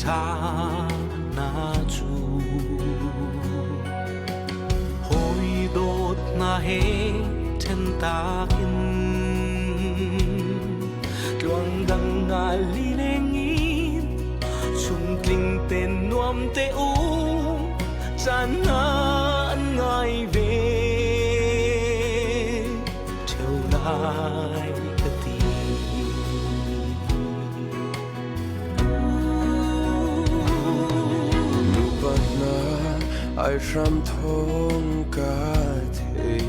tha na chu hoi dot na he ten ta in luang dang nga li lengin chung tling ten nuam te u chan na an ngai ve theo lai ka ti but na ai ram thong ka the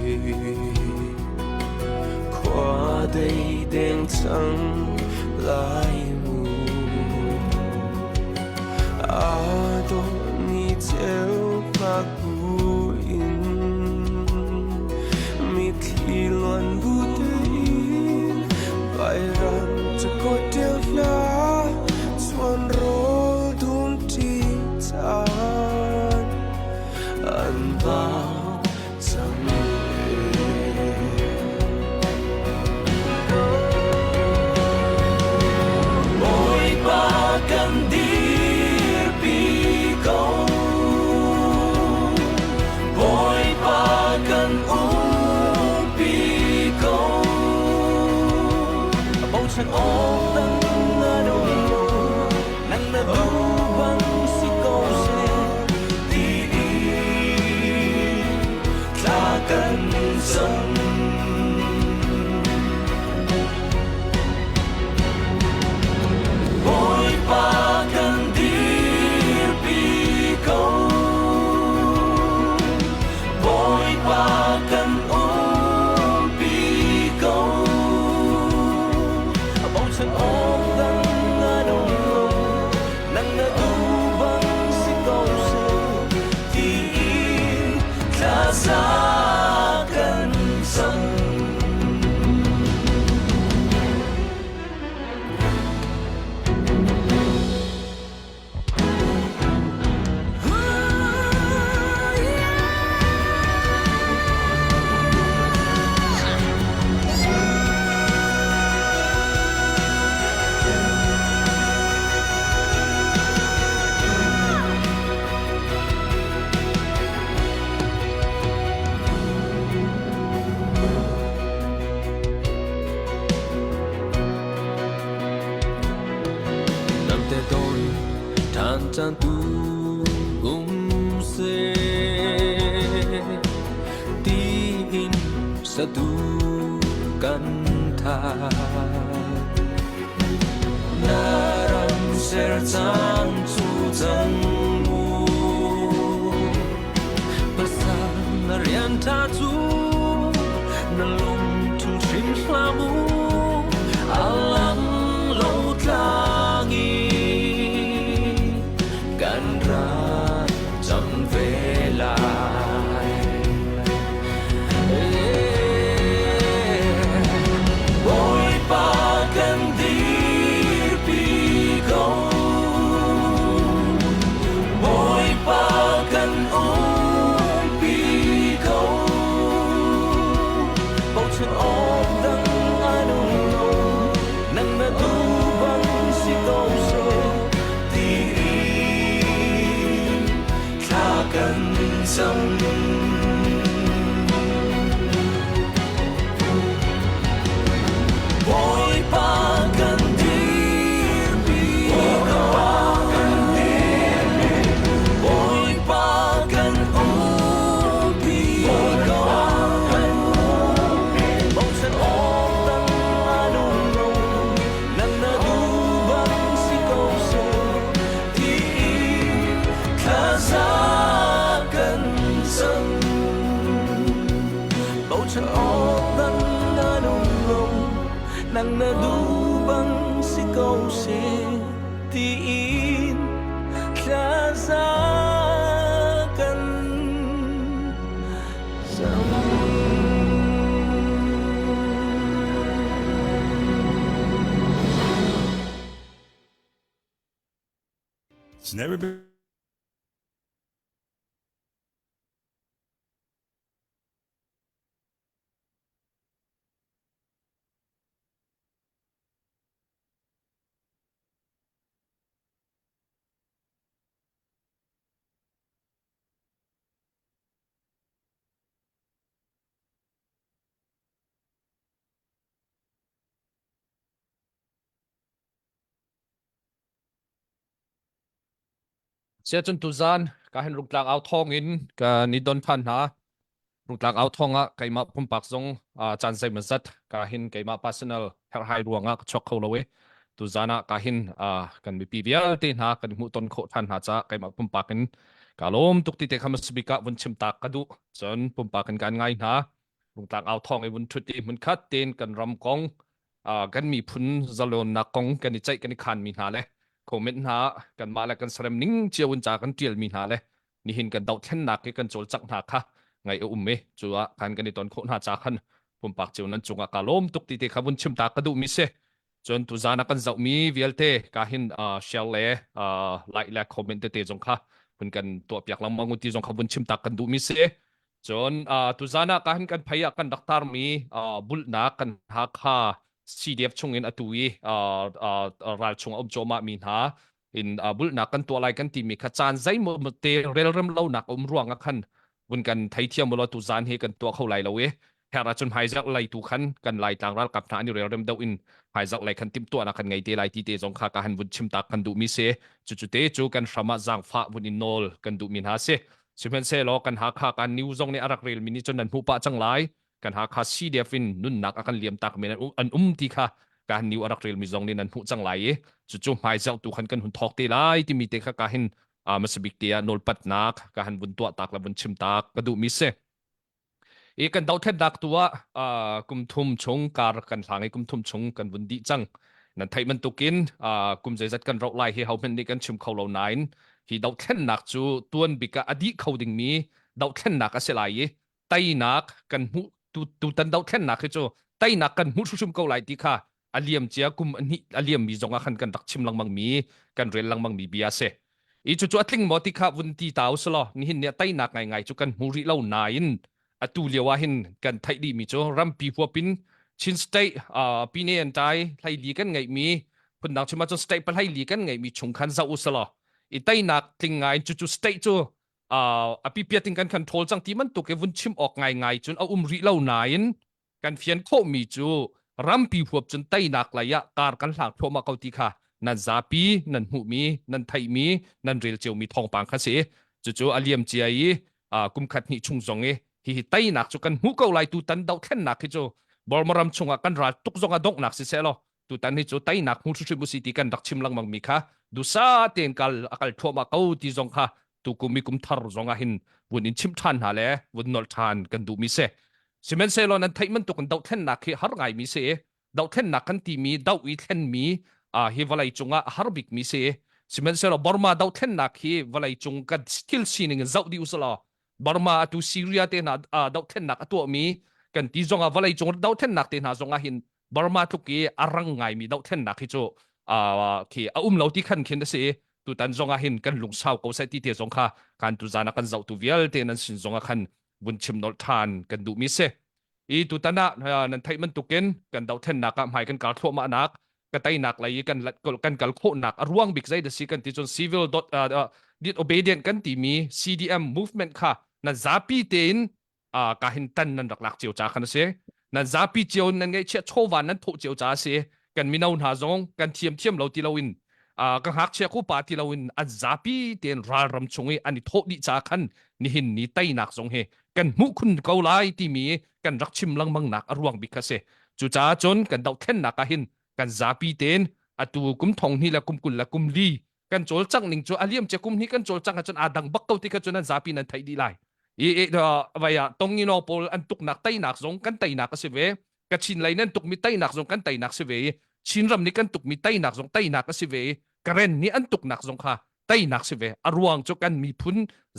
qua đây đen trắng lại mù do ni treo pa cu in mi thi loan bu tin vai ram cho có tiêu la xuân rô đun ti tan an bao chẳng cần dir pi câu bồi ba cần pi câu bầu trời ôm nắng na đâu nắng na du vắng si câu se đi ta cần sống ba cần dir pi câu bồi ba cần pi câu bầu trời ôm nắng na đâu nắng na du vắng si câu se thì ta xa cần sống chan tu se tin sa tu kan tha naram ser chan chu chang mu pasan rian tha chu na lung chung shim hla mu alang lo tlangi chăm về lại bồi ba cần dir pi câu bồi ba cần pi câu bầu trời ôm nắng ai đâu nắng na tu vắng si câu se cần sống bồi ba cần dir pi câu bồi ba cần pi câu bầu trời ôm nắng ai đâu nắng na du vắng si câu se thì khá xa bầu trời ôm nắng na nung nung nắng na du băng si câu se tin ra ra cần It's never been เสียจนตุจานก็เห็นรุกลางเอาทองอินก็นิดนทันหารุกลางเอาทองอ่ะไกมาพุ่มปักซงจันไซมันซัดก็เห็นไกมา personal เฮาไฮรวงอ่ะช็อกเขาเลยตุจานะก็เห็นกันมีปีเบียลตีนหากันมุตนโคทันหาจ้าไกมาพุ่มปักกันกาลมตุกติเตคำสบิกะวันชิมตากกระดูจนพุ่มปักกันการไงหารุกลางเอาทองไอ้วันทุติมันคัดเตนกันรำกองกันมีพุนจลนนักกองกันใจกันขันมีหาเลย คอมเมนต์หากันมาแล้วกันสเรมนิ่งเจียวันจากกันเตียลมีหาเลยนี่เห็นกันดาวเทนนักกันโจลจักหนักค่ะไงเมจัวกันกันในตอนโคหาจากกันผมปากเจียวนั้นจงอากาลมตุกติเตขบุนชิมตากระดูมิเซจนตุจานักกันเจ้ามีวิลเตกาหินเชลเล่ไลค์และคอมเมนต์เตจงค่ะเพิ่นกันตัวเปียกลำมังอุติจงขบุนชิมตากันดูมิเซจนตุจานักกันกันพยากันดักตาร์มีบุลนักกันหักค่ะ CDF ชงอินอตุยรัลชงอมโจมามีนาอินบุลนักกันตัวไลกันทีมีขจานใจหมดเตเรลเริ่มเล่านักรวงกันบุญกันไทยเทียมมลตุจานเฮกันตัวเขาไลเราเฮราจนหายจากไลตุขันกันไลต่างรัฐกับทางนี้เรลเริ่มเดาอินหายจากไลคันติมตัวนักกันไงเตไลที่เตจงขากันบุญชิมตักกันดูมิเซจุเตจูกันสมาจังฟ้าบุญอินโนลกันดูมินฮาเซสิเมนเซโลกันหาขากันนิวซงในอารักเรลมินิจนนันหูปะจังไลกันหาคาซีเดียฟินนุ่นนักอากันเลียมตักเมนันอันที่ค่ะการนิวอารักเรลมิซองนี่นันหูจังไหลจู่ๆหายเจ้าตุขันกันหุ่นทอกเตไลที่มีเตค่ะการเห็นมาสบิกเตียนอลปัดนักการบุญตัวตักและบุญชิมตักกระดูมิเซอีกันดาวเทนดักตัวกุมทุมชงการกันหลังไอ้กุมทุมชงกันบุญดีจังนั่นไทยมันตุกินกุมใจจัดกันเราไล่ให้เขาเป็นนี่กันชิมเขาเหล่านั้นที่ดาวเทนนักจู่ตัวนบิกะอดีเขาดิ่งมีดาวเทนนักก็เสียไหลไตนักกันหูtu tan dau then na khi cho tai na kan mu chum ko lai ti kha aliam chia kum ani aliam mi zonga khan kan dak chim lang mang mi kan rel lang mang mi bia se i chu chu atling mo ti kha vun ti tau slo ni hin ne tai na ngai ngai chu kan mu ri lo na in atu lewa hin kan thai di mi cho ram pi hu pin chin state pi ne an tai lai li kan ngai mi pun dak chuma cho state pa lai li kan ngai mi chung khan za u slo i tai na tling ngai chu chu state chu api piating kan control chang ti man tu ke vun chim ok ngai ngai chun a ri lo nain kan fian kho mi chu rampi huap chun tai nak la ya kar kan hak thoma kau ti kha nan zapi nan hu mi nan thai mi nan rel cheu mi thong pang kha se chu chu aliam chi ai kum khat ni chung zong e hi tai nak chu kan hu ko lai tu tan dau then nak hi chu bor maram chunga kan ra tuk zonga dok nak se se lo tu tan hi chu tai nak hu chu bu si ti kan dak chim lang mang mi kha du sa ten kal akal thoma kau ti zong kha tu kumi kum thar zonga hin bun in chim than ha le bun nol than kan du mi se simen se lo nan thaiman tu kan dau then nak hi har ngai mi se dau then nak kan ti mi dau i then mi hi walai chunga har bik mi se simen se lo Burma dau then nak hi walai chung kan still sining zau di usala Burma tu Syria te na dau then nak atu mi kan ti zonga walai chung dau then nak te na zonga hin Burma tu ki arang ngai mi dau then nak hi chu ki lo ti khan khin se tu tan zonga hin kan lung sao ko sai ti te zong kha kan tu zana kan zau tu vial te nan sin zonga khan bun chim nol than kan du mi se i tu tana nan thai man tu ken kan dau then nak mai kan kal thoma nak ka tai nak lai kan kal kho nak ruang big zai de si kan ti chon civil disobedient kan ti mi CDM movement kha nan zapi ten ka hin tan nan rak lak chiu cha khan se nan zapi chiu nan ngai che chowan nan tho chiu cha se kan minau na zong kan thiam lo ti lo inกังหักเชียคู่ปาที่เราอินอันซาปีเตียนรารัมชงอันนี้โทษดิจาคันนี่หินนี่ไตหนักสงเฮกันมุคุณเกาไลที่มีกันรักชิมลังมังหนักอรวงบิคเซจูจ้าจนกันดาวเทนหนักหินกันซาปีเตียนอตูกุมทองนี่ละกุมกุลละกุมลีกันโจลจังหนิงโจอาเลียมเจกุมนี่กันโจลจังจนอาดังบักเกาที่กันจนนั้นซาปีนั้นไทยดีไลวายตรงนี้นอปอลอันตุกหนักไตหนักสงกันไตหนักก็เสวกันชินไหลนั้นตุกมีไตหนักสงกันไตหนักเสวชินรำนี่กันตุกมีไตหนักสงไตหนักก็เสวกระเรนนี่อันตุกหนักสงค่ะไตหนักสิเวอรวงจุกันมีพุน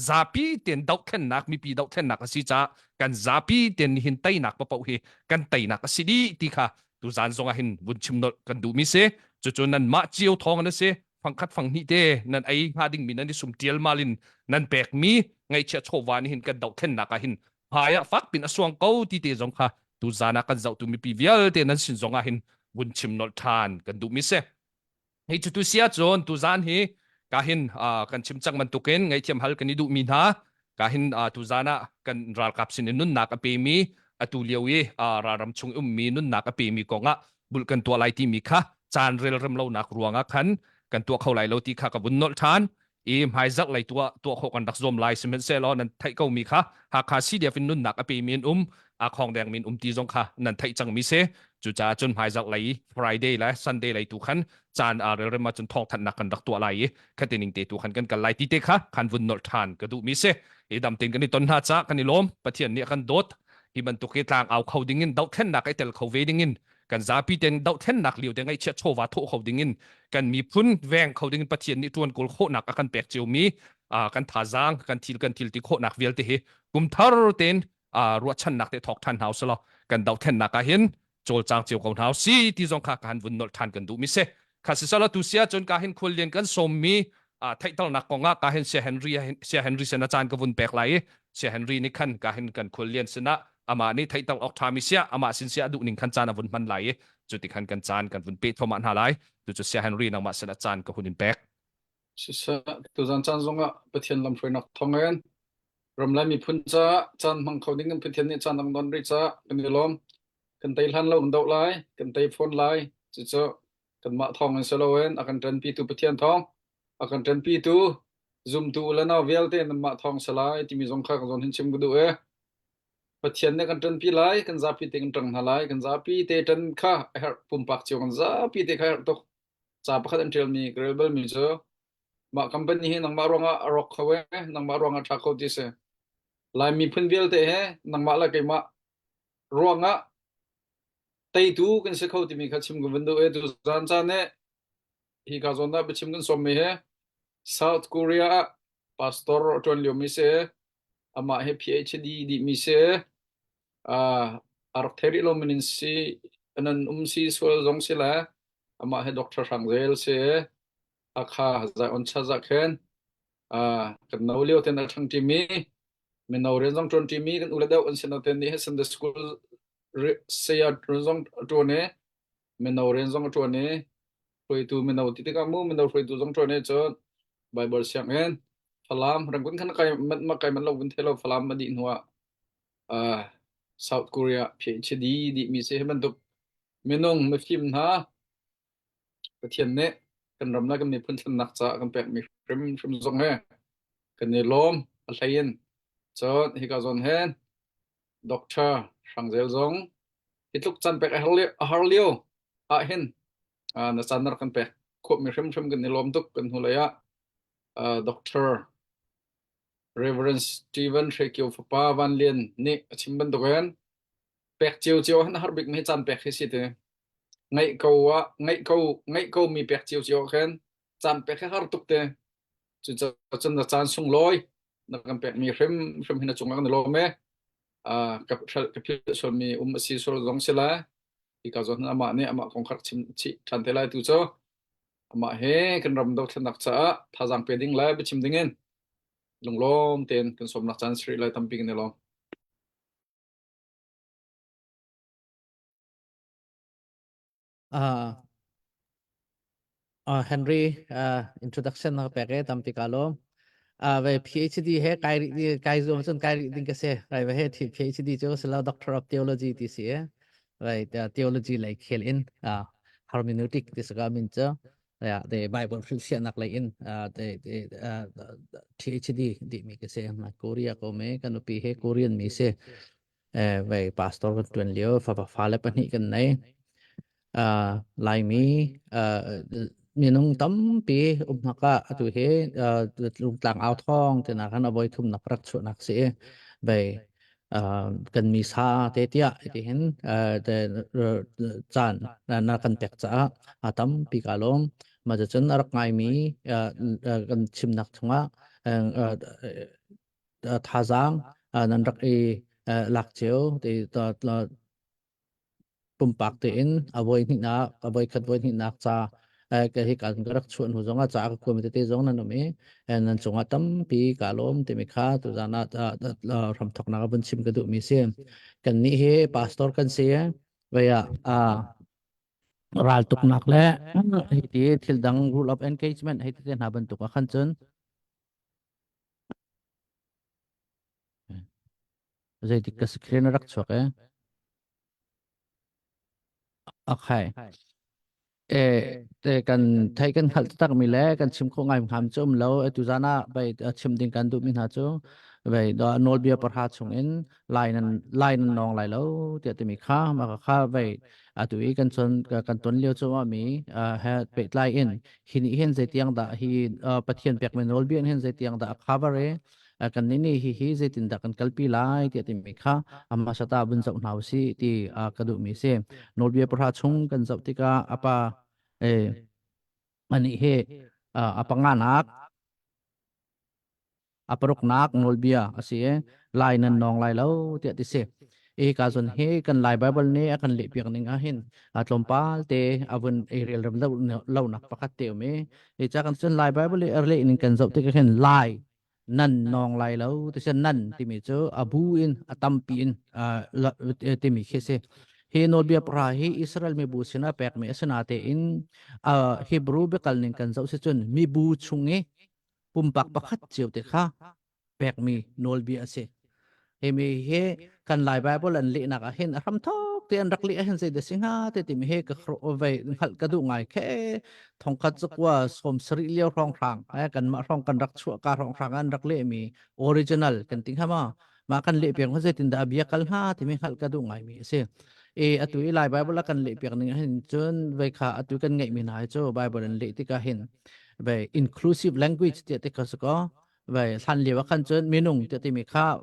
ซาปีเตียนดาวเทนหนักมีปีดาวเทนหนักสิจ้ากันซาปีเตียนหินไตหนักปะเปาเฮกันไตหนักสิดีตีค่ะตุจานสงหินบุญชิมนดกันดูมิเซจู่ๆนั้นมาเจียวทองนั่นเซฟังคัดฟังนี่เดนั่นไอ้ฮาดิ่งมีนั่นที่สุมเตียลมาลินนั่นแบกมีไงเชียโชวานหินกันดาวเทนหนักหินหายฟักปินอสวงเก้าตีเตสงค่ะตุจานักกันเจ้าตุมีปีเวียลเตนั่นสินสงหินบุญชิมนดทานกันดูมิเซให้จุดเสียจนตุจานเฮกาหินกันชิมจังมันตุเกนไงเทียมฮัลกันนิดูมีนากาหินตุจานะกันรัลกับสินนุนนักเปมีตุเลียวรารำชงมีนุนนักเปมีกงะบุลกันตัวไลที่มีค่ะจานเรลรำเล่านักรวงกันตัวเขาไหลเราตีค่ะกับบุญนอลทาน i mai zak lai tua kho kan dak zom lai simen se lo nan thai ko mi kha ha kha si dia fin nun nak api min a khong dang min ti zong kha nan thai chang mi se chu cha chun mai zak lai Friday la Sunday lai tu khan chan a rel ma chun thong than nak kan dak tua lai khatening te tu khan kan lai ti te kha khan vun nol than ka du mi se e dam tin kan ni ton ha cha kan ni lom pathian ni kan dot hi ban tu ke tlang au khâu ding in dau then nak ai tel khâu ve ding in kan za pi ten dau then nak liu te ngai che chowa tho khâu ding in kan mi phun veng khâu ding in pathian ni tuan kul kho nak akan pek chiu mi kan tha zang kan thil ti kho nak vel te hi kum thar ten ruat chan nak te thok than haus lo kan dau then nak a hin chol chang chiu kong hau si ti zong kha kan vun nol than kan du mi se kha si sala tu sia chon ka hin khul lian kan som mi thai tal nak konga ka hin se Henry sena chan ka vun pek lai se Henry ni khan ka hin kan khul lian sena ama ni thai tal ok thami sia ama sin sia du ning khan chan avun man lai chu ti khan kan chan kan vun pe thoma na lai tu chu se Henry nang ma sena chan ka hunin pek sa tu zan chan zonga pathian lam froi nak thongen ram lai mi phun cha chan mang khoding kan pathian ni chan nang don ri cha kan ni lom kan tai han lo ndau lai kan tai phone lai chu chu kan ma thong an selo wen akan tren pi tu pathian thong akan tren pi tu zoom tu la na vel te nan ma thong salai ti mi zong kha kan zon hin chim gudu pathian ne kan tren pi lai kan za pi te kan tang halai kan za pi te tren kha her pum pak chiu kan za pi te kha to cha pakhat an tel mi grebel mi zo ma company hi nang ma ronga rock khawe nang ma ronga tha kho ti se lai mi phun vel te he nang ma la ke ma ronga tei tu kan se kho ti mi kha chim gu vindu tu zan cha ne hi ka zon da be chim kan som mi he South Korea pastor ton lio mi se ama he PhD di mi se artheri lo minin si anan si sol zong sila ama he doctor Sangzel se akha za on cha za khen kan no leo ten thang ti mi men no ren zong ton ti mi kan ula da on sin ten ni he Sunday school se ya zong to ne men no ren zong to ne froi tu men no ti ka mu men no froi tu zong to ne chon Bible siang hen phalam rang kun khan kai man lo bun thelo phalam ma di nuwa South Korea PhD di mi se man tu menong me phim na pathian ne kan ram na kan mi phun than nak cha kan pek mi frem zong he kan ni lom a hlain chon hi ka zon hen doctor Sangzel zong hitluk chan pek a harlio a hen na chanar kan pek kho mi frem kan ni lom tuk kan hulaya doctor Reverend Stephen Shekyo Papa Van Lien ni chimban dogen pek chiu han harbik mi chan pek hi te ngay câu mi pek chiu khen chan pek har tuk te chu chun na chan sung loi na kan pek mi frem hina chunga kan lo me kap sol mi si sol zong sila i ka zon ama ne ama kong khar chim chi than te lai tu cho ama he kan ram dok thanak cha thajang pe ding lai be chim dingen lung lom ten kan som nak chan sri lai tampi kan lo Henry introduction na peke tampi kalom về PhD he kai zo chon kai ding ka se right về he PhD cho sala Doctor of Theology ti se right theology like khel in hermeneutic this ga min cho the Bible fiction nak like in the PhD di mi ka se ma Korea ko me kan pi he Korean mi se về pastor kan tuen leo fa le pan hi kan nei lai mi minung tam pi naka atu he lung tlang ao thong te na kan avoid thum na prak chu nak se bei kan mi sa te tia ti hen te chan na kan tek cha atam pi kalom ma cha chen arak ngai mi kan chim nak thunga thazang nan rak e lak cheu te pumpak te in avoid ni na avoid khat void ni nak cha cái hi kan garak chuan hu zonga cha ka komite te zong na no me en nan chunga tam pi kalom te mi kha tu jana ram thok na ban chim ka du mi se kan ni he pastor kan se ya ral tuk nak le hi ti thil dang rule of engagement hi te na ban tuk a khan chun zai dik ka screen rak chok e akhai kan thai kan khal tak mi le kan chim kho ngai ham chum lo tu jana bai chim ding kan du min ha chu bai do nol bia par ha chung in line nong lai lo ti ti mi kha ma kha bai tu i kan chon kan ton leo chu ma mi ha pe lai in hin hen ze tiang da hi pathian pek men nol bian hen ze tiang da cover e kan ni hi ze tin da kan kalpi lai ti ti mi kha amma sata bun zau nau si ti ka du mi se nol bia par ha chung kan zau ti ka apa ani he apanganak aparok nak nolbia asi lai nan nong lai lo ti ti se ka zon he kan lai bible ne akan le piak ning a hin atlompal te avun ariel ram lo nak pakat te me cha kan chen lai bible le ning kan zau te ka hen lai nan nong lai lo ti se nan ti mi chu abu in atampi in ti mi khe se he nolbia pra he israel me bu sina pek me asana te in hebrew be kal ning kan zau se chun mi bu chunge pumpak pakhat chiu te kha pek mi nolbia ase he mi he kan lai bible an le na ka hen ram thok te an rakli a hen se de singa te ti mi he ka khro ovai hal ka du ngai khe thong khat chakwa som sri leo rong rang kan ma rong kan rak chua ka rong rang an rakle mi original kan ting ha ma kan le pek ho se tin da bia kal ha ti mi hal ka du ngai mi se atui lai bible kan le pek ning hen chun vai kha atu kan ngai mi na cho bible an le ti ka hen về inclusive language tiệt tiệt có có về thành liệu khăn chân miền Trung tiệt tiệt mi kha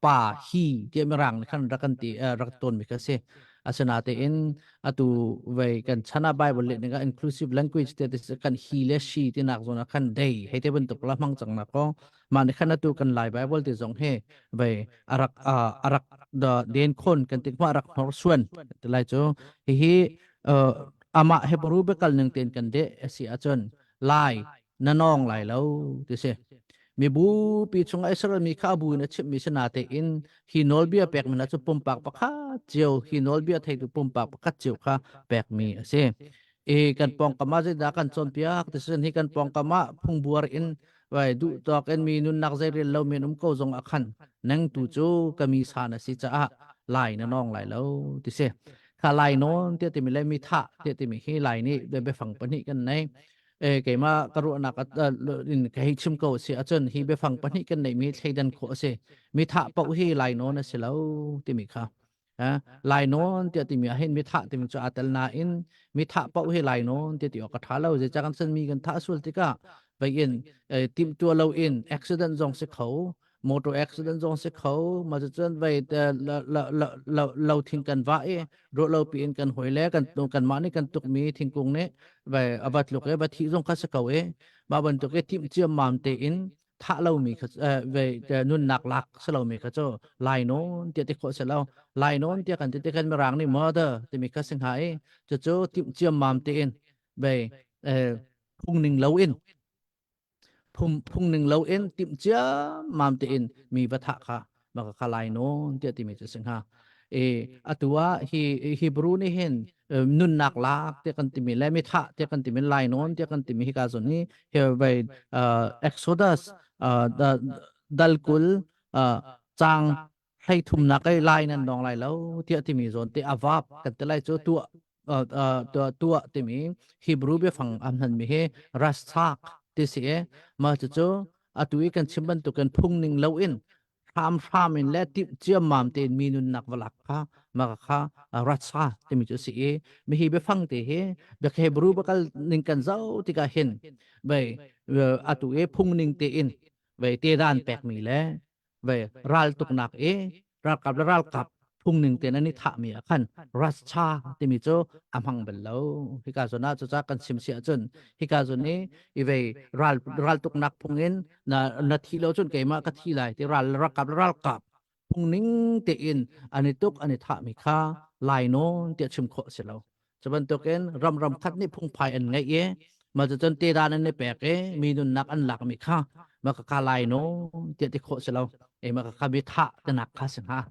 pa hi tiệt mi rang khăn ra kan ti ra ton mi ka se asana te in atu về kan chana bible le nga inclusive language tiệt tiệt kan hi le shi ti nak zona kan dei he te bun tuk la mang chang na ko man khana tu kan lai bible ti zong he về arak da den khon kan ti ma arak hor suan ti lai cho hi ama hebrew be kal ning ten kan de si achon lai nanong lai lo ti se mi bu pi chung israel mi kha bu na chip mi sana te in hinol bia pek mi na chu pumpak pakha chiu hinol bia thei tu pumpak pakha chiu kha pek mi ase kan pong kama je da kan chon piak ti sen hi kan pong kama phung buar in vai du tok en mi nun nak zai lo mi num ko zong akhan nang tu chu kami sana si cha lai nanong lai lo ti se kha lai non ti ti mi le mi tha ti mi hi lai ni be phang pani kan nei cái mà karu nak in cái chim ko se achon hi be phang pani kan nei mi theidan kho se mi tha pau hi lai no na selo ti mi kha lai non ti ti mi hen mi tha ti mi cha atal na in mi tha pau hi lai non ti ti ka tha lo je cha kan san mi kan tha sul ti ka bai in tim tu lo in accident jong se kho motor accident jong se kho ma chen bai lo thing kan va ro lo pi in kan hoile kan ma ni kan tuk mi thing kung ne về avat lục ấy avat thị dòng khác cầu ấy mà vẫn được cái tiệm chiêm mắm tệ in thả lâu mi về nun nạc lạc sẽ lâu mi cái chỗ lại nó tiệt tiệt khó sẽ lâu lại nó tiệt kan mà rang này mở đó thì mi cái sinh hải cho chỗ tiệm chiêm mắm tệ in về phung ninh lâu in phung ninh lâu in tiệm chiêm mắm tệ in mi vật thả cả mà cái lại nó tiệt thì mi cho sinh ha atua Hebrew ni hen nun nak lak te kan timi le mi tha te kan timi lai non te kan timi hi ka zon ni he vai Exodus dal kul chang hay thum na kai lai nan dong lai lo te timi zon te avap kan te lai chu tu timi Hebrew be phang am han mi he rasak te se ma chu atui kan chimban tu kan phung ning lo in tham in le tip chiam mam te minun nak walak kha ma kha ratsa te mi chu si mi hi be phang te he be hebru bakal ning kan zau ti ka hen bai atu phung ning te in bai te dan pek mi le bai ral tuk nak ral kap phung ning te na ni tha mi khan ratsa te mi chu amhang bel lo hi ka zona chu cha kan sim sia chun hi ka zon ni i bai ral tuk nak phungin na thi lo chun ke ma ka thi lai te ral kap phung ning te in ani tuk ani tha mi kha lai no te chim kho se lo chaban to ken ram khat ni phung phai an ngai ye ma chu chun te dan an ne pek mi nun nak an lak mi kha ma ka lai no te kho se lo mà cái bị thạ tên nạc khá sinh ha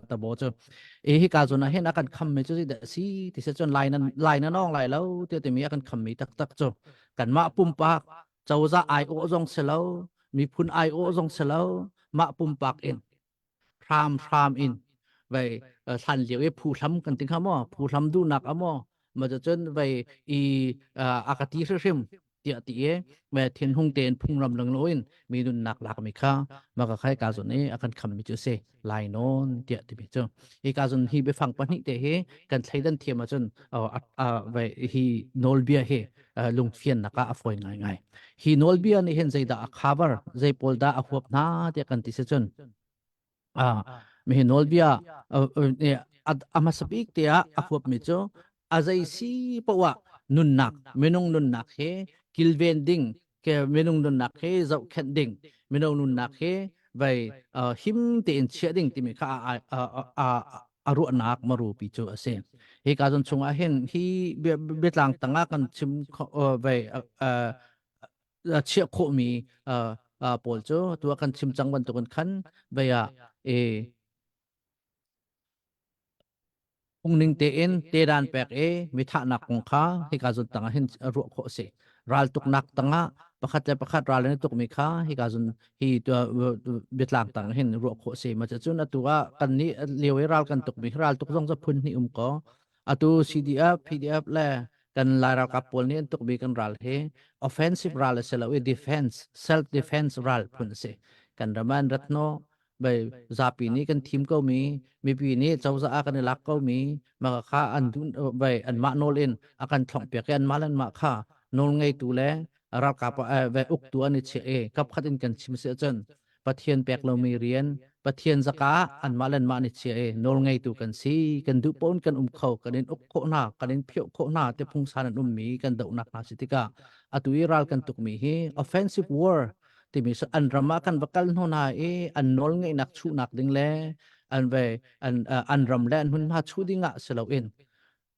ta bố cho hi cả rồi na hen akan khăm mấy chút gì để xí thì sẽ cho lại nó nong lại lâu thì mình akan khăm mấy tắc cho cần mạ pum pak cháu ra ai ô dòng xe lâu mi phun ai ô dòng xe lâu mạ pum pak in pram in vậy thành liệu ấy phù thắm cần tiếng hả mò phù thắm du nạc mò mà cho chân về akati rim tiệt tiệt về thiên hung tên phung ram lăng loin mi nun nak lak mi kha mà cái khai cả rồi này akan kham mi chu se lai non tiệt thì mi chu hi cả rồi hi be phang pan hi te he kan thai dan thiam mà chân về hi nol bia he lung phiền naka afoi ngai ngai hi nol bia ni hen zaida khabar zai polda ahuap na te kan ti se chun mi nol bia ama sabik te ahuap mi chu azai si pawa nun nak menung nun nak he kilven ding ke menung nun nak he zau khen ding menung nun nak he vai him te in chia ding ti mi kha aru nak maru pi chu ase he ka jon chunga hen hi betlang tanga kan chim vai chia kho mi pol chu tu kan chim changwan tu kan khan vai e ung ning te in te dan pek e mi tha nak kong kha hi ka zun tanga hin ru kho se ral tuk nak tanga pakhat ral ne tuk mi kha hi ka zun hi tu bitlang tang hin ru kho se ma cha chun atua kan ni lewe ral kan tuk mi ral tuk jong za phun ni ko atu cdf pdf la kan la ral ka pol ni tuk bi kan ral he offensive ral se la we defense self defense ral phun se kan raman ratno bai zapi ni kan thim ko mi pi ni chawza a kan lak ko mi ma kha an dun bai an ma nol in akan thlong pe kan malan ma kha nol ngai tu le ra ka pa ve uk tu ani che e kap khatin kan chim se chen pathian pek lo mi rian pathian zaka an malan ma ni che e nol ngai tu kan si kan du pon kan kho kan in uk kho na kan in phyo kho na te phung san an mi kan dau nak na sitika atui ral kan tuk mi hi offensive war ti mi an rama kan bakal no na e an nol ngai nak chu nak ding le an ve an ram le an hun ha chu dinga selo in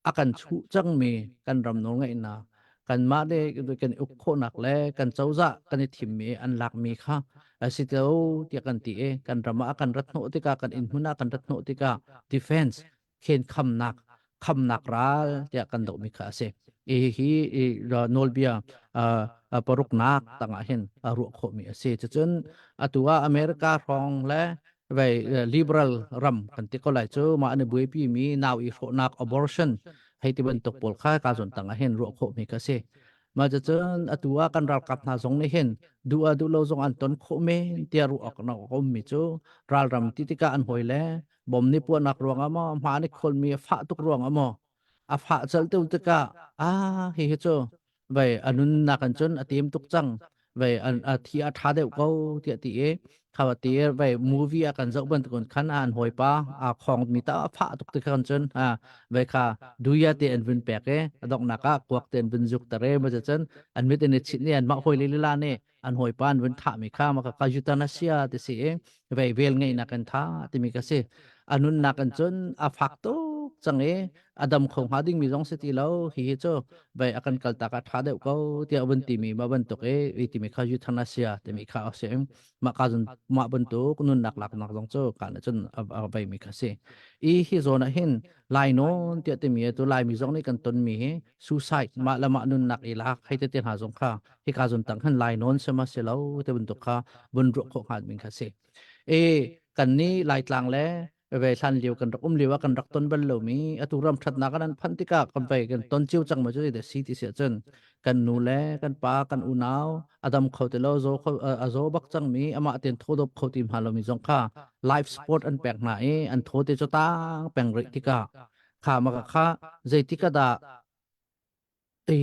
akan chu chang mi kan ram nol ngai na kan ma de kan uk kho nak le kan chawza kan thim mi an lak mi kha asito ti kan ti e kan rama kan ratno ti ka kan in huna kan ratno ti ka defense khen kham nak ral ti kan do mi kha se e hi nol bia paruk nak tanga hin ru kho mi ase chun atua america rong le vai liberal ram kan ti ko lai chu ma ne bui pi mi naw i ro nak abortion hay ti ban tok pol kha ka zon tanga hen ru kho mi ka se ma chun atua kan ral kap na zong ne hen du lo zong an ton kho me ti ru ak na ko mi chu ral ram ti ti ka an hoi le bom ni pu nak ruang ama ma ni khol mi fa tuk ruang ama a pha chal tu te ka hi he chu vậy anun na kan chun atim tuk chang vậy an thi a tha deuh ko ti ti e khawa ti vậy movie a kan zau ban kon khan an hoi pa a khong mi ta pha tuk te kan chun vậy kha duya te an vin pek e adok na ka kwak ten vin juk tare ma chen an mit ne chit ne an ma hoi le la ne an hoi pa an vin tha mi kha ma ka euthanasia te si e vậy vel ngai na kan tha ti mi ka se anun na kan chun a phak to chang e adam khong ha ding mi jong se ti lo hi cho vậy akan kalta ka tha deuh ko ti aban ti mi ma ban tok e ti mi kha euthanasia ti mi kha se ma ka jun ma ban to kunun nak lak nak jong cho ka na chun vai mi kha se i hi zona hin lai no ti mi to lai mi jong ni kan ton mi suicide ma la ma nun nak ilak hai te ten ha jong kha hi ka jun tang han lai non se ma se lo te ban tok kha bun ro kho ha min kha se e kan ni lai tlang le về san liu kan liu kan rak ton bal lo mi aturam that na kan phantika kan pai kan ton chiu chang ma chu de si ti se chen kan nu le kan pa kan unau adam khote lo zo azo bak chang mi ama ten thodop khotim halo mi jong kha live sport an pek na e an thote chota peng ri tika kha ma kha jeitika da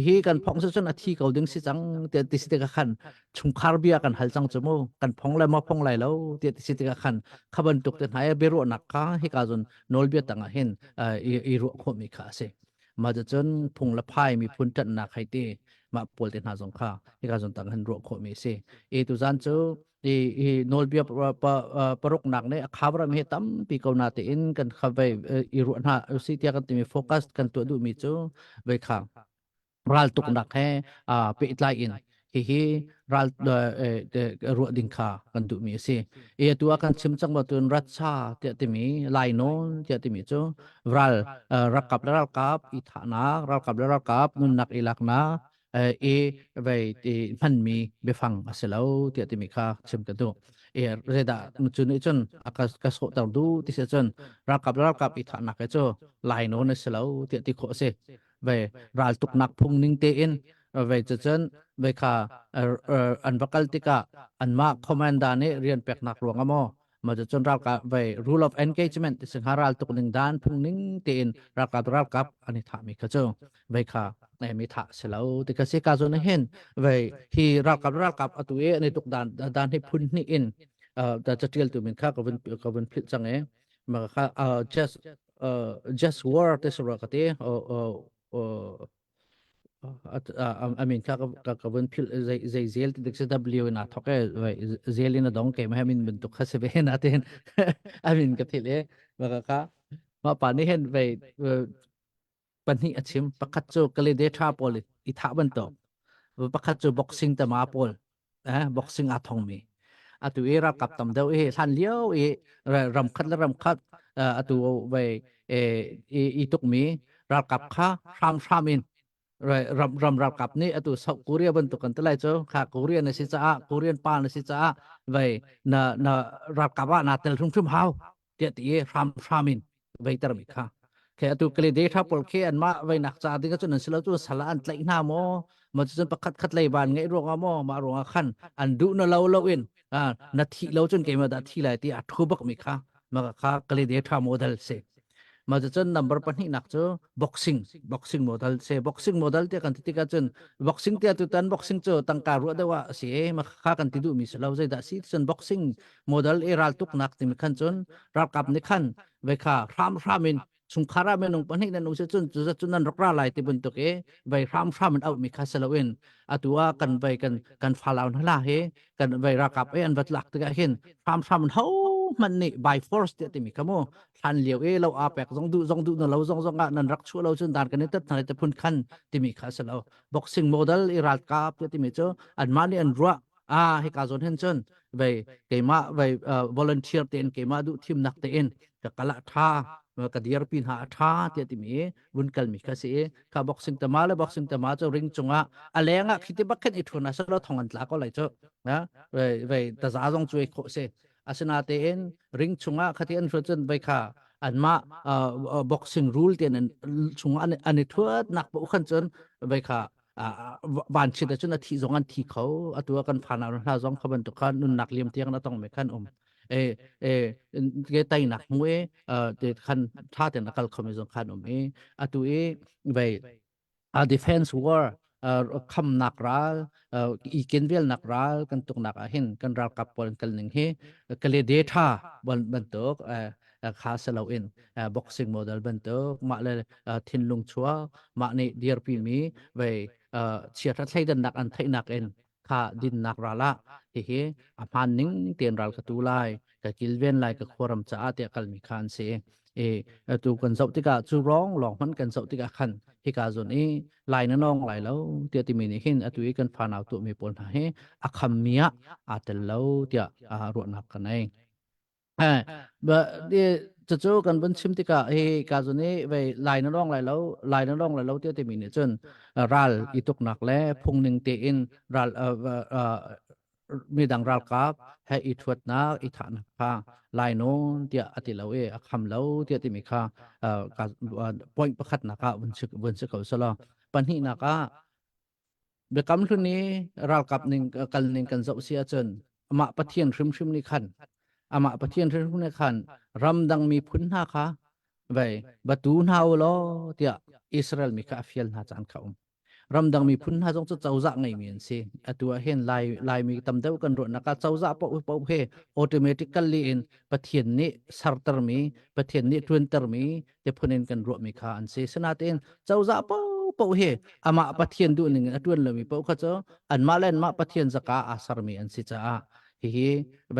hi kan phong se chon athi ko ding si chang te ti si te ka khan chung khar bia kan hal chang chmo kan phong lai ma phong lai lo te ti si te ka khan khaban tuk te hai be ro nak ka hi ka jon nol bia tanga hen i ro kho mi kha se ma ja chon phung la phai mi phun tan na khai te ma pol te na jong kha hi ka jon tang han ro kho mi se e tu jan chu i nol bia parok nak ne khabra mi tam pi ko na te in kan khabai i ro na si tia kan ti mi focus kan tu du mi chu ve kha ral tuk nak he pe itlai in hi ral ru ding kha kan du mi se e tu akan chim chang ba tun rat cha te ti mi lai non te ti mi chu ral rakap i tha na ral kap nun nak ilak na về thì mình mi be phăng sẽ lâu thì mình khá chim cái đó rồi đã chun ấy chun cái số tàu du thì sẽ chun ra cặp ít thằng nạc cái chỗ lại nó sẽ lâu thì khó sẽ về ra tục nạc phung ninh tê in về chun về khá an vakal tika an ma commander ne rian pek nak ruang amo mà chun ra cả về rule of engagement thì sẽ haral tục ninh dan phung ninh tê in ra cặp anh thằng mi cái chỗ về khá này mi thả sẽ lâu thì cái cái chỗ này hen về khi ra cặp ở tuổi này tục đàn hay phun ni in đã chất liệu tụi mình khác có vấn phết chẳng ấy mà khác just war thế rồi cái thế I mean các vấn phết dây zel thì được W na thóc cái vậy zel na dong cái mà mình bentuk khá sẽ về na tên I mean cái thế đấy mà khác mà bản này hen vềปัญหาชิมประคัตโจกเลยเดชาปอลอิทาบันโตประคัตโจบ็อกซิ่งตมาปอลบ็อกซิ่งอาทองมีอาตุเอรากับตำเดาทันเลี้ยวรำคัดและรำคัดอาตุไปอีตุกมีรากับข้าชามินรากับนี่อาตุสาวโคเรียบันตุกันตะไลโจข้าโคเรียนสิจ้าโคเรียนปานสิจ้าไปนารากับว่านาเตลทุ่มหาวเดียตีชามินไปตระมิข้าแค่ตัวกลีเดชาปอลแค่อันมาไว้นักจ่าที่ก็จะนั่นสิแล้วตัวสละอันไหลหน้าโมมาจนประคัดไหลบานไงรวงอ่ะโมมารวงขันอันดูนั่นเราอินนาทีเราจนเกมมาดัทีไหลที่อัดทุบกมิค่ะมาค่ะกลีเดชาโมเดลเซมาจนนับปัญหานักจ่อบ็อกซิ่งโมเดลเซบ็อกซิ่งโมเดลที่กันที่กันจนบ็อกซิ่งที่ตัวตันบ็อกซิ่งจ่อตั้งการรู้ได้ว่าเสียมาค่ะกันที่ดูมิสเราใจดัชจนบ็อกซิ่งโมเดลรัลตุกนักที่มีขันจนรับกับในขันไว้ค่ะรามมินสงครามมันงปัญหานั้นอุตส่าห์จนนั้นรักราลายที่บนตัวเอ๋ใบรามมันเอามีคาสลาวินอาตัวกันใบกันฟาลาวนั่นละเฮกันใบรักกับอันวัดหลักตัวเห็นรามมันเฮามันนี่ by force เดี๋ยวที่มีคำว่าทันเลี้ยวเราอาแปกจงดูนั่นเราจงนั่นรักชั่วเราจนด่านกันนี่ตัดทันแต่พุ่นขันที่มีคาสลาวบ็อกซิ่งโมเดลอิรัลกับเดี๋ยวที่มีเจ้าอันมานี่อันรัวให้การจนเห็นจนใบเกมาใบvolunteer เต็นเกมาดูทีมนักเต็นกับกะละท่าก็เดียร์พินหาท่าที่ที่มีบุญกัลมิกาสิข้าบ็อกซิ่งตมาเลยบ็อกซิ่งตมาจะริงจงอะไรงะคิดบักเก็ตอีทุนนะสำหรับทองอันตลาก็เลยเจ้านะไปแต่จะต้องช่วยโคเซอาสนาเต็นริงจงคดีอันฟรจนไปค่ะอันมาบ็อกซิ่งรูลเต็นจงอันนี้ทั่วนักบุคคลจนไปค่ะบานชิดจนทีจงอันทีเขาตัวกันผ่านเอาหน้าจงเขาบรรทุกขันนุนนักเลี้ยมเตียงน่าต้องไม่ขันเกตัยหนักมวยเด็ดขันท่าแต่นักการคอมมิวนิสต์ขันตัวไปdefense war คำนักรัลอีกินเวลนักรัลกันตุกนักเห็นกันรัลกับปนกันหนึ่งเฮกันเลยเดท่าบรรทุกข้าสลาวินบ็อกซิ่งโมเดลบรรทุกมาเลยทินลุงชัวมาในเดียร์พีมีไปเชียร์ทัศน์ดันนักอันไทยนักข้าดินนักรัลละเฮอพานนิ่งเตียนรัลกตูไลกับกิลเวนไลกับควรมจ้าเตียกัลมิคานเซตัวกันเสาติกาจูร้องหลองมันกันเสาติกาขันที่กาจนไลนั่นน้องไลแล้วเตียติมินิหินตัวกันผ่านเอาตัวมีปนหาให้อัคำเมียอาจจะแล้วเตียรวดนักกันเองเดี๋ยวจะเจอกันบนชิมติกากาจนไปไลนั่นน้องไลแล้วเตียติมินิจนรัลอีตุกนักและพงหนึ่งเตียนรัลมีดังรัลกับให้อีทวดนักอีฐานค่ะลายโน้นเดียอติเลวคำเลวเดียติมีค่ะการปอยประคัดนักวันศึกเขาสละปัญหานักเบคำทุนนี้รัลกับหนึ่งกันเจ้าเสียจนมาปะเทียนชิมนี่ขันมาปะเทียนชิมนี่ขันรำดังมีพุนหาค่ะไปบัตูนาวล้อเดียอิสราเอลมีค่ะฟิลนาจานเขารำดังมีพุนหาจงจะเจ้าจะไงมีนสิตัวเห็นลายมีตำเดากันรถนักเจ้าจะปะเฮออโตเมติคัลลีอินปะเทียนนี้สาร์ตร์มีปะเทียนนี้ทวินเตอร์มีเดพุนินกันรถมีค่ะอันสิสนาเต็นเจ้าจะปะเฮมาปะเทียนดูหนึ่งทวินเลยมีปะเขาเจ้าอันมาเล่นมาปะเทียนจะกาอาสารมีอันสิจ้าไป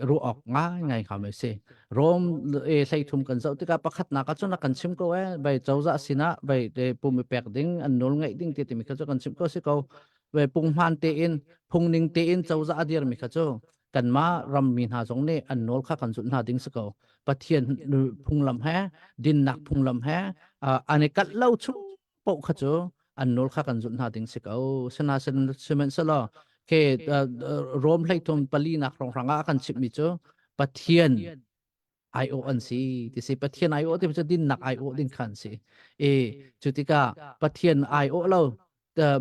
รู้ออกง่ายไงเขาไม่เสียรวมใส่ทุ่มกันเจ้าที่กับประคัดนักจนนักกันชิมก็ไปเจ้าจะสินะไปปุ่มแปลกดิ้งอันนู้นไงดิ้งที่มีเขาจะกันชิมก็สิเขาไปปุ่มหันเตียนพุ่งนิ่งเตียนเจ้าจะอดีตมีเขาจะกันมารำมีหาสงเนี่ยอันนู้นข้ากันสุดหาดิ้งสิเขาปะเทียนพุ่งลำแห่ดินหนักพุ่งลำแห่อันนี้กัดเล่าชุ่มปกเขาจะ an nol kha kan zun ha ding sikau sana sen semen salo ke rom lai thom pali na rong ranga kan chip mi cho pathian IO an si ti se pathian IO ti cho din nak IO din khan si e chutika pathian IO lo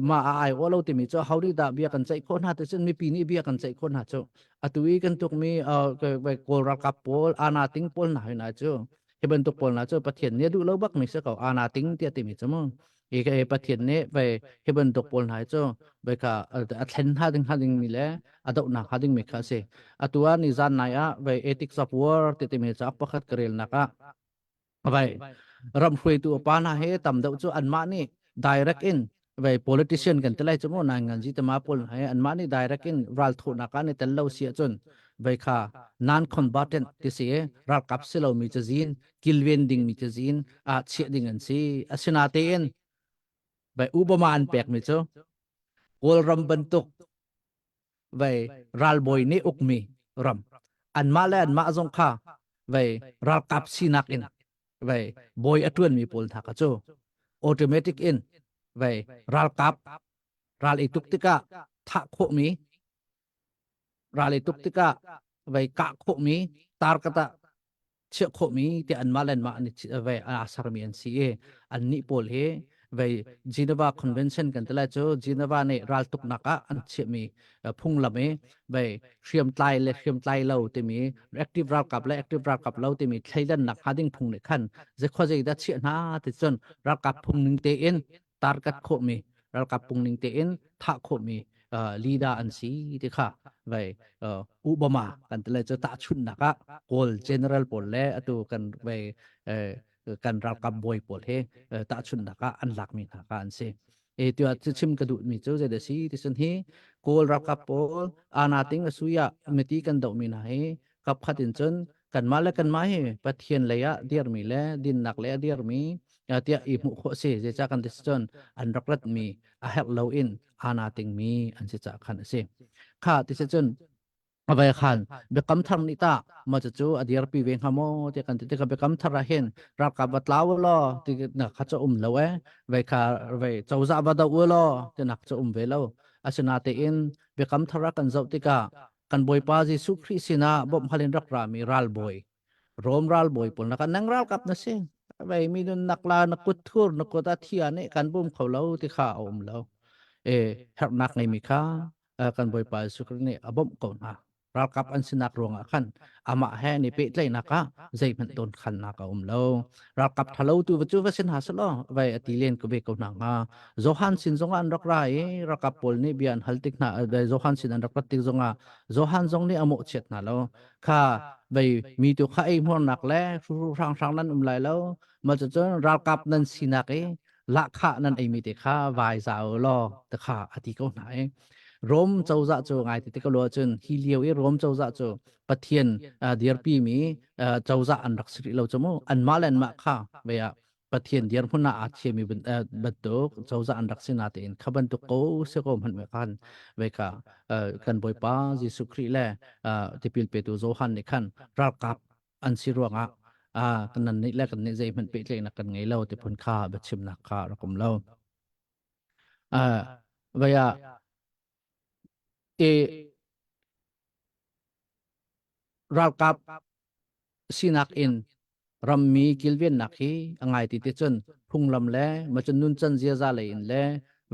ma IO lo ti mi cho hauri da bia kan chai khon ha te chen mi pi ni bia kan chai khon ha cho atui kan tuk mi ke kol ra kap pol ana ting pol na na cho he ben tuk pol na cho pathian ne du lo bak mi se ko ana ting ti ti mi cho mo e ke pathian ne ve he ben tuk pol na cho ve ka a thlen ha ding mi le adau na ha ding mi kha se atua ni zan na ya ve ethics of war ti ti mi cha pakhat karel na ka vai ram hui tu pa na he tam dau chu an ma ni direct in về politician kan telai chu mo na ngan ji ta ma pol hai an ma ni direct in ral thu na ka ni tel lo sia chun ve kha non combatant ti se ral kap se lo mi chazin kilwen ding mi chazin a che ding an si asina te en ve ubama an pek mi chu kol ram bentuk về ral boy ni ukmi ram an ma le an ma zong kha về ral kap sinak in về boy atun mi pol tha ka chu automatic in về ral kap ral ituk tika tha kho mi ral ituk tika về ka kho mi tar kata che kho mi te an ma len ma ni về asar mi an si e an ni pol he về Geneva Convention kan tela cho Geneva ne ral tuk naka an che mi phung lame về khiam tlai lo te mi active ral kap le active ral kap lo te mi thailan nak hading phung ne khan je kho je da che na te chon ral kap phung ning te en tar kat kho mi ral kap phung ning te en tha kho mi lida an si te kha về Obama kan tela cho ta chun naka kol general pol le atu kan về kan ral kap boy pol he ta chun naka an lak mi na ka an se e tia chim ka du mi chu je de si ti sun hi kol ral kap pol ana ting asuya meti kan do mi na he kap khatin chun kan ma le kan ma he pathian le ya dir mi le din nak le dir mi tia i mu kho se je cha kan dis chun an raklat mi a hel lo in ana ting mi an se cha khan se kha ti se chun avai khan be kam thar ni ta ma chu adir pi ve hamo te kan te ka be kam thar hen ra ka batlaw lo ti na kha cha lo e ve kha ve chawza ba da lo te nak cha ve lo asina te in be kam thar kan zau ti ka kan boy pa ji su khri sina bom halin rak ra mi ral boy rom ral boy pol na kan nang ral kap na se ve mi dun nakla na kut thur na ko ta thia ne kan bum khau lo ti kha lo e her nak ngai mi kha kan boy pa su khri ne abom ko na ral kap an sinak ronga khan ama he ni pe tlai naka zai man ton khan naka lo ral kap thalo tu chu va sin ha salo vai atilen ko be ko na nga johan sin zonga an rak rai ral kap pol ni bian haltik na johan sin an rak tik zonga johan zong ni amo chet na lo kha vai mi tu kha ei mon nak le rang rang nan lai lo ma chu ral kap nan sinak e la kha nan ei mi te kha vai za lo ta kha ati ko na rom châu dạ châu ngài thì cái lo chân hi liêu ấy rom châu dạ châu pathian diar pi mi châu dạ an rak sri lo chomo an malen ma kha ve ya pathian diar phuna a che mi bat to châu dạ an rak sina te in khaban to ko se ko man me khan ve ka kan boy pa jisu khri le tipil pe tu zo han ni khan rak kap an si ruanga kan nan ni le kan ni zai man pe tle na kan ngai lo te phun kha ba chim na kha rakum lo ve ya e ral kap sinak in rammi kilven nakhi angai ti te chun phung lam le ma chun nun chan zia za le in le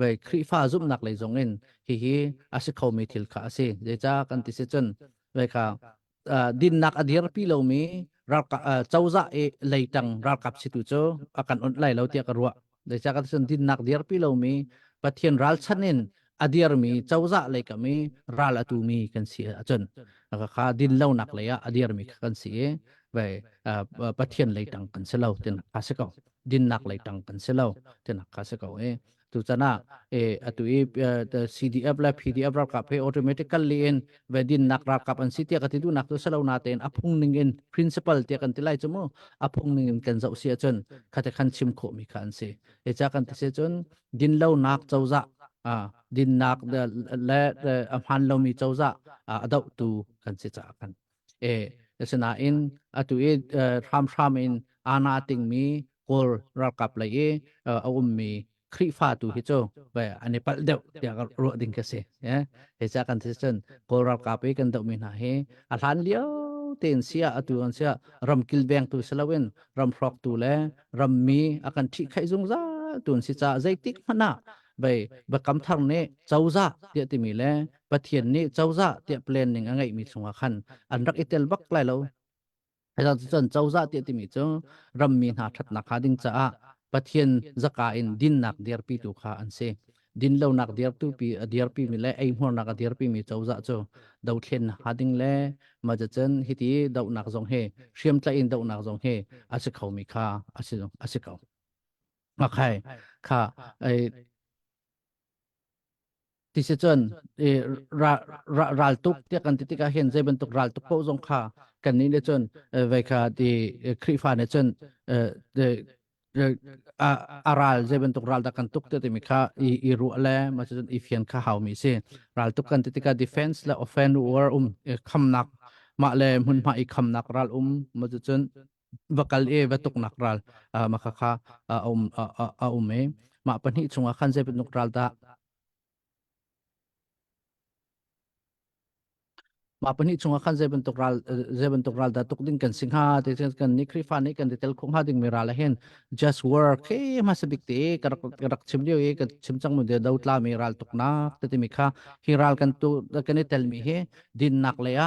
ve khri fa zup nak le zong in hi ase khau mi thil kha ase je cha kan ti se chun ve kha din nak adir pi lo mi ral ka chauza e leitang ral kap situ cho akan on lai lo tia ka ruwa je cha kan chun din nak dir pi lo mi pathian ral chanin adir mi chauza le ka mi ral atu mi kan si achun kha din lo nak le ya adir mi kan si về pathian lấy tăng cần selo tên là sẽ có din nạc lấy tăng cần selo tên là sẽ có tu chana tu CDF la PDF ra kap automatically in về din nak ra kap an sitia ka tidu nak tu selo na ten apung ning in principal tia kan tilai chumo apung ning in kan zau sia chun khate khan chim kho mi khan se cha kan ti se chun din lo nak chauza din nak le amhan lo mi chauza adau tu kan se cha kan sena in atu ram in ana ting mi kol ral kap lai คริฟ้าตูฮิโจไปอันนี้ปัลเดวเดี๋ยวก็รัวดิ่งกันเสียเฮจากกันที่จนโกรัลกาไปกันตัวมีนาเฮอัลฮันเลียวเต็นเสียอตุอันเสียรำกิลแบงตูสลาเวนรำฟรอกตูเล่รำมีอากันที่ไขจงซาตุนสิจ้าใจติกมันนะไปบักคำทางนี้เจ้าจ้าเดียติมีเล่ปะเทียนนี้เจ้าจ้าเดียเปลี่ยนหนึ่งอะไรมีสงขันอันรักอิตลบักไลเราให้เราจนเจ้าจ้าเดียติมีเจ้ารำมีหาทัดนักหาดิงจ้าปะเทียนจักาอินดินนักเดียร์ปีตุขาอันเซดินเรานักเดียร์ตุปีเดียร์ปีมีเล่ไอหัวนักเดียร์ปีมีเจ้าจ้าโจดาวเทียนหาดิงเล่มาจะเจนฮิตีดาวนักจงเฮเชื่อมใจอินดาวนักจงเฮอาศัยเขามีค่าอาศัยเขามาใครค่ะไอที่เจนเอรัลตุกที่กันที่ก็เห็นใจเป็นตุกรัลตุกโปจงค่ากันนี้เนี่ยจนไว้ค่ะที่คริฟาเนี่ยจนเดอารัลใจเป็นตุกรัลตะกันตุกที่มีค่าอีรัวเล่มาจนอีเฟียนค่าหามีเสียรัลตุกกันที่ก็ defense และ offend warคำนักมาเลยมุนมาอีกคำนักรัลมาจนwakal betuk nakral makaka ume ma pani chunga khan je betuk ral da ma pani chunga khan je bentuk ral da tuk ding kan singha te kan nikri fa ni kan tel khong ha ding miral hen just work he ma sabik te karak chimlio e kan chimchang mu de dautla miral tuk na te mi kha hiral kan tu kan tel mi he din nak le ya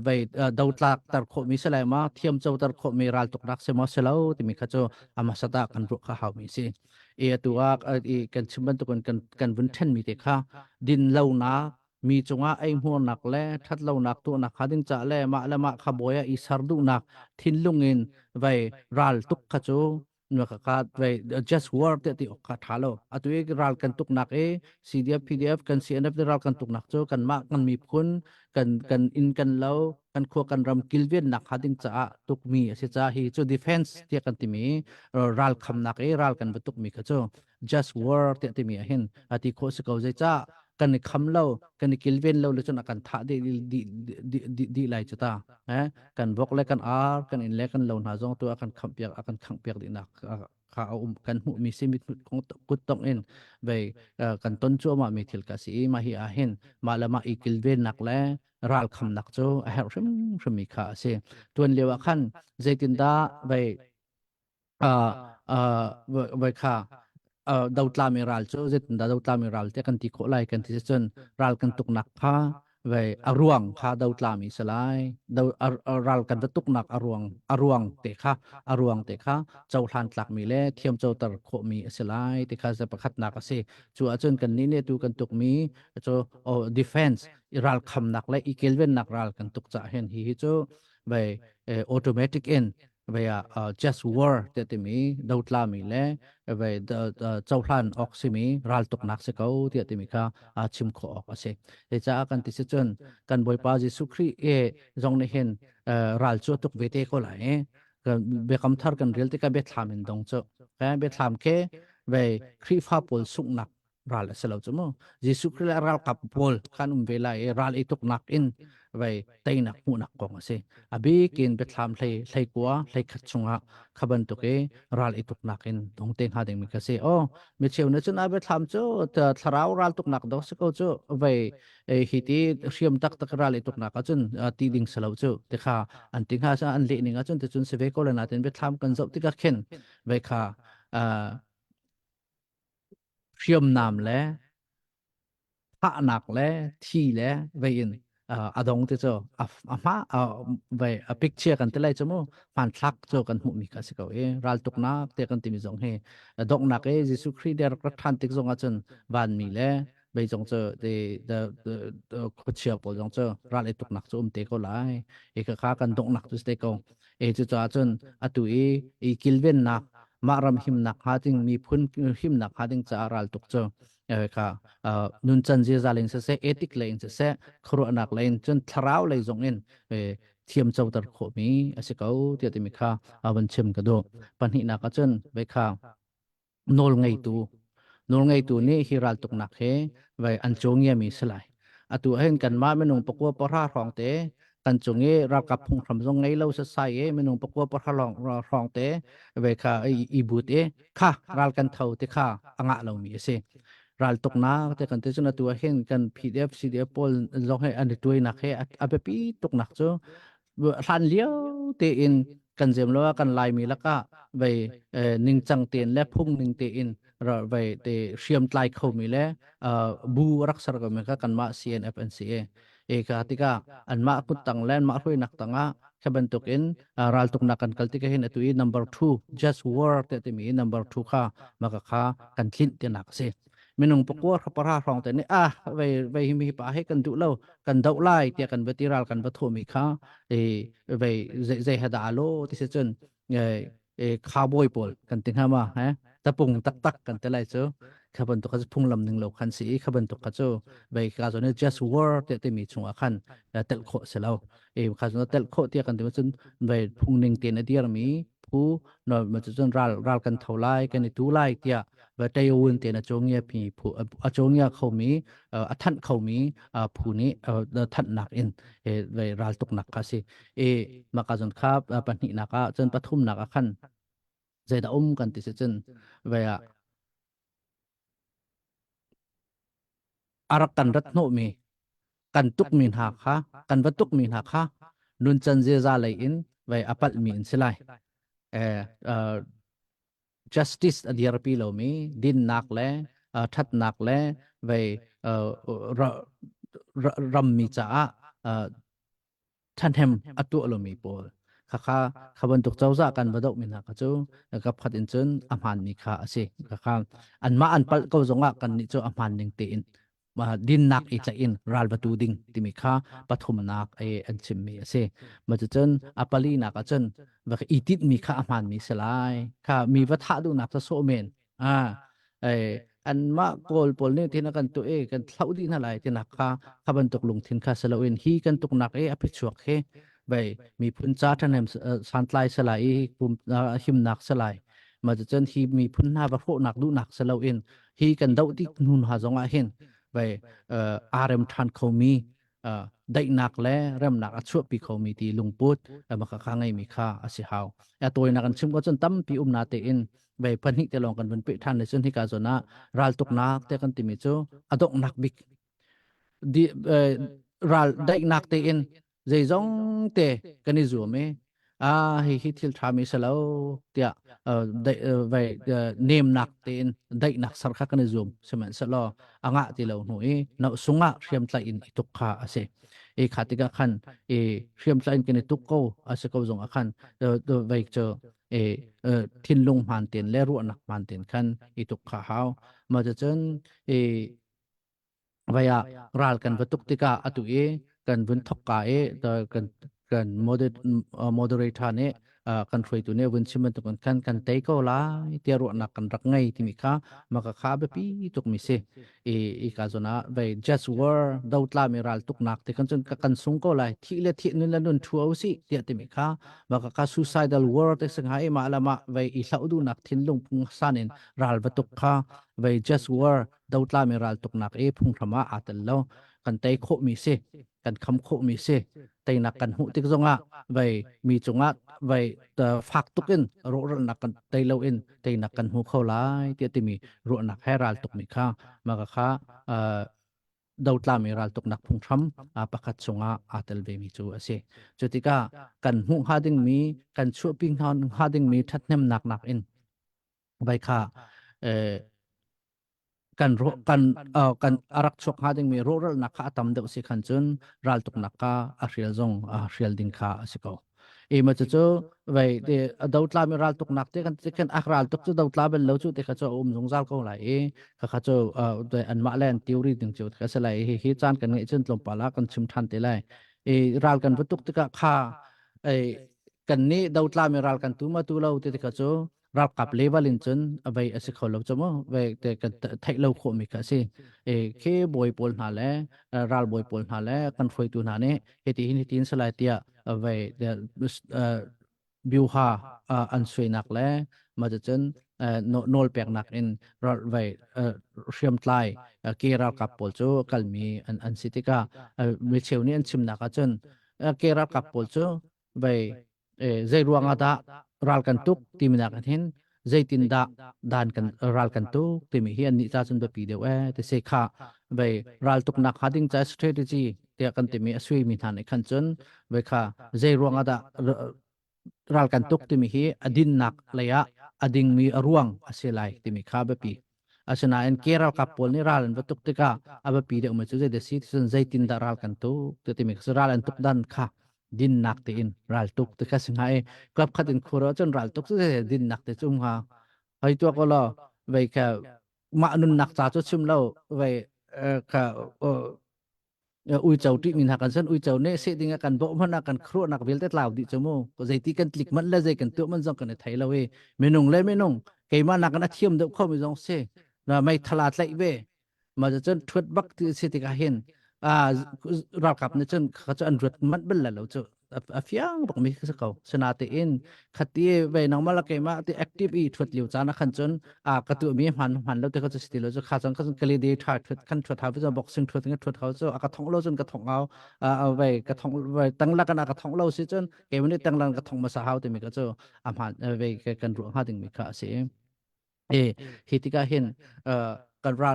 vai dautla tar kho mi sala ma thiam chau tar kho miral tuk nak se ma selo te mi kha cho ama sata kan ru kha ha mi si e tu ak e kan chimban tu kan vun then mi te kha din lau naมีจงอาไอหัวนักแลทัดเรานักตัวนักขัดิงจะแลมาละมาขบวยอีสารดูนักทินลุงอินไว้รัลตุกขจูนักขาดไว้ just word ที่ออกขาดฮัลโหลอัตุเอกรัลกันตุกนักCDF PDF กัน CNF ได้รัลกันตุกนักจูกันมากันมีพุนกันอินกันเล่ากันขัวกันรำกิลเวียนนักขัดิงจะตุกมีสิจ้าฮีจู defense ที่กันติมีรัลคำนักรัลกันบตุกมีขจู just word ที่มีเห็นอติโคสเกาใจจ้ากันคำเล่ากันกิลเวนเล่าเลยจนกันท่าดีไลจุตากันบอกเลยกันกันอินเล่กันเล่าหาจงตัวกันขังเปียกดีนักข้ากันหูมีสิมิตของกุดตองเอ็นไปกันต้นชั่วมามีทิลกาสีมาฮีอาเห็นมาละมาอีกิลเวนนักแลรัลคำนักโจอาเฮรมมีข้าเสียตัวเลี้ยวขันเจตินดาไปไปข้าดาวตลามิรัลโจเจตดาวตลามิรัลเทกันที่โคไลกันที่จนรัลกันตุกนักข้าไว้อรวงข้าดาวตลามิสลายดาวรัลกันตุกนักอรวงเตะข้าอรวงเตะข้าเจ้าทันตลักมีเล่เทียมเจ้าตรโคมีสลายเตะข้าจะประคัดนักเสจัวจนกันนี้เนี่ยดูกันตุกมีโจdefense รัลคำนักและอีเกลเวนนักรัลกันตุกจะเห็นฮีโจไว้automatic inไปjust war เตะมีดาวตลามิเล่ไปเจ้าพลันออกซิมีรัลตุกนักเสกเอาที่ติมิค่าชิมขอออกเสกแต่จากกันที่จนกันบอยปาจิสุครีจงในเห็นรัลจุตุกเวทีก็ไหลกันเบคำทาร์กันเรียลที่ก็เบทลามินดงเจ้าแค่เบทลามแค่ไปครีฟ้าปอลสุกนักรัลเสลาจมูจิสุครีรัลกับปอลกันเวลารัลอีตุกนักอินไปเตยนักหูนักกองเสอบีกินเบทลามเลยกัวเลยขัดชงะขบันตุกรัลอีตุกนักอินดงเตงหาเดงมิกเสโอมิเชลเนจนอาเบทลามจูแต่ทราวรัลตุกนักดอกสกจูไปฮิตีเชียมตักรัลอีตุกนักจุนตีดิงสลาวจูแต่ข้าอันติงข้าจะอันเลี้ยงจุนแต่จุนเสเวโกเลนัดเนเบทลามกันจบที่กักเข็นไปข้าเชียมนามและพระนักและที่และไปอินดงที่เจ้ามาไปพิกเชียกันที่ไรจมูมันทักเจ้ากันหุมิกาสิเขารัลตุกนักเตกันติมิจงเฮดอกนักจิสุครีเดรักทันติกจงอาจนวันมีและไปจงเจ้าคุเชียปจงเจ้ารัลตุกนักจมเตก็ไลข้ากันดอกนักจุดเตกงจุดอาจนตุกิลเวนนักมารำหิมนักหาจึงมีพุนหิมนักหาจึงจะรัลตุกเจ้าค่ะนุนจันเจซาเลนเสเอติกเลนเสครัวนักเลนจนทราวเลยจงเงินเทียมเจ้าตรโคมีสิเขาเทียติมิค่ะบันเชมกระโดปัญหานักจนไปค่ะโนลไงตูนี่ฮิรัลตุกนักเฮไปอันจงเงียมีสลายตัวเห็นกันมาไม่นุ่งปกว่าปราร้องเต กันจงเอรักกับพุงคำจงไงเราจะใส่เอไม่นุ่งปกว่าปะทะลองรองเตะเวค่ะอีบูตเอค่ะรัลกันเท่าเตะค่ะอ่างเรามีเสรัลตกน้าแต่กันเตจนตัวเห็นกัน PDF CDF พอลลงให้อันนี้ตัวนักให้อาเปปีตกนักจ้ทันเลี้ยวเตอินกันเจมแล้วกันลายมีแล้วก็ไปนิ่งจังเตียนและพุ่งนิ่งเตียนเราไปเตเชียมไลเขามีแล้วบูรักษากันมีก็กันมา CNFNCA เอกาติกาอันมาคุตังแลนมาคุยนักตังะแค่บรรทุกอินรัลตุกนักกันกัลติกาเห็นตัว number two just word แต่มี number two ค่ะมากค่ะกันทิ้นเตียนักเสียมินุงปกว่าพระราชรองแต่นี่ไปมีป่าให้กันดูเล่ากันดาวไล่เตียกันเบติรัลกันปฐมีค่ะไปใจหดาโลที่เสจนคาร์บอยปอลกันติงหามาฮะตะปุงตักกันแต่ไรเจ้าขบันตุกจะพุ่งลำหนึ่งเราคันสีขบันตุกจะไปกาจน just word แต่มีช่วงอาคันเตลโคเสลาวกาจนเตลโคเตียกันที่มันจนไปพุ่งหนึ่งเตียนเดียร์มีผู้นอนมันจะจนรัลกันเท่าไรกันในตู้ไล่เตียว่าแต่ยุ่นเตียนจงเงียพีผู้จงเงียเขามีท่านเขามีผู้นี้ท่านหนักอินไปรัลตุกหนักค่ะสิมากาจนครับปัญหานักจนปฐุมหนักขันใจดากันที่เสจนไปอารักกันรัตโนมีกันตุกมีหักค่ะกันวัตุกมีหักค่ะนุนจันเจซาเลยอินไปอปัลมีอินสิไลjustice อดียรปีเรามีดินนักเล่ทัดนักเล่ไปรำมีจ้าท่านแฮมอัตัวเรามีปอลข้าขบันตุกเจ้าจากกันบดอกมินหักจูกับขัดอินจนอามันมีค่าสิข้าอันมาอันปัลก็จงกันนี่จูอามันหนึ่งตีนมาดินนักอีกอินรัลบัตูดิงที่มีค่าปฐมนักอันชิมมีเสมาจนอาปลีนักจนว่าอีติดมีค่าอามันมีสลายค่ามีวัฏดูนักจะโซเมนอันมาโกลปอลเนี่ยที่นักกันตัวกันเท่าดีนั่นแหละที่นักค่าขบันตุกลงทิ้งค่าสลาวินฮีกันตุกนักอภิชวกไปมีพุนจ้าท่านเองสันไลสลายปุ่มหิมนักสลายมาจนฮีมีพุนหน้าประโคนักดูนักสลาวินฮีกันดาวที่นุนหาจงอาเห็นไปอาร์เอ็มทันเขามีได้นักและเริ่มนักช่วยปีเขามีที่ลุงพุทธมาข้างไงมีค่าอาศิฮาวตัวนักกันชิมก็จนตั้มปีนาเตอินไปพันหิตลองกันเป็นปีท่านในส่วนที่การจนะรัลตุกนักแต่กันติมิโจอดอกนักบิกดีรัลได้นักเตอินใจจงเตกันนิจูเมฮิทิลทามิสลาวเตียได้ไปเนมนักเตอินได้นักสักกันนิจูมสมัยสลออ่างติลาวหนุ่ยนักสุงะเรียมใจอินตุกขาอาเซขาติกาขันเรียมใจอินกันตุกโกอาเซก็จงอาขันไปเจอทินลงมันเตียนและรู้นักมันเตียนขันตุกขาหาวมาจะจนไปรัลกันวัตุกติกาอตุกันวินทกกากันโมเดเรชันกันช่วยตัวเนี่ยวินชิมันตุกันเตะก็ไล่เตียรุนักกันรักไงที่มีค่ามาข้าแบบปีตุกมิเซอีกาจนะไป just word ดาวตลามีรัลตุกนักที่กันจนกันส่งก็ไล่ที่เลือดที่นั่นนั่นทัวร์สิเตียที่มีค่ามาข้า suicidal word ที่สังหารมาละมาไปอีสาวดูนักทิ้งลงพุงสันินรัลบัตุกค่าไป just word ดาวตลามีรัลตุกนักพุงธรรมะอัตลโลกันเตะโคมิเซกันคำโคมิเซแต่นักกันหูติกจงะไปมีจงะไปฝักตุกินรู้นักกันเตยเลวอินแต่นักกันหูเข้าไล่เตียติมีรู้นักให้รัลตุกมีค่ามาค่ะดาวตลามีรัลตุกนักพุงทำประคัดจงะอาเตลเบมีจูเสจุติกากันหูหาดึงมีกันช่วยปิ้งหาดึงมีทัดเนมนักอินไปค่ะกันอารักชกหาดึงมีรู้นักข้าตำเดวสิขันจนรัลตุกนักข้าอาเรียลจงอาเรียลดินข้าสิเขามาจะไปดาวตลามีรัลตุกนักเด็กันอักรัลตุกจะดาวตลาเป็นเลวจุดเด็กเขาจะจงซัลเขาไหลเขาจะอันมาเล่นทีโอรีดึงจุดเขาจะไหลฮิจานกันเงี้ยจนลมปลากันชิมทันเตลัยรัลกันวัตถุที่ข้ากันนี้ดาวตลามีรัลกันตัวมาตัวเราเด็กเขาจะรักกับเลเวลอินจนไปสิเขาเราจะมั้งไปแต่กันไทยเราขมิกสิแค่บอยปอลหาแล้วรัลบอยปอลหาแล้วกันไฟตัวนั้นเนี่ยเหตุสลายเตียไปบิวฮาอันสวยนักแล้วมาจะจนโนลเปียกนักอินรัลไปเชื่อมไลเกี่ยวกับปอลโจกัลมีอันสิติกาเมื่อเช้านี้อันชิมนักจน ke ral kap pol chu vai zai ruang ada ral kan tuk timina kan hin zai tin da dan kan ral kan tuk timi hi an ni cha chun ba pi deu te se kha vai ral tuk nak hading cha strategy te kan timi asui mi than khan chun vai kha zai ruang ada ral kan tuk timi hi adin nak laya ading mi aruang aselai timi kha ba pi asana en keral kapol ni ral an batuk tika aba pi de ma chu de si sun zaitin da ral kan tu te timi ral an tuk dan kha din nak te in ral tuk te ka singa e klap khatin khuro chon ral tuk se din nak te chung ha hai to ko lo vai ka ma nun nak cha chu chum lo vai ka ui chau tri min hakan san ui chau ne se dinga kan bo man kan khro nak vel te tlaw di chomo ko zaiti kan klik man la zai kan tu man jong kan thai lawe menung le menung keima nak na thiam de kho mi jong se na mai thalat lai ve ma chen thut bak ti se ti ka hen ra kap ne chen kha chan rut man bel la lo chu a fiang bak mi se ko sana te in khati ve nang mala keima ti active i thut liu cha na khan chon ka tu mi han lo te ko sti lo chu kha chang khan kali de tha thut khan thut ha bu boxing thut nge thut ha chu ka thong lo chon ka thong ao ve ka thong ve tang la kana ka thong lo si chon keima ni tang lang ka thong ma sa hau te mi ka chu han ve kan ru ha ding mi kha se hitika hen kan ra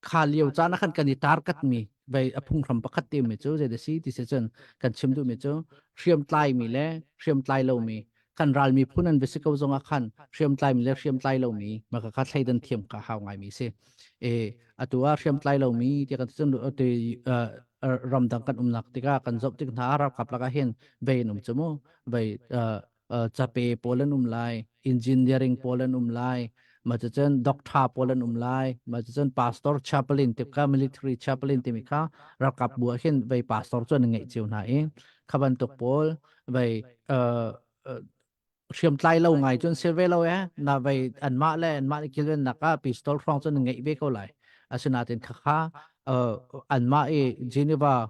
kha liu cha na khan kan ni tar kat mi vai aphung ram pakhat te mi chu je de si ti se chen kan chim du mi chu hriam tlai mi le hriam tlai lo mi kan ral mi phunan be se ko zonga khan hriam tlai mi le hriam tlai lo mi ma ka kha thlai dan thiam ka haw ngai mi se atua hriam tlai lo mi ti kan chen te ram dang kan umnak tika kan job tik na ra kap la ka hen ve num chumo vai chape polen lai engineering polen lai mà cho chân doctor polen lai mà cho chân pastor chaplain tiếp cả military chaplain tìm cả ra cặp bùa hiện về pastor cho nên ngày chiều này khaban tục pol về xiêm tay lâu ngày chun serve lâu á na về anh mã kia lên naka pistol phong cho nên ngày về câu lại asinatin kha anh mã Geneva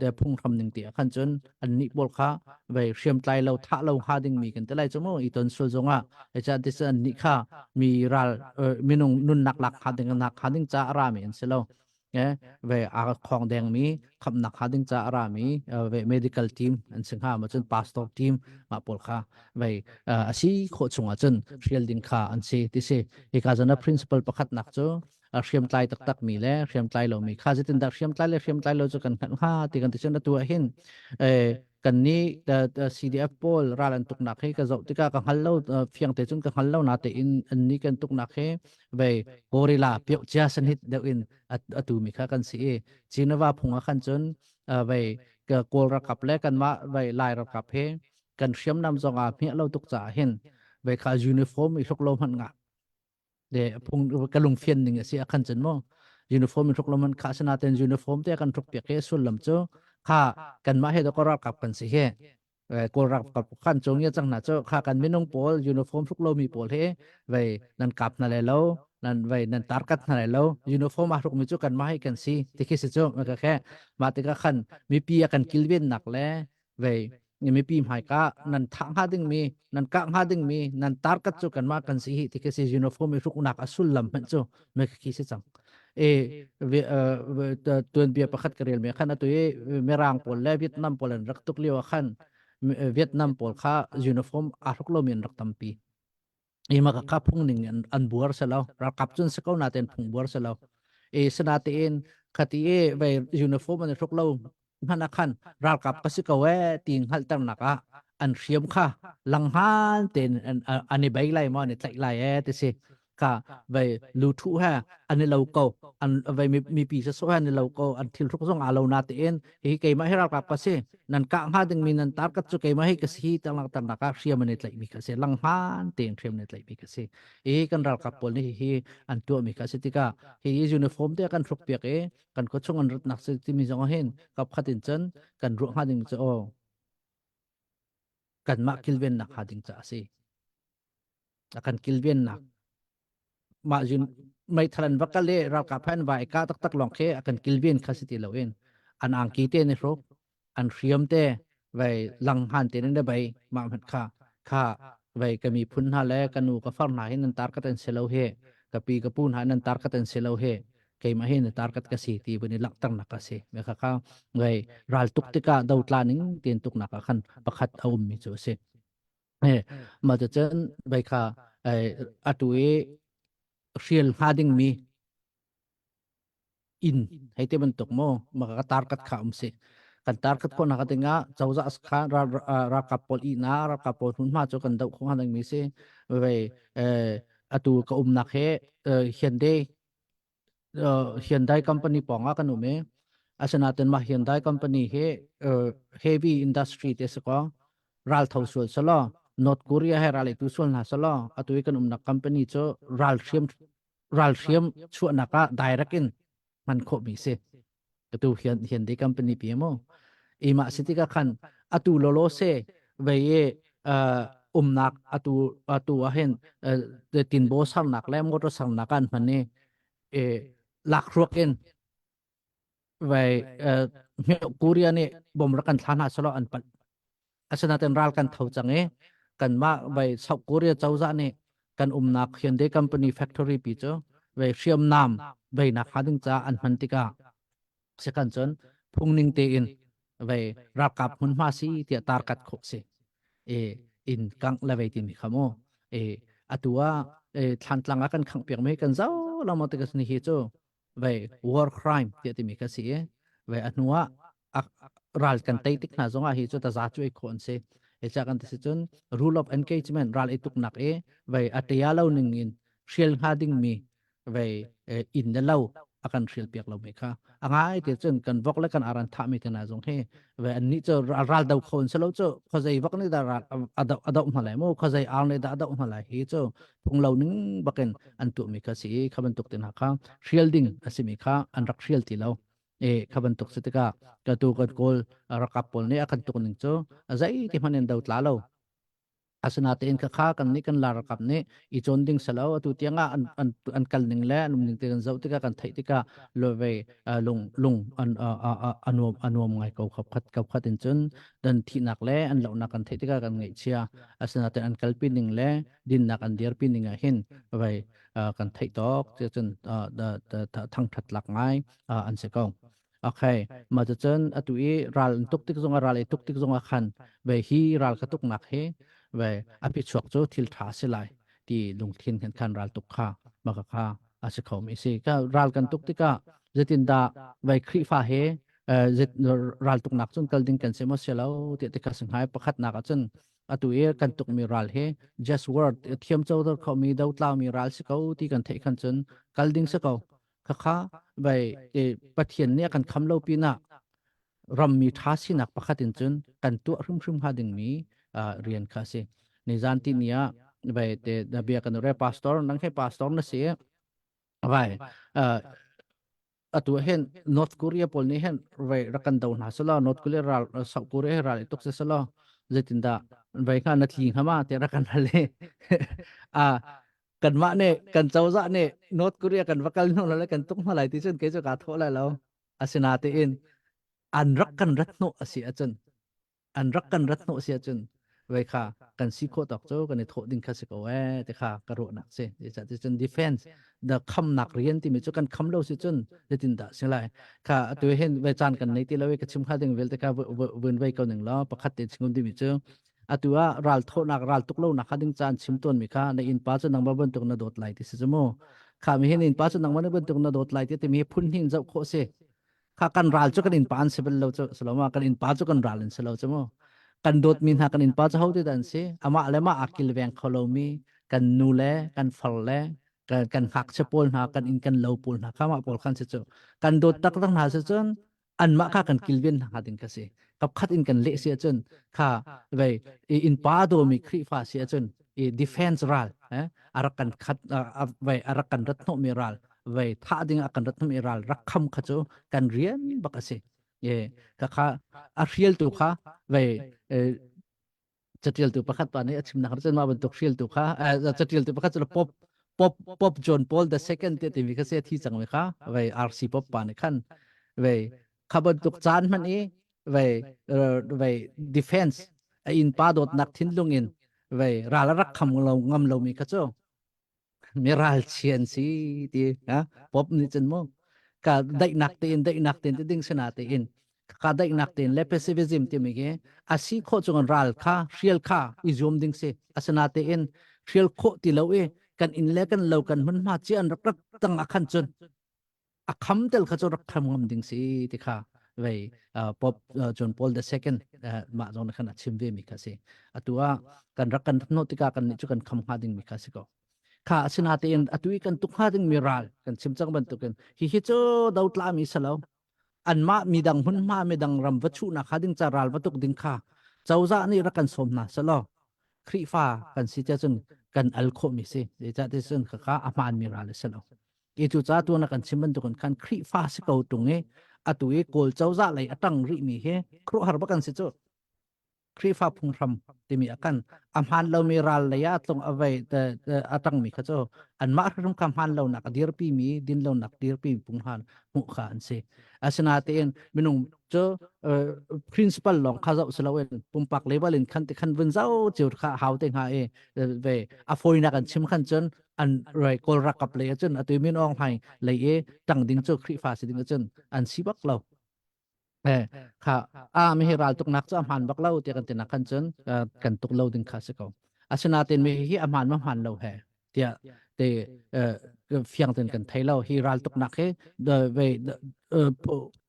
de phung tham ning ti khan chun an ni bol kha ve hriam tlai lo tha lo ha ding mi kan te lai chomo I ton sul zonga cha this an ni kha mi ral minung nun nak lak ha ding cha ra mi an selo ve a khong deng mi kham nak ha ding cha ra mi ve medical team an sing ha ma chun pastor team ma pol kha ve asi kho chunga chun real ding kha an se ti se ekazana principal pakhat nak cho hriam tlai tak tak mi le hriam tlai lo mi kha jitin da hriam tlai lo chu kan khan ha ti kan ti chen tu hin kan ni da CDF pol ralan tuk nak he ka zo ti ka hal lo fiang te chun ka hal lo na te in an ni kan tuk nak he ve gorilla pyo cha san hit de in atu mi kha kan si chinwa phunga khan chun ve ka kol ra kap le kan ma ve lai ra kap he kan hriam nam zonga mi lo tuk cha hin ve kha uniform I thok lo man nga de phung kalung fian ning si akhan chen mo uniform thok lo man kha sana ten uniform te kan thok pe ke sul lam cho kha kan ma he do ko ra kap kan si he ko ra kap khan chong ya chang na cho kha kan minung pol uniform thok lo mi pol he ve nan kap na le lo nan ve nan tar kat na le lo uniform a thok mi cho kan ma he kan si ti ke si cho ma ka khe ma te ka khan mi pi kan kilven nak le ve mi pi mai ka nan thang ha ding mi nan ka ha ding mi nan tar kat chu kan ma kan si hi ti ke si uniform mi ruk nak asul lam man chu me ki se chang tuan bia pakhat karel me khan atu merang pol le Vietnam polan rak tuk liwa khan Vietnam pol kha uniform a ruk lo min rak tampi ima ka kapung ning an buar salaw ra kap chun se ko na ten phung buar salaw sana te in khati ve uniform an ruk lo hana khan ral kap kasi ka we ting hal tar naka an hriam kha langhan ten ani bai lai mo ni tlai lai te se ka ve lu thu ha ani lo ko an ve mi pi sa so ha ni lo ko an thil ruk song alo na te en hi ke ma hera kap ka se nan ka ha ding min nan tar kat chu ke ma hi ka si tang lang tar naka hriam ani tlai mi ka se langhan ten hriam ni tlai mi ka se kan ral kap pol ni hi an tu mi ka se tika hi uniform te kan ruk pe ke kan ko chung an rut nak se ti mi jong hen kap khatin chen kan ru ha ding cho kan ma kilven nak ha ding cha se akan kilven nak ma jun mai thalan vakale ra ka phan vai ka tak tak long khe akan kilven khasiti loin an ang ki te ne ro an hriam te vai lang han te ne bai ma man kha vai kami phun ha le kanu ka far na hin tar ka ten selo he kapi ka pun ha nan tar ka ten selo he cái mà hiện target cái gì thì bên lắc tăng nạc cái gì mấy khá vậy ral tuk tika đầu tlaning tiền tuk nạc khăn pakhat aum mi chu se mà cho chân vậy khá atui real hading mi in hay te bentuk mo maka target ka se kan target ko nakatinga chawza kha ra kapol ina ra kapol hun ma chu kan dau khong hanang mi se vậy atu ka nak he Hyundai company ponga kan ume asanaten ma Hyundai company he heavy industry te ko ral thausul salo North Korea he ral tu sul na salo atu kan na company cho ral siam chu naka direct in man kho mi se tu Hyundai company pmo ima sitika khan atu lolo se veye nak atu ahen tin bo sang nak le motor sang nakan mane lạc ruột in về Korea này bom ra kan thana salo an pat asana ten ral kan thau change kan ma về South Korea chawza ne kan nak Hyundai company factory pi cho về siam nam về na khading cha an mantika second chon phungning te in về rakap hun ma si ti tar kat kho se in kang la ve ti mi khamo atua than tlanga kan khang piak me kan zau la mo te kas ni hi cho về war crime ti ti mi ka si về anua ral kan tai tik na zonga hi cho ta za chui khon se cha kan ti chun rule of engagement ral ituk nak về atia lo ning in shell hading mi về in the lo akan shell piak lo me kha angai ti chun kan vok la kan aran tha mi te na zong he về an ni cho ral dau khon se lo cho khozai vok ni da ral adau ma lai mo khozai al ne da adau ma lai hi cho phung lo ning baken an tu mi ka si khaban tuk ten ha kha shielding asimi kha an rak shield ti lo khaban tuk sitika ka tu kan kol rakapol ne akan tuk ning cho azai ti manen dau tla lo asana te in kha kan ni kan la rakap ne I chonding salo tu tianga an kal ning le num ning te kan zau tika kan thai tika lo ve lung anom ngai ko khat in chun dan thi nak le an lo na kan thai tika kan ngai chia asana te an kal pin ning le din nak an der pin ning a hin ve kan thai tok che chun da thang that lak ngai an se ko okay ma chun atui ral tuk tik zonga ral tuk tik zonga khan ve hi ral ka tuk nak he về api chuak cho thil tha se lai ti lung thin khan khan ral tuk kha maka kha ase khom ise ka ral kan tuk tika zetin da vai khri fa he zet ral tuk nak chun kal ding kan se mo selo ti te ka sanghai pakhat na ka chun atu kan tuk mi ral he just word thiam chau dor khomi dau tlaw mi ral se ko ti kan thei khan chun kal ding se ko kha kha vai pathian ne kan khamlo pi na ram mi tha sinak pakhatin chun kan tu hrum ha ding mi rian kha se ni zanti nia vai te da bia kan re pastor nang he pastor na se vai atu hen North Korea pol ni hen vai rakan daw na sala North Korea ral South Korea ral tok se sala zetinda vai kha na thing hama te rakan hale kan ma ne kan chawza ne North Korea kan vakal no la kan tuk ma lai ti chen ke cho ka tho lai lo asina te in an rak kan rat no asi achun an rak kan rat no si achun vậy kha cần si ko tok cho cần thọ ding kha se ko te kha ka ro nak se cha ti chun defense the kham nak rian ti mi chu kan kham lo si chun le tin da se lai kha tu hen ve chan kan nei ti lo ka chim kha ding vel te kha wen vai ko ning lo pakhat te chingum di mi chu atua ral tho nak ral tuk lo nak kha ding chan chim ton mi kha na in pa chu nang ba ban tuk na dot lai ti se mo kha mi hen in pa chu nang ban ban tuk na dot lai ti mi phun hin zau kho se kha kan ral chu kan in pan se bel lo chu saloma kan in pa chu kan ral in se lo chu mo kan dot min ha kan in pa chau te dan se ama lema akil veng kholomi kan nu le kan phal le kan hak che pol na kan in kan lo pol na khama pol khan se chu kan dot tak tak na se chun an ma kha kan kilvin ha ding ka se kap khat in kan le se chun kha ve in pa do mi khri fa se chun defense ral arakan khat ve arakan rat no mi ral ve tha ding akan rat no mi ral rakham kha chu kan rian bakase ka kha a riel tu kha ve chatil tu pakhat pa ne achim na chen ma ban tok riel tu kha chatil tu pakhat chu pop John Paul the second te mi ka se thi chang me kha ve RC pop pa ne khan ve khaban tuk chan man e ve defense in pa dot nak thin lung in ve ral rak kham lo ngam lo mi ka chu mi ral chien si ti pop ni chen mo ka dai nak tin ti ding sana te in ka dai nak tin le pessimism ti mi ge asi kho chung ral kha real kha i zoom ding se asana te in real kho ti lo e kan in le kan lo kan man ma chi an rak rak tang akhan chun a kham tel kha chu rak kham ngam ding si ti kha vei pop John Paul the second ma zon khan achim ve mi kha se atua kan rak kan no ti ka kan ni chu kan kham ha ding mi kha se ko kha asina te in atui kan tu kha ding miral kan sim chang ban tu kan hi chu dau tla mi salo an ma mi dang hun ma mi dang ram va chu na kha ding cha ral va tuk ding kha chawza ni ra kan som na salo khri fa kan si cha chun kan al kho mi se de cha te chun kha aman mi ral salo e chu cha tu na kan sim ban tu kan khri fa se ko tung e atui kol chawza lai atang ri mi he khro har ba kan si chu khri fa phung ram ti mi akan amhan lo mi ral la ya tlong avai te atang mi kha cho an ma rum kam han lo nak dir pi mi din lo nak dir pi phung han mu kha an se asana te en minung cho principal long kha zo selawen pumpak level in khan te khan vun zau chiu kha haw te nga e ve a foi na kan chim khan chon an roi kol rak kap le chon atui min ong hai le e tang ding cho khri fa si ding chon an si bak loค่ะมีเหรัลตุกนักจะอามันบักเล่าเตียกันตินักขันจนกันตุกเล่าดึงข้าศึกเอาอาชนาเต็นมีที่อามันมันเล่าแห่เตียเตเฟียงเต็นกันไทยเล่าฮีรัลตุกนักเฮเดเว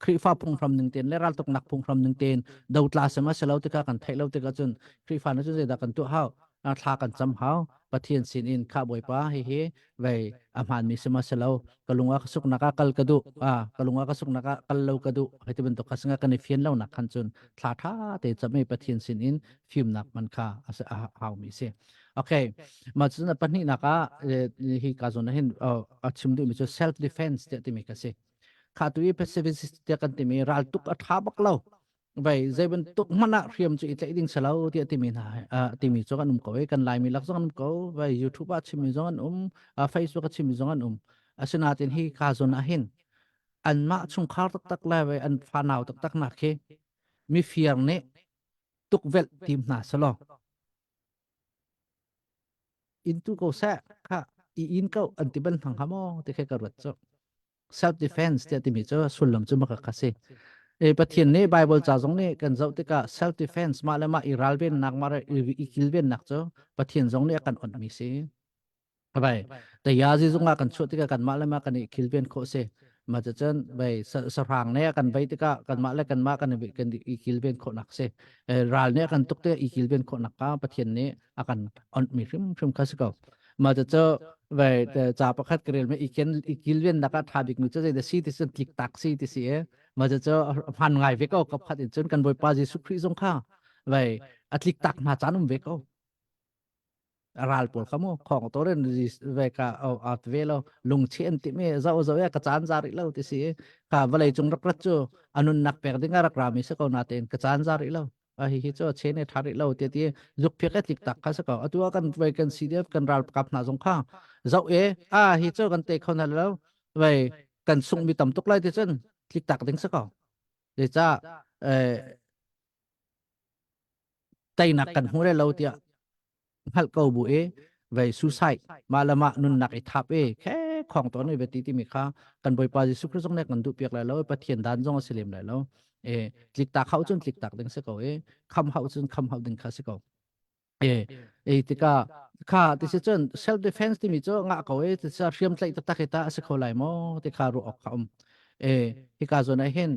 ครีฟ้าพุ่งพรำหนึ่งเต็นและรัลตุกนักพุ่งพรำหนึ่งเต็นดาวตลาสมาเสลาติกากันไทยเล่าติกาจนครีฟ้านั้นจนจะกันตัวเฮาทากันจำเฮาปะเทียนสินอินข้าบอยป้าเฮไว้อามันมีสมาเสลากลุงว่าสุกนักกัลกระดูกลุงว่าสุกนักกัลเลวกระดูให้ที่เป็นตัวข้าศึกกันในเฟียนเล่านักขันจนทาท่าแต่จะไม่ปะเทียนสินอินฟิล์มนักมันข้าเฮามีเสียโอเคมาจนปัจจุบันนักฮีกาจนเห็นชิมดูมีจุด self defense เดี๋ยวที่มีกันเสียข้าตัวนี้เป็น service เดี๋ยวกันที่มีรัลตุกอัฐาบักเล่าไปใจเป็นตุกมันน่ะเรียมจุดอีกดิ่งสลาวที่ที่มีนะที่มีจ้องกันก็เว้กันไลน์มีลักษณะก็ไป YouTube อ่ะชิมมีจ้องกันFacebook อ่ะชิมมีจ้องกันอาศัยนาทีนี้ข้าจนเห็นอันมาช่วงข้าวตักๆแล้วไปอันฟ้าหนาวตักๆนักเฮมีเฟียงเนี่ยตุกเวลทีมน่ะสลออินตุก็แซ่ค่ะอินก็อันที่เป็นทางขโมยที่แค่กระโดดจ้ะ self defense ที่ที่มีจ้ะส่วนลำจุมากับเสประเทศนี้ไบเบิลจ่าตรงนี้กันเจ้าที่ก็ self defense มาแล้วมาอิรัลเวนนักมาอีกิลเวนนักจ้ะประเทศตรงนี้กันอ่อนมีเสไปแต่ยาจีจงกันชุดที่กันมาแล้วมากันอีกิลเวนโคเสมาจะเจนไปสรางเนี่ยกันไปที่กันมาแล้วกันมากันอีกิลเวนโคนักเสรัลเนี่ยกันตุกเตอีกิลเวนโคนักก็ประเทศนี้อากันอ่อนมีริมข้าศึกมาจะเจอไปจ่าประคัดกระเรียนไม่อีกิลเวนนักทาบิกมีเจอในซีที่สุดคลิกตักซีที่เสียมาจะเจอพันไงเวกกับพัดจนกันบอยปาจิสุครีสงข้าไปอัตลิกตักมาจานุมเวกรัลปอลขโมของตัวเรนเวกเอาอัตเวลลุงเชียนติเมเจ้าเอกจานจาริเล่าที่สิข้าเวลาจงรักจูอนุนักเปกดิ้งรักรามิสก็นาเตนกจานจาริเล่าฮิโจเชนเนทาริเล่าที่ที่ยุคเพียกติกตักข้าสก็ตัวกันเวกันซีเดฟกันรัลกับนาจงข้าเจ้าฮิโจกันเตะคนนั้นแล้วเวกันส่งมีต่ำตุกไล่ที่จนคลิกตักดิ้งสก็เดี๋ยวจะไตนักกันหัวเราเตียฮัลโกบุไว้ซูไซมาละมานุนนักไอทับแค่ของตัวนี้เวทีที่มีค่ากันบ่อยปาจิสุคริสต์เนี่ยกันดูเปียกแล้วปะเทียนด้านจงสิเลมแล้วคลิกตาเข้าจนคลิกตักดึงสก็คำเข้าจนคำเข้าดึงข้าสก็ที่ก็ข้าที่จะเซลฟ์ดิเฟนส์ที่มีจ้างะเขาที่จะเรียมใจตักตักตาสก็ไหลโมที่ข้ารู้ออกคำที่ข้าจนเห็น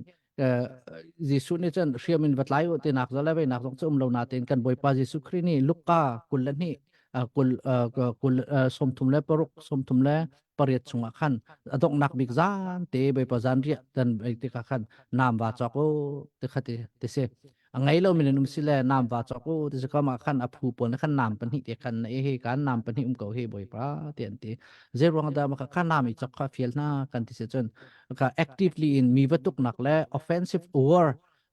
ยิสุนี่จนเรียมินวัดไลน์ที่นักจะเล่าไปนักต้องจุ่มเราหน้าเต็นกันบ่อยปายิสุครินี่ลูกก้ากุลนี่กุลสมทุมเล่ปรุกสมทุมเล่ปริยัติสงขันต้องนักบิกซานเตะบ่อยปาจานเรียdanที่ขันนามว่าจักโอที่ขัดที่เสไงเรามีนุ่มสิเลนามว่าจักโอที่จะเข้ามาขันอภูปนขันนามเป็นหิเดียขันเหตุการนามเป็นหิเก่าเหบ่อยปลาเตียนตีเจรวงดามาขันนามอีจักข้าเฟียลน่ากันที่เจนก็ actively in มีวัตถุนักและ offensive war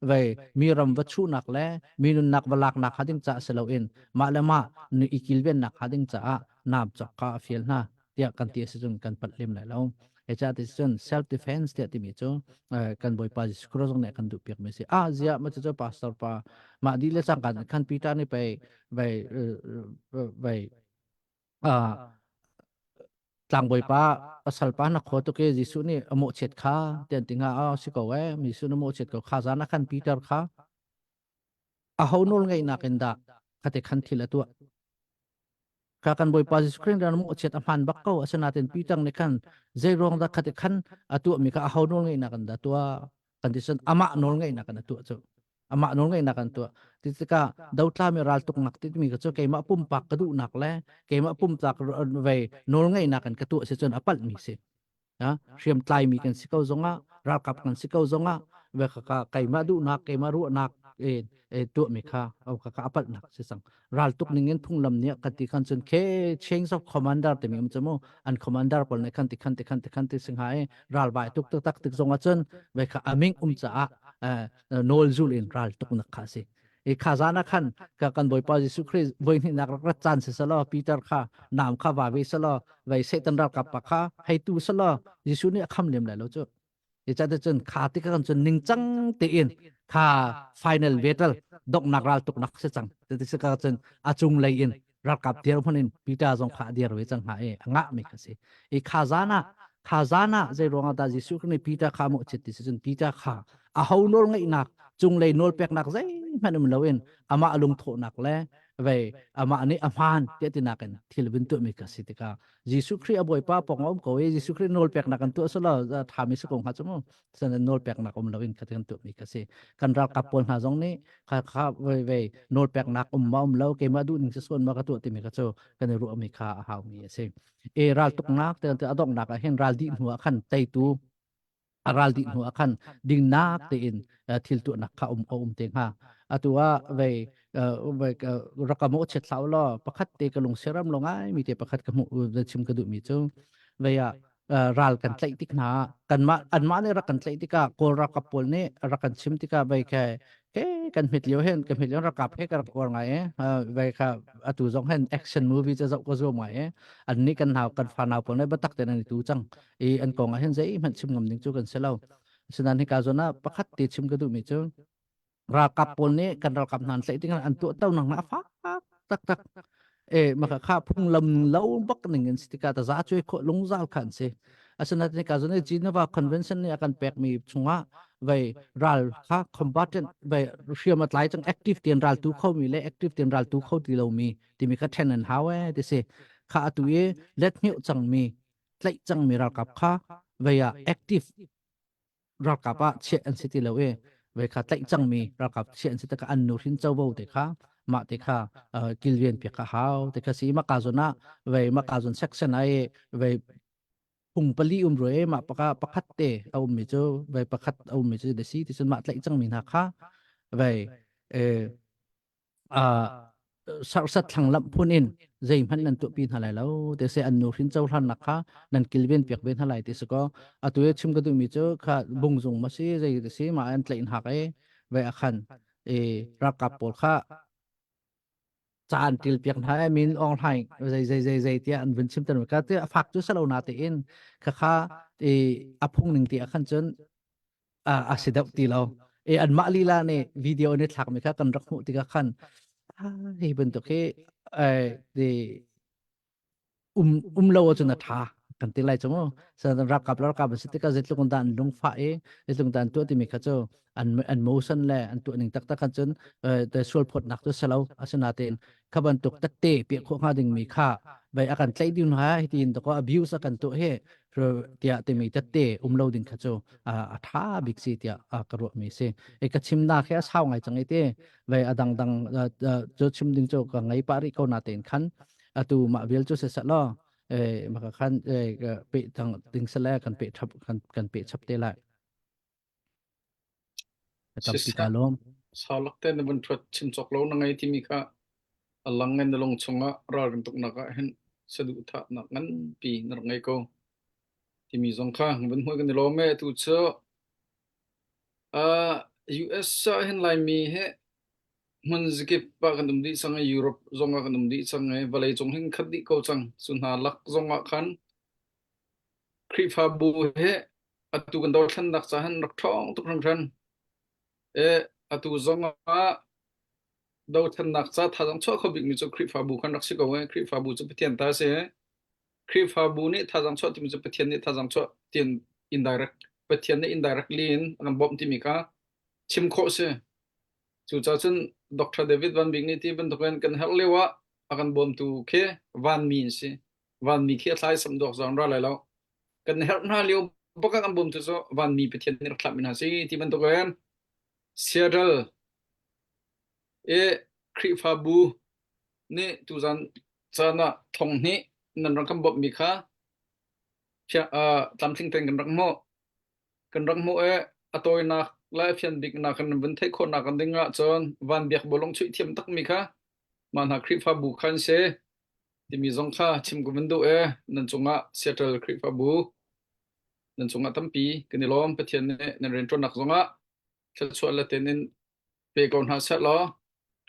ไว้มีรำวัตถุนักและมีนุนักวลักนักหัดิ้งจ่าเสลาอินมาเลมานุอีกิลเวนนักหัดิ้งจ่านามจักข้าเฟียลน่าเดียกันที่เจนกันปัดเล่มไหลแล้วจะที่เจน self defense เดียที่มีจ้กันบ่อยปาจิสครองเนี่ยกันดูเปียกไม่เสียเสียมาจะพาสตอร์ปามาดีเลยสังกันขันปีตานี่ไปต tlang boi pa asal pa na kho to ke jisu ni amo chet kha ten tinga a si ko we mi su no mo chet ko kha zana khan Peter kha a honol ngai na ken da khate khan thil atua ka kan boi pa jisu kring ran mo chet a man bak ko asana ten Peter ne khan zai rong da khate khan atu mi ka a honol ngai na kan da tua condition ama nol ngai na kan atu chu ama nol ngai na kan tua titika dautla mi ral tuk nak ti mi ka chu ke ma pum pak ka du nak le ke ma pum tak ve nol ngai na kan ka tu se chon apal mi se ha riam tlai mi kan sikau zonga ral kap kan sikau zonga ve ka kai ma du nak ke ma ru nak e tu mi kha au ka apal nak se sang ral tuk ningen phung lam nia ka ti khan chun ke change of commander te mi am chamo an commander pol ne khan ti sing ha e ral bai tuk tuk tak tik zonga chun ve kha aming cha nol zul in ral tuk nak kha se e khazana khan ka kan boi pa jisu christ boi ni nak rak chan se salo Peter kha nam kha wa ve salo vai setan ral kap pa kha hai tu salo jisu ni kham lem la lo chu e cha de chun kha ti kan chun ning chang te in kha final battle dok nak ral tuk nak se chang te ti se ka chun achung lai in ral kap der phonin Peter jong kha der we chang ha e anga me ka se e khazana zai ronga da jisu ni Peter kha mo chet ti se chun Peter kha a ho nol ngai nak chung lei nol pek nak zai manum lawin ama alung tho nak le ve ama ani aman te ti nakan thil bin tu mi ka sitika jisu khri aboi pa pongom ko e jisu khri nol pek nakan tu solo thami se kong ha chumo san nol pek nak om lawin khaten tu mi ka se kan ra kapol ha jong ni kha ve nol pek nak ma lo ke ma du ning se son ma ka tu ti mi ka cho kan ru mi kha ha mi se e ral tuk nak te adong nak hen ral di hu khan tai tu aral di hu khan ding nak te in thil tu nak kha te ha atua ve ve rakamo chet law lo pakhat te kalung seram longai mi te pakhat kamu chim ka du mi chu ve ya ral kan tlai tik na kan ma an ma ne ra kan tlai tika kol ra kapol ne ra kan chim tika ve ke ke kan mit leo hen kan mit leo ra kap he ka kor ngai ve kha atu jong hen action movie cha ko zo mai an ni kan naw kan fa naw pon ne batak te na ni tu chang e an ko nga hen zai man chim ngam ning chu kan selo sunan hi ka zona pakhat te chim ka du mi chu ra kapol ne kan ra kap nan tlai tik an tu tau nang na fa tak tak e maka kha phung lam lo bak ning in stika ta za chui kho lung zal khan se asana te ka zone Geneva convention ne akan pek mi chunga vai ral kha combatant vai rusia mat lai chang active ten ral tu kho mi le active ten ral tu kho ti lo mi ti mi kha then an hawe te se kha tu ye let mi chang mi tlai chang mi ral kap kha vai ya active ral kapa che an city lo e vai kha tlai chang mi ral kap che an city ka an nu rin chau bo te kha ma te kha kilvian pe kha haw te kha si ma ka zona vai ma ka zon section ai vai phung pali roe ma paka pakhat te au mi chu vai pakhat au mi chu de si ti sun ma tlai chang mi na kha vai e a sar sat thang lam phunin zai man nan tu pin halai lo te se an nu rin chau hlan na kha nan kilven pek ben halai ti se ko atuye chim ka du mi chu kha bung jung ma si zai de si ma an tlai in hak e vai akhan e rakap pol kha chan til piak na min ong hai zai tia an vin chim tan ka te phak chu salo na te in kha kha e aphung ning ti akhan chon a sidap ti lo e an ma li la ne video ne thak me kha kan rak mu ti ka khan he ben to ke de lo chu na tha kan ti lai chomo sa rak kap lar ka ba sit ka zet lu kon dan lung fa e zet lung dan tu ti mi kha cho an motion le an tu ning tak tak kan chon te sol phot nak tu salo asana ten khaban tuk tak te pe kho nga ding mi kha bai akan tlai din ha hitin to ko abuse akan tu he ro tia te mi tatte lo ding kha cho a tha big si tia a karo mi se e ka chim na kha saw ngai chang ite bai adang dang cho chim ding cho ka ngai pari ko na ten khan atu ma vel chu se sa lo maka khan pe tang ting sala kan pe thap kan pe chap te lai tam pi sisa kalom salak te na ban thot chim chok lo na ngai ti mi kha alang ngen long chunga ra rim tuk na ka hen sadu tha na ngan pi na ngai ko ti mi zong kha ban hoi kan lo me tu cho a US sa hen lai mi he man zikip pa kan dum di sang Europe zonga kan dum di sang ngai balai chong hing khat di ko chang sun ha lak zonga khan kri pha bu he atu kan dor than dak cha han rak thong tu khang than e atu zonga dor than dak cha tha jang cho kho big mi cho kri pha bu khan rak si ko ngai kri pha bu chu pathian ta se ครีฟาบูนี่ท่าจังชดที่มันจะประเทศนี่ท่าจังชดเตียน indirect ประเทศนี่ indirect ลีนอันบอมที่มีค่ะชิมโคเซจู่จ้าจนดรเดวิดวันบิงนี่ที่เป็นตัวกันเฮลเลวะอันบอมตูเควันมีนสิวันมีเคสายสมดอกจอนอะไรแล้วกันเฮลน่าเลี้ยวปกกันบอมตูโซวันมีประเทศนี่รักมินาสิที่เป็นตัวกันเซียเดลครีฟาบูนี่ตุจันจานะทงนี้นั่นรักกันบอมมีค่ะเชื่อตามสิ่งแต่งกันรักโมatoi nak life yan big na kan ben thai kho na kan dinga chon van biak bolong chui thiam tak mi kha man ha krip fa bu khan se ti mi zong kha chim gu ben do nan chunga settle krip fa bu nan chunga tampi kini lom pathian ne nan ren tron nak zonga thal chwa la tenin pe kon ha set lo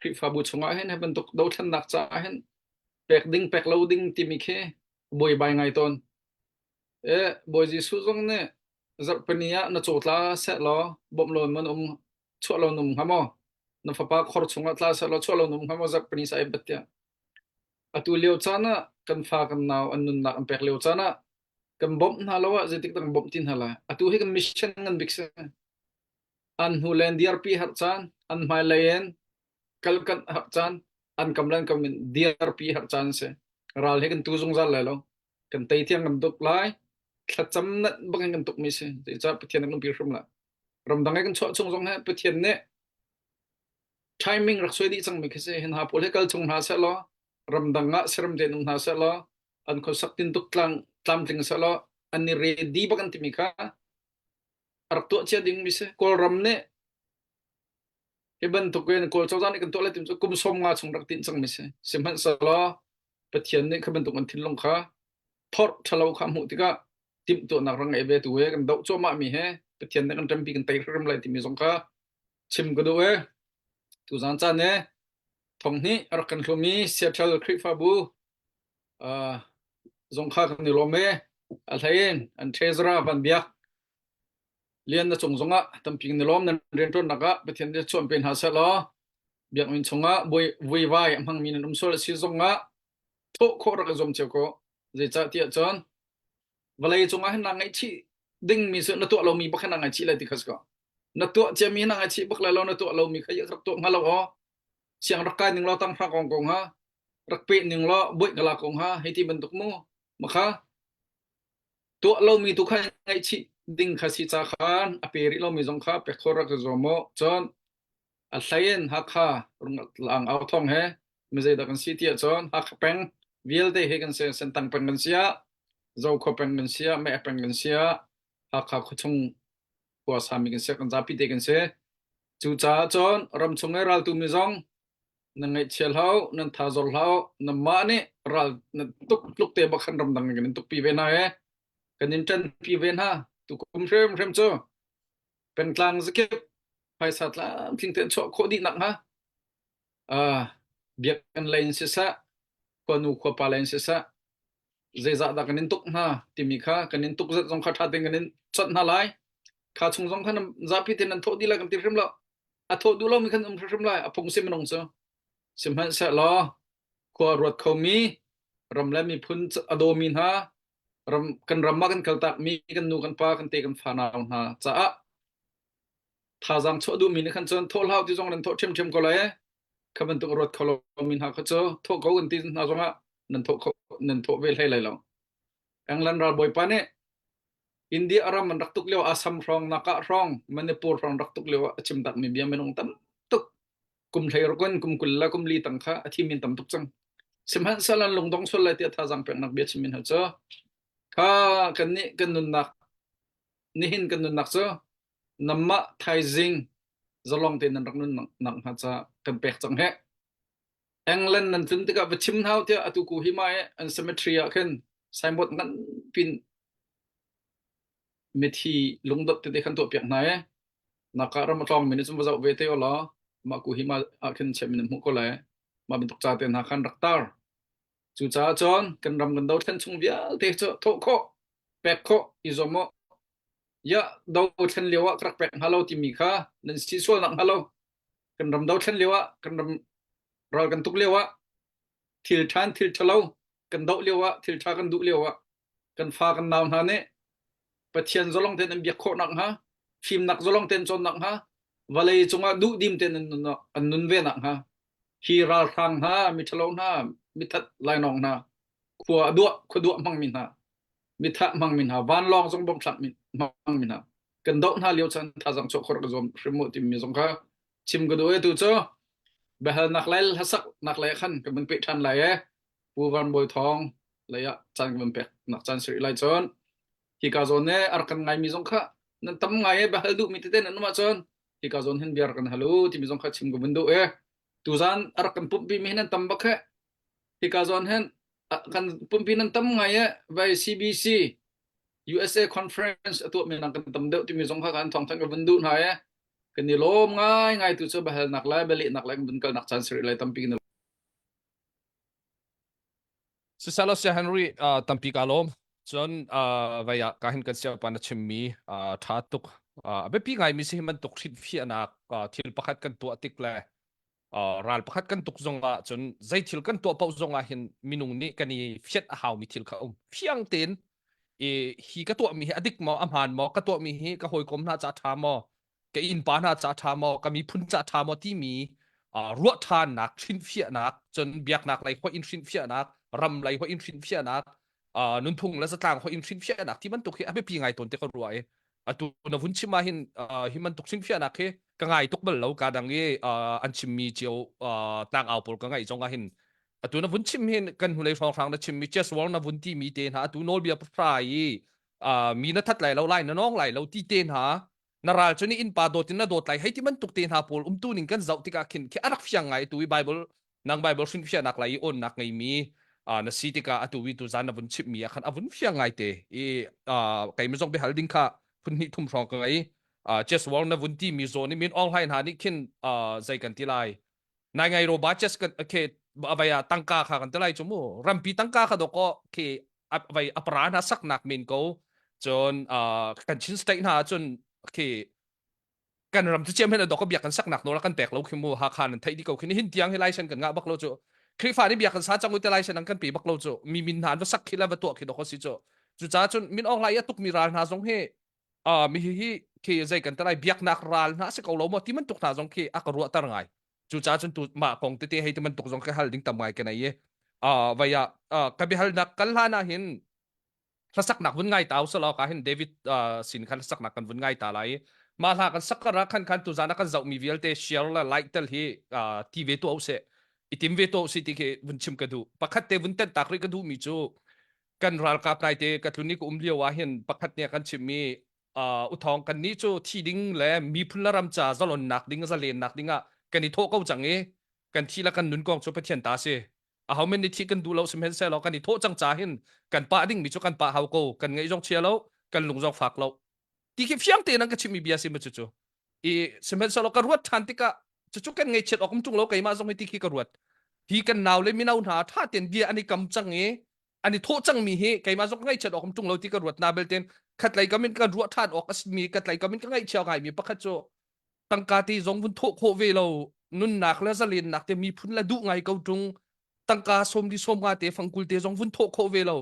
krip fa bu chunga hen ha ben tok do than nak cha hen pek loading ti mi khe boy bai ngai ton boy ji su zong ne giặc penia na chotla se lo bom lon man chwa lo num hamo na fapa khor chunga tla se lo chwa lo num hamo giặc peni sai batya atu leo chana kan fa kan naw anun na am pek leo chana kan bom na lawa zetik tang bom tin hala atu he kan mission ngan bikse an hulen DRP har chan an mai layen kalkan har chan an kamlan kamin DRP har chan se ral he kan tu zung zal lo kan tai thiang kan dok lai thật chấm nận bằng anh tục mi se để cho bậc thiền nó bị rung lại rầm đằng ấy kan chọn chung chung hết bậc thiền nè timing rắc suy đi chẳng mi cái se hiện hà political chung hà sẽ lo rầm đằng ngã serum den hà sẽ lo anh có sắc tin tục tlam ting sẽ lo anh ready bằng anh timi ka rắc tuột chia ding mi se kol ram nè cái bên tục quen kol châu giang kan tuột lại tìm cho kum som ngã chung rắc tin chẳng mi se sim han sẽ lo bậc thiền nè cái bên tục anh tin long ka thọt thalaw kham hu tika tim to nak rang ebe tu kan dau cho ma mi he pathian kan tampi kan tai ram lai ti mi zong ka chim ko do tu zan cha ne thong ni ar kan hlumi settle creek fa bu zong kha kan ni lo me al thain an trezra van biak lian na chung zonga tampi ni lom nan ren ton naka pathian de chom pen ha sa lo biak min chunga boy voi vai amhang min um sol si zonga tho kho ra ka zom che ko je cha tia chon valai chunga hin nang ai chi ding mi su na to lo mi bakhan nang ai chi la ti khas ko na to che mi nang ai chi bak la lo na to lo mi khay rak to ngalo ho siang rak kai ning lo tang phra kong kong ha rak pe ning lo boi ngala kong ha heti bentuk mu makha to lo mi tu khay ai chi ding khasi cha khan aperi lo mi jong kha pe khora ka zomo chon a thayen ha kha rung lang au thong he mi zai da kan si ti chon ha peng vial te he kan se sen tang peng kan sia dầu có bên ngân xia mẹ bên ngân xia học học chung của sami ngân xia con giá pi ngân xia chú cha chọn ram chung ấy ral tu mi zong nâng ngày chiều hao nâng thà zol hao nâng mã nè ral nâng tuk lúc tê bạc khăn ram đằng nâng tuk pi ven này cái nín chân pi ven ha tu cũng xem cho bên klang zikip phải sát là kinh tế cho khó đi nặng ha việc anh lên xia sa còn nu khoa pa lên xia sa dễ dàng đã cái tục ha tìm mi kha cái tục rất giống khát thà tiếng cái chọn hà lại khá chung giống khăn giá phi tiền thô đi lại cái tiền xem lo thô đủ lo mi khăn xem lại phong xem nông sơ xem hắn sẽ lo qua ruột khâu mi ram lại mi phun ado min ha ram kan ram ma kan kaltak mi kan nu kan pa kan te kan pha nào ha cha tha giang cho du min khăn chọn thô lao thì giống nên thô chem có lại khá bên tục ruột khâu min ha khá cho thô có gần tin nào giống ha nan tho vel hai lai lo anglan ra boy pane india aram man raktuk leo asam rong naka rong manipur rong raktuk leo achim dak mi biam menong tam tuk kum thai rokon kum kulla kum li tang kha athi min tam tuk chang simhan salan lungdong sol lai ti tha jang pek nak bia chimin ha cho kha kan ni kan nun nak ni hin kan nun nak cho namma thai jing zalong te nan rak nun nak ha cha kan pek chang he England nan tung tika bachim hau tia atu ku himai an cemetery akan signboard ngan pin methi lungdop te khan to piak nai nakara matong minute zum bazau vete ola ma ku hima akan chemin mu ko lai ma bin tok cha te na khan raktar chu cha chon kan ram gan dau than chung via te cho tho kho pek kho izomo ya dau than lewa krak pek halo ti mi kha nan si sol nak halo kan ram dau than lewa kan ram ral kan tuk lewa thil than thil thalo กันโดเลียววะทิลชากันดุเลียววะกันฟ้ากันนาวฮะเนี่ยปะเทียนจลองเต็นเบียกโคนักฮะฟิล์มนักจลองเต็นจนนักฮะวะเลยจงอ่ะดุดิมเต็นอันนุนเวนักฮะฮีราทังฮะมิทลงฮะมิทัดไลนองฮะขัวดัวมังมินฮะมิทะมังมินฮะวันลองจงบ่มสักมินมังมินฮะกันโดน่าเลียวชันท่าจังโชครกจอมริโมติมีจงฮะชิมกันด้วยตัวเจ้าbehal nak lail hasak nak lai khan ka mun pe than lai puwan boy thong laya chan ka mun pe nak chan sri lai chon hi ka zon ne ar kan ngai mi jong kha nan tam ngai behal du mi te nan ma chon hi ka zon hin biar kan halu ti mi jong kha chim ka mun du tu zan ar kan pum pi mi nan tam ba kha hi ka zon hen kan pum pi nan tam ngai vai CBC USA conference atu mi nan kan tam de ti mi jong kha kan thong than ka mun du naiกันนี่ล้มง่ายตัวเจ้าแบบนักไล่เบลินักไล่มันก็นักจันทร์สิไล่ตั้มปีกัน Sisalo si Henry tampi kalom chon vaya kahin kan sia pan chimmi thatuk abe pi ngai mi si man tuk thit fi anak thil pakhat kan tu atik le ral pakhat kan tuk zonga chon zai thil kan tu pau zonga hin minung ni kani fiat a haw mi thil kha fiang ten hi ka tu mi adik mo amhan mo ka tu mi hi ka hoi kom na cha tha mo ka in pa na cha tha mo ka mi phun cha tha mo ti mi ruwa than nak thin fia nak chon biak nak lai ko in thin fia nak ram lai ko in thin fia nak nun thung la satlang ko in thin fia nak ti man tuk hi abe pi ngai ton te ko ruai atu na vun chima hin hi man tuk thin fia nak he ka ngai tuk bal lo ka dang ye an chim mi chiu tang au pol ka ngai zonga hin atu na vun chim hin kan hulei rong rang na chim mi just wal na vun ti mi ten ha atu nol bia prai mi na that lai lo lai na nong lai lo ti ten ha naral chuni in pa dotin na dot lai hei ti man tuk ten ha pol tu ning kan zau tika khin ke arak fiang ngai tu bible nang bible shin fia nak lai on nak ngai mi na sitika atu wi tu zan na vun chip mi khan avun fiang ngai te kai mi jong be halding kha phun ni thum rong ka ngai just wal na vun ti mi zo ni min ong hai na ni khin zai kan ti lai nai ngai ro ba just kan ke avaya tangka kha kan ti lai chumu rampi tangka kha do ko ke avai aprana sak nak min ko chon kan chin state na chon ke kan ram chen hen do ko biak kan sak nak no la kan pek lo khimu ha khan thai di ko khin hin tiang he lai san kan nga bak lo chu khri fa ni biak kan sa chang u te lai san kan pi bak lo chu mi min han va sak khila va to khi do ko si chu cha chun min ong lai tuk mi ral na jong he mi hi ke zai kan ta lai biak nak ral na se ko lo mo ti man tuk na jong ke akaru tar ngai chu cha chun tu ma kong te he ti man tuk jong ke hal ding tam ngai ke nai ye vaya ka bi hal nak kal ha na hin sak nak vun ngai taw so lo ka hin David sin khan sak nak kan vun ngai ta lai ma la kan sakara khan tu zana kan zau mi vial te share la like tel hi TV to ause itim ve to city ke vun chim ka du pakhat te vun ten takri ka du mi chu kan ral kap nai te ka thuni ko umliwa wa hin pakhat ne kan chim mi u thong kan ni chu thi ding le mi phun ram cha zalon nak ding za len nak dinga kan ni tho ko chang e kan thi la kan nun kong chu pathian ta se how many thi kan du lo sim hen se lo kan ni tho chang cha hin kan pa ding mi chu kan pa hau ko kan ngai jong chia lo kan lung jong fak lo ti ki fiang te nang ka chimi bia sim chu chu sim hen se lo ka ruat than ti ka chu kan ngai chet okum tung lo kai ma jong ti ki ka ruat hi kan naw le mi naw na tha ten bia ani kam chang e ani tho chang mi he kai ma jong ngai chet okum tung lo ti ka ruat na bel ten khat lai kamin kan ruat than ok as mi kat lai kamin ka ngai chao ngai mi pakhat chu tangka ti jong bun tho kho ve lo nun nak la zalin nak te mi phun la du ngai ko tung tangka som di som nga te fangkul te jong vun tho kho ve lo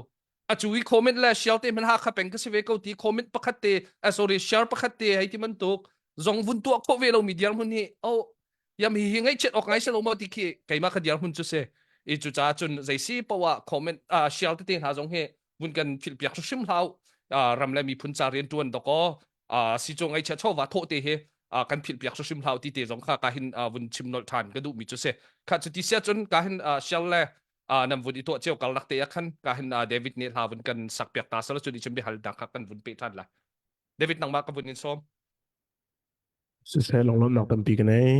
a chui comment la share te man ha kha peng ka se ve ko ti comment pakhat te sorry share pakhat te hai ti man tok jong vun to kho ve lo mi dial hun ni yam hi ngai chet ok ngai se lo mo ti ki kai ma kha dial hun chu se chu cha chun zai si pawa comment share te ha jong he vun kan phil piak su sim hlau ram la mi phun cha rian tuan do ko si chong ngai cha cho wa tho te he kan phil piak su sim hlau ti te jong kha ka hin vun chim nol than ka du mi chu se kha chu ti sia chun ka hin share la nam vun i to cheu kal lak te khan ka hin David ne ha vun kan sak piak ta sala chu di chim bi hal dak kan vun pe than la David nang ma ka vun in som se long lo nak tam pi kan ai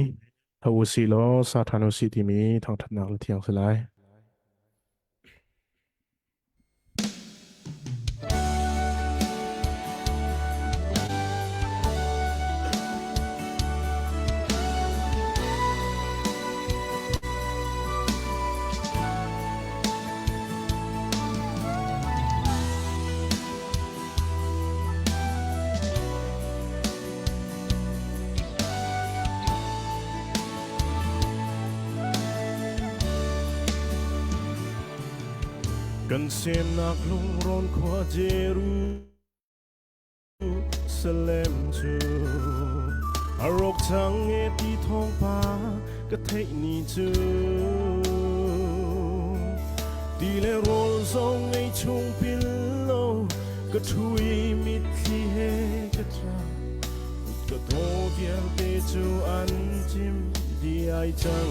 thau si lo sa thano si ti mi thang that nak thiang se lai กันเสียมนักลงร้อนขวาเจรูซาเล็มจูอารกทางเอตีท้องฟ้าก็เทนีจูดีเลโรลทรงไอชงปิลโลก็ทุยมิดที่เฮก็จาก็โตเดียวเตจูอันจิมดีไอจัง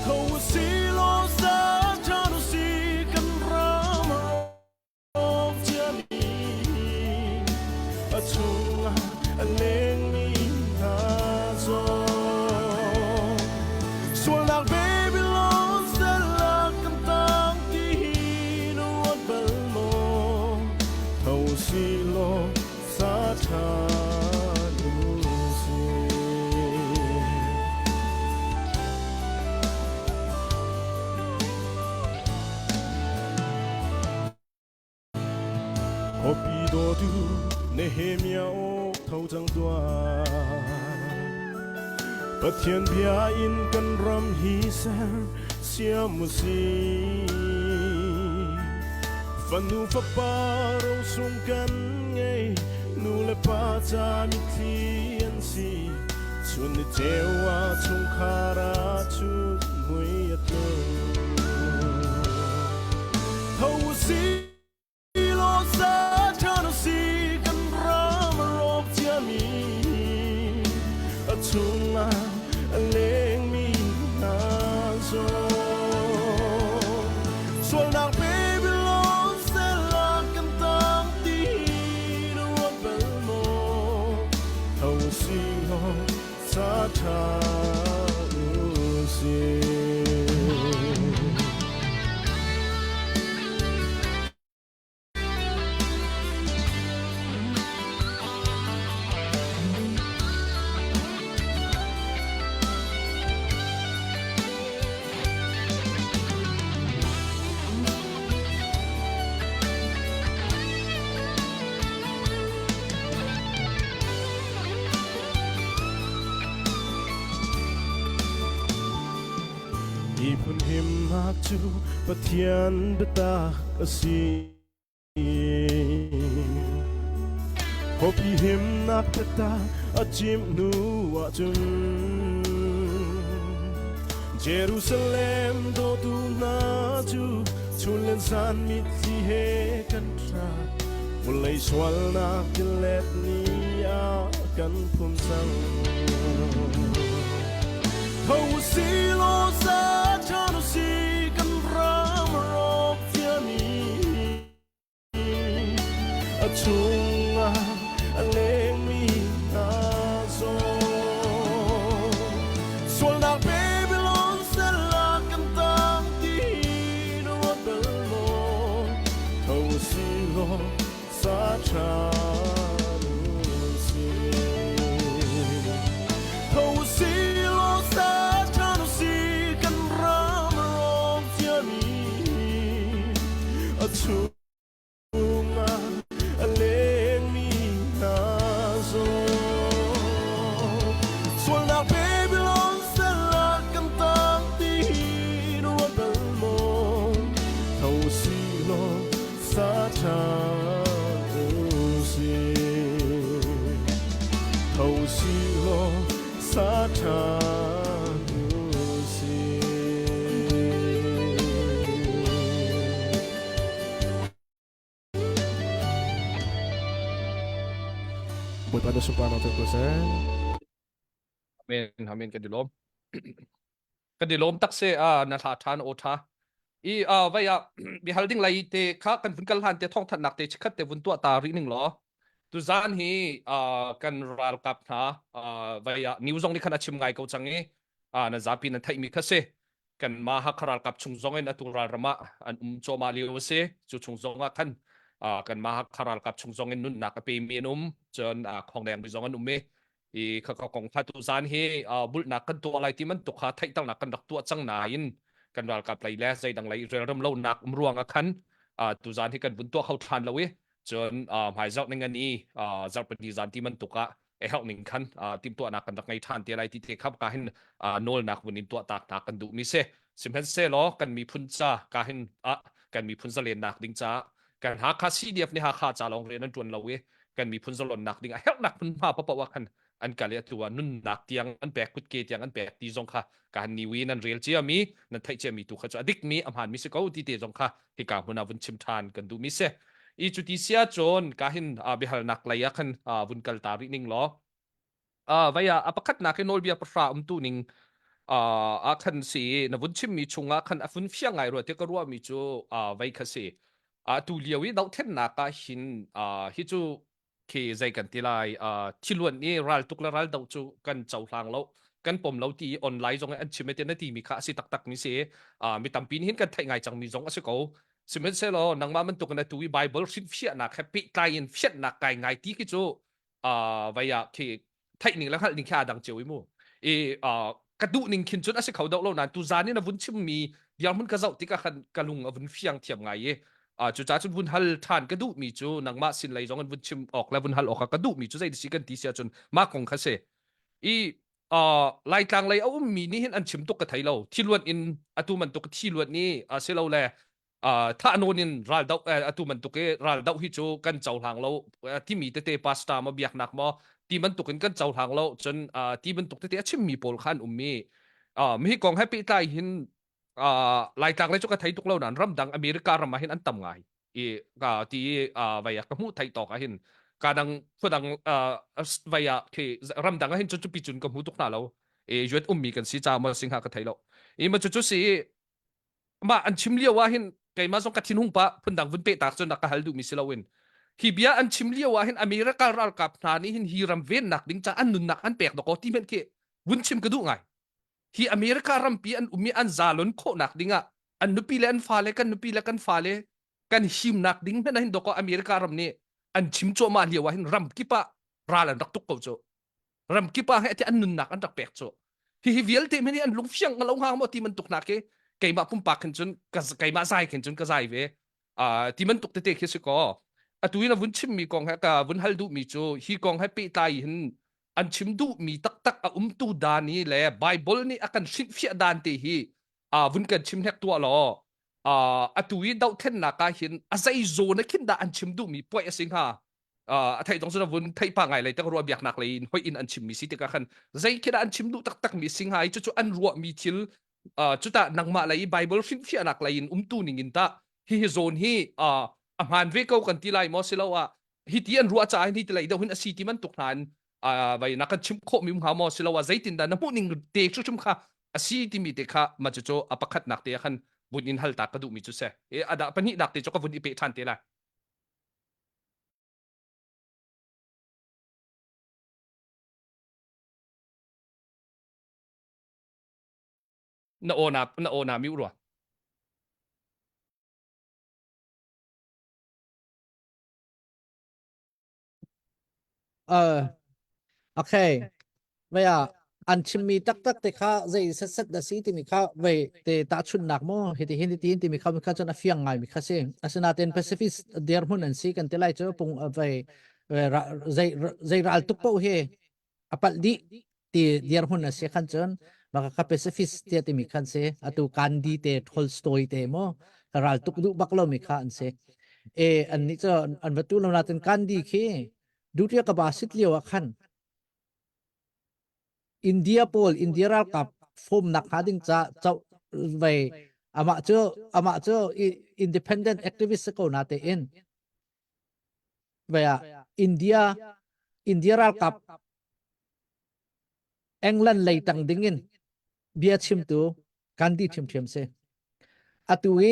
เขาสิโลซาจารุสิกันรามรอบเจนีอาชุงอาเลงมีนาโซส่วนหลักเบบิโลนเซลักกันตั้งที่นวดเบลโมเขาสิโลซาจารุสิ Opidodu Nehemia o thâu trăng tua Bất thiên bia in căn ram hi ser Sia musi Phần nu pháp ba râu sung căn ngay Nu le pa cha mi thiên si Chun ni tewa chung khara chu mui at lo Thâu si Lo sa chano si kan ram rop tia mi Achunga leng mi na zo Sual nak baby lo se la kan tang ti no bel mo Thâu si lo sa chano si Ipun him hakchu patian betak asi Hopi him nak betak ajim nu ajun Jerusalem do tu naju chulen san mitsi he kantra Mulai swal nak gelet ni akan pun sang Thâu si lo sa chano si kan ram rop tia mi Achunga aleng mi na zo Sual nak baby lon se la kan tang ti no bel mo Thâu si lo sa chano si Thâu si lo sa chano si kan ram rop tia mi Achunga aleng mi na zo Sual nak baby lon se la kan tang ti no bel mo Thâu si lo sa chano si Thâu si lo sa chano si Buat pada soprano terkusen Amen, amen kadilom. Kadilom takse na tha than o tha. Vaya bihalding lai te kha kan funkal han te thong that nak te chikhat te vun tua ta ri ning lo. Tu zan hi kan ral kap na vaya new zong ni kan achim ngai ko changi na zapi na thai mi khase kan ma ha kharal kap chung zong en atural rama an choma liu se chu chung zong a kan kan ma ha kharal kap chung zong en nun na ka pe mi chon khong dang bi zong an me kha kong pha tu zan hi bul na kan tu alai ti man tu kha thai tang na kan dak tu chang na in kan ral kap lai le zai dang lai rel ram lo nak ruang a khan tu zan hi kan bun tu khau than lawi chon hai zau ning ani zar pati zan ti man tu ka e help ning khan tim tu na kan dak ngai than ti lai ti te khap ka hin nol nak bunin tu tak tak kan du mi se สิมเพนเซล้อกันมีพุนจ้าการเห็นกันมีพุนจะเรียนหนักดิ้งจ้ากันหาคาซีเดียฟนี่หาคาจ้าลองเรียนนั้นจวนเราเวกันมีพุนจะหล่นหนักดิ้งเฮลหนักพุนมาเพราะว่ากันอันกันเรียตัวนุ่นหนักเตียงอันแบกกุดเกตียงอันแบกตีจงค่ะการนิวีนั้นเรียลเจียมีนั่นไทยเจียมีตัวขจรดิกมีอำหารมีสกาวตีเตจงค่ะที่การหัวหน้าวันชิมทานกันดูมิเซอีจุดที่เสียจนการเห็นบิฮัลนักเลยกันวันกัลตารินิงล้อvaya apakat na kinol biya pra tuning akan si na vunchim mi chunga kan afun fia ngai ro te karua mi chu vai khase tu liawi dau then na ka hin hi chu ke zai kan tilai thilun ni ral tukla ral dau chu kan chau hlang lo kan pom lo ti online jong an chimete na ti mi kha si tak tak mi se mi tampin hin kan thai ngai chang mi jong ase ko simen se lo nang ma man tuk na tu bible fit fia na happy client fiat na kai ngai ti ki chu vaya ke thay ninh là khát ninh khá đang chiều imu cái đủ ninh kinh chút ase khẩu đậu lâu nàn tu gián nên là vun chim mi diang mun cái dậu tí cái khăn cái lùng ở vun phiang thiệp ngày ye chú cha chút vun hal than cái đủ mi chú nang ma xin lấy giống vun chim ọc là vun hal ọc cái đủ mi chú dây đi cái tí xia chun ma kong khá se lại tang lại âu mi ni hin ăn chim tục cái thấy lâu thi luận in tu mình tục cái thi luận ni se lâu lẹถ้าโน่นเรื่องเราตัวมันตุกเรื่องเราฮิจูกันเจ้าทางเราที่มีเตพาสต้ามาเบียกนักมาที่มันตุกกันเจ้าทางเราจนที่มันตุกชิมมีโพลขันมีไม่กองให้ปีใต้หินหลายทางเลยจุกไทยตุกเรานั้นรำดังอเมริการำมาหินอันต่ำไงที่วัยกมูไทยต่อกันหินการดังพูดดังวัยคือรำดังหินจุดปีจุนกมูตุกน่าเรายุดมีกันสิจามาสิงหากันไทยเรามันจุดสิมาอันชิมเลียวว่าหินไก่มาส่งกัดทิ้งหุ่งปะพุ่นดังพุ่นเปตักจนนักฮัลดูมิสลาวินฮิบียอันชิมเลียวว่าหินอเมริการัลกับนานี่หินฮีรัมเวนนักดิ้งจ้าอันนุนนักอันเปกดอกที่มันเกวุ่นชิมกระดูไงฮีอเมริการัมปีอันมีอันซาลอนโคนักดิ้งอ่ะอันนุปีเลอันฟาเลกันนุปีเลกันฟาเลกันฮิมนักดิ้งเป็นหินดอกอเมริการัมนี่อันชิมโจมาเลียวว่าหินรัมกิปะราลันรักตุกเขาโจรัมกิปะให้ที่อันนุนนักอันรักเปกโจฮิเวลเตมันนี่อันลุงเฟียงกันลงหางมาที่มันตุกนักเกไก่มาพุ่มปากขึ้นจนไก่มาใส่ขึ้นจนก็ใส่เวที่มันตกเตะๆคิดสิก็ตัวนี้นะวุ้นชิมมีกองให้กับวุ้นฮัลดูมีโจฮีกองให้ปีตายหินอันชิมดูมีตักตูดานี่แหละไบเบิลนี่อากันชิมเฟียดานเตฮีวุ้นกันชิมแหกตัวหรอตัวนี้ดาวเทนนักหินอาศัยโซนคิดดาอันชิมดูมีป่วยสิงหาไทยตรงส่วนวุ้นไทยปังไงเลยแต่รัวเบียกนักเลยห้อยอินอันชิมมีสิติกันใจคิดอันชิมดูตักมีสิงหาจู่ๆอันรัวมีทิลจุดต่างมาเลยไบเบิลฟินนักเลยตูนิงินตาฮิโซนฮีอาหารเวก้กันที่ไรมอสิลาวะฮิตีอันรัวจ่ายฮิตีไรเดี๋ยวหินสีที่มันตกนานไปนักชิมโคมิมหามอสิลาวะใจตินดาน้ำพุนิงเด็กชุมค่ะสีที่มีเด็กค่ะมาจู่ๆอปักขัดนักเตะขันบุญอินฮัลตากระดูมิจุเสอดาปนินักเตะจก็บุญอิเปชันเตะละนาโอนามิวรัวโอเคเวลาอันชิมมีตักเตะข้าใจสัดสีที่มีข้าเวเตะตาชุนนักมั้งเฮติที่มีข้าจนฟิยังไงมีข้าเสียงอาศัยนาเต็นแปซิฟิสเดียร์มุนอันซีกันเตลัยเจ้าปุ่งเวใจรัลตุกเป้าเฮอปัลดีที่เดียร์มุนอันซีขันจนมากข้าแปซิฟิสเตียที่มีขันเสียอตุกันดีเตะทอลสโตยเตะมั้งรัลตุกดูบักโลมีข้าอันเสียอันนี้จะอันวัตถุเรานาเต็นกันดีเคดูที่กับบาสิตเลียวขันอินเดียรัลกับฟอมนักหาดิ้งจะไปอามาเจออินดิเพนเดนต์แอคทิวิสต์ก็น่าเตอินไปอินเดียรัลกับอังกฤษเลยตั้งดิ้งอินเบียชิมตัวกันดีชิมเสอะตัว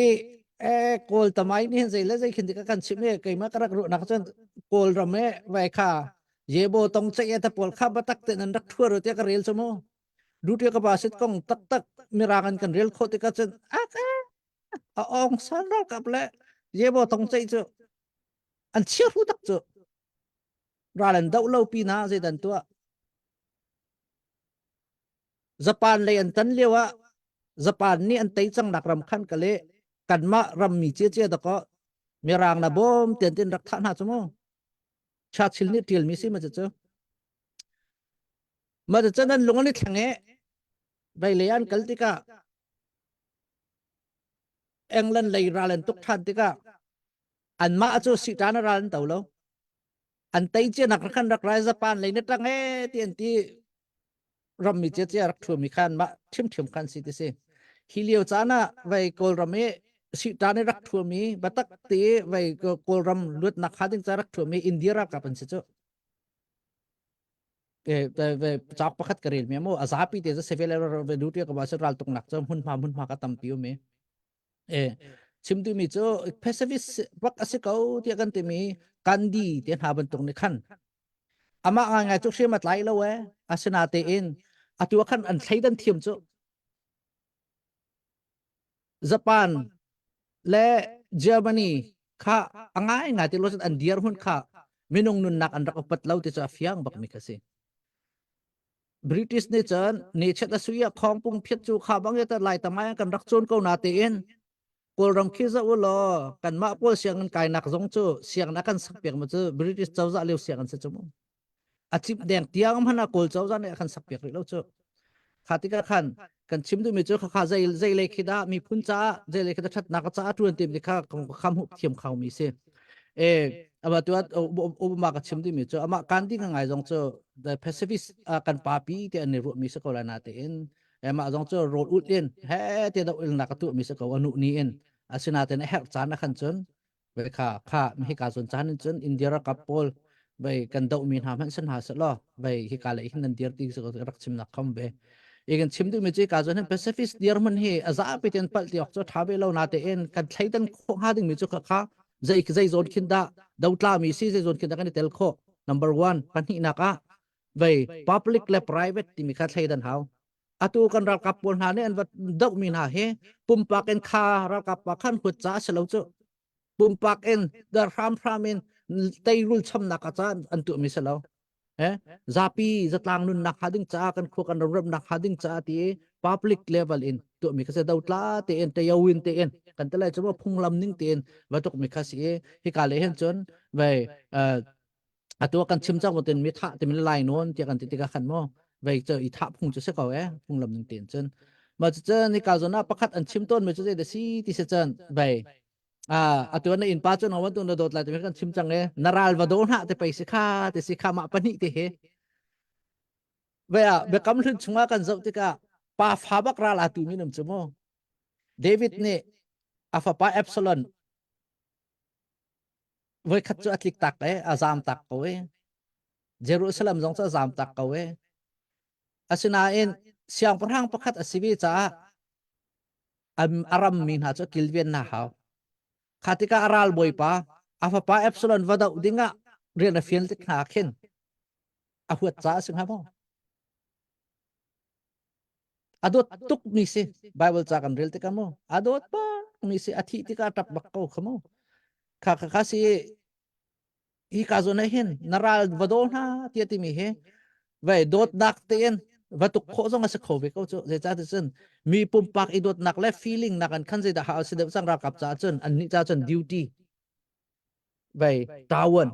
โกลทำไมนี่เห็นใจแล้วใจขึ้นที่กันชิมเนี่ยใครมากระกรุนักจนโกลรำเมไว้ค่ะเยโบตรงใจแต่ปวดข้าบัตักเตนันรักทั่วรถยังกระเรียลสมอดูที่กับบาสิตกงตักมีรากันกันเรียลโคติกันจนองสันรักกับเลยเยโบตรงใจเจออันเชื่อรู้ตักเจอราลันดาวเล่าปีน่าใจดันตัวญี่ปุ่นเลยอันตันเลี้ยวว่าญี่ปุ่นนี่อันเตยจังนักรำคันกันเลยกันมารำมีเจี๊ยตะก็มีรางนะบอมเตียนรักท่านหาสมอชาติชิลนี่เทียลมิสิมาจะเจอนั้นลงอันนี้แข็งไปเลยอันกัลติกา England lay ralan tuk than tika an ma chu si tan ralan tawlo an tai che nak khan rak rai Japan lay net tang he tien ti ram mi che rak thu mi khan ma thim khan si ti se hilio chana vai kol rame si tan rak thu mi batak te vai kol ram lut nak khading cha rak thu mi India rak kapan se chu về chọc pakhat karil me mo azapi te civil ve duty ka basar ral tuk nak chom hun ma ka tam piu me chim tu mi cho pacific bak ase kau ti kan te mi kandi te ha ban tung ni khan ama nga chu shema tlai lo we asena te in atu khan an thaidan thiam chu Japan le Germany kha angai nga ti lo an diar hun kha minung nun nak an rak pat lau te cha fiang bak mi kasi British ne chan ne chat la suya khong pung phiat chu kha bang ya ta lai tamai kan rak chon ko na te in kol ram khiza ulo kan ma pol siang kai nak zong chu siang na kan sak pek ma chu British chawza lew siang an se chu achip deng tiang hana kol chawza ne kan sak pek lo chu khatika khan kan chim du mi chu kha zai le khida mi phun cha zai le khida that na ka cha tu an tim kha kham hu thiam khaw mi se aba tuat obama ka chim du mi chu ama kan ti ngai zong chu the pacific kan pa pi te an ru mi se ko la na te in ema zong chu road ut in he te da il na ka tu mi se ko anu ni in asina te na her chan na khan chun ve kha mi ka chun chan chun India ra kapol vai kan dau min ha man san ha sa lo vai hi ka le hin nan dir ti se ko rak chim na kham be igen chim du mi chi ka chun pacific dir man hi aza pe ten pal ti ok chu thabe lo na te in kan thaidan kho ha ding mi chu kha zai zon khin da dautla mi si zai zon khin da kan tel kho number 1 kan hi na ka vai public le private ti mi kha thaidan hau atu kan ral kapol na ne an wat dau min ha he pumpak en kha ral kap pa khan khut cha selo chu pumpak en dar ram in tay rul cham na ka cha an tu mi selo zapi zatlang nun nak hading cha kan kho kan ram nak hading cha ti public level in tu mi ka se dautla te en te yawin te en kan tala chu phung lam ning te en wa tok mi kha si hi ka le hen chon vai atu kan chim cha ten mi tha te mi lai non ti kan ti ka khan mo vai cho i tha phung chu se ko phung lam ning ten chen ma chu ni ka zona pakhat an chim ton me chu de si ti se chen vai atu na in pa chu no wan tu na dot la te kan chim chang naral va don ha te pai se kha te si kha ma pani te he vai be kam thun chunga kan zau te ka pa fa bak ra la tu mi nam chu mo David ne afa pa epsilon với khát cho atlik tak azam tak ko Jerusalem jong cha azam tak ko asina in siang parhang pakhat asibi cha aram min ha cho kilven na ha khatika aral boy pa afa pa epsilon vada udinga rian fiel tik na khin a huat cha sing ha mo adot tuk mi se Bible cha kan rel tik mo adot pa mi se athi tika tap bak ko khamo kha si hi ka zo na hin naral vadon ha ti mi he vai dot dak ten va tuk kho zong asa kho ve ko chu je cha chen mi pum pak i dot nak le feeling nak an khan je da ha se de sang ra kap cha chen an ni cha chen duty vai tawon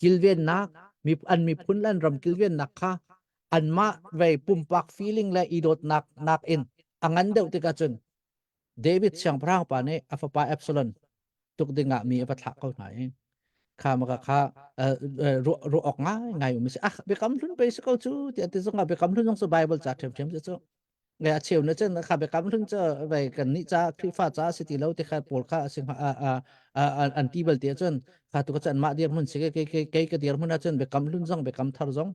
kilven nak mi phun lan ram kilven nak kha an ma vai pum pak feeling le i dot nak in angan deuh te ka chen David siang prang pa ne afa pa epsilon tuk dinga mi pa thak ko na kha ma kha ro ok ngai mi se be kam thun pe se ko chu ti ati zong be kam thun jong so Bible cha them chu ngai a cheu na chen kha be kam thun cha vai kan ni cha khi fa cha si ti lo te kha pol kha sing an ti bal te chen kha tu ka chan ma dir mun se ke dir mun a chen be kam thun jong be kam thar jong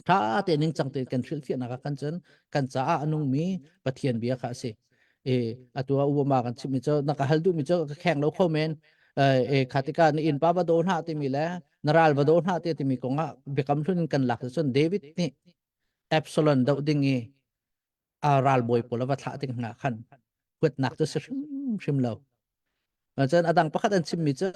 tha te ning chang te kan thil fi na ka kan chen kan cha anung mi pathian bia kha se atua ubama kan chimi cho na ka haldu mi cho ka kheng lo khomen khatika ni in pa ba don ha ti mi la naral ba don ha ti mi ko nga bekam thun kan lak son David ni epsilon do dingi ral boy pola wa tha ting nga khan kwet nak to sim lo chan adang pakhat an chimi cho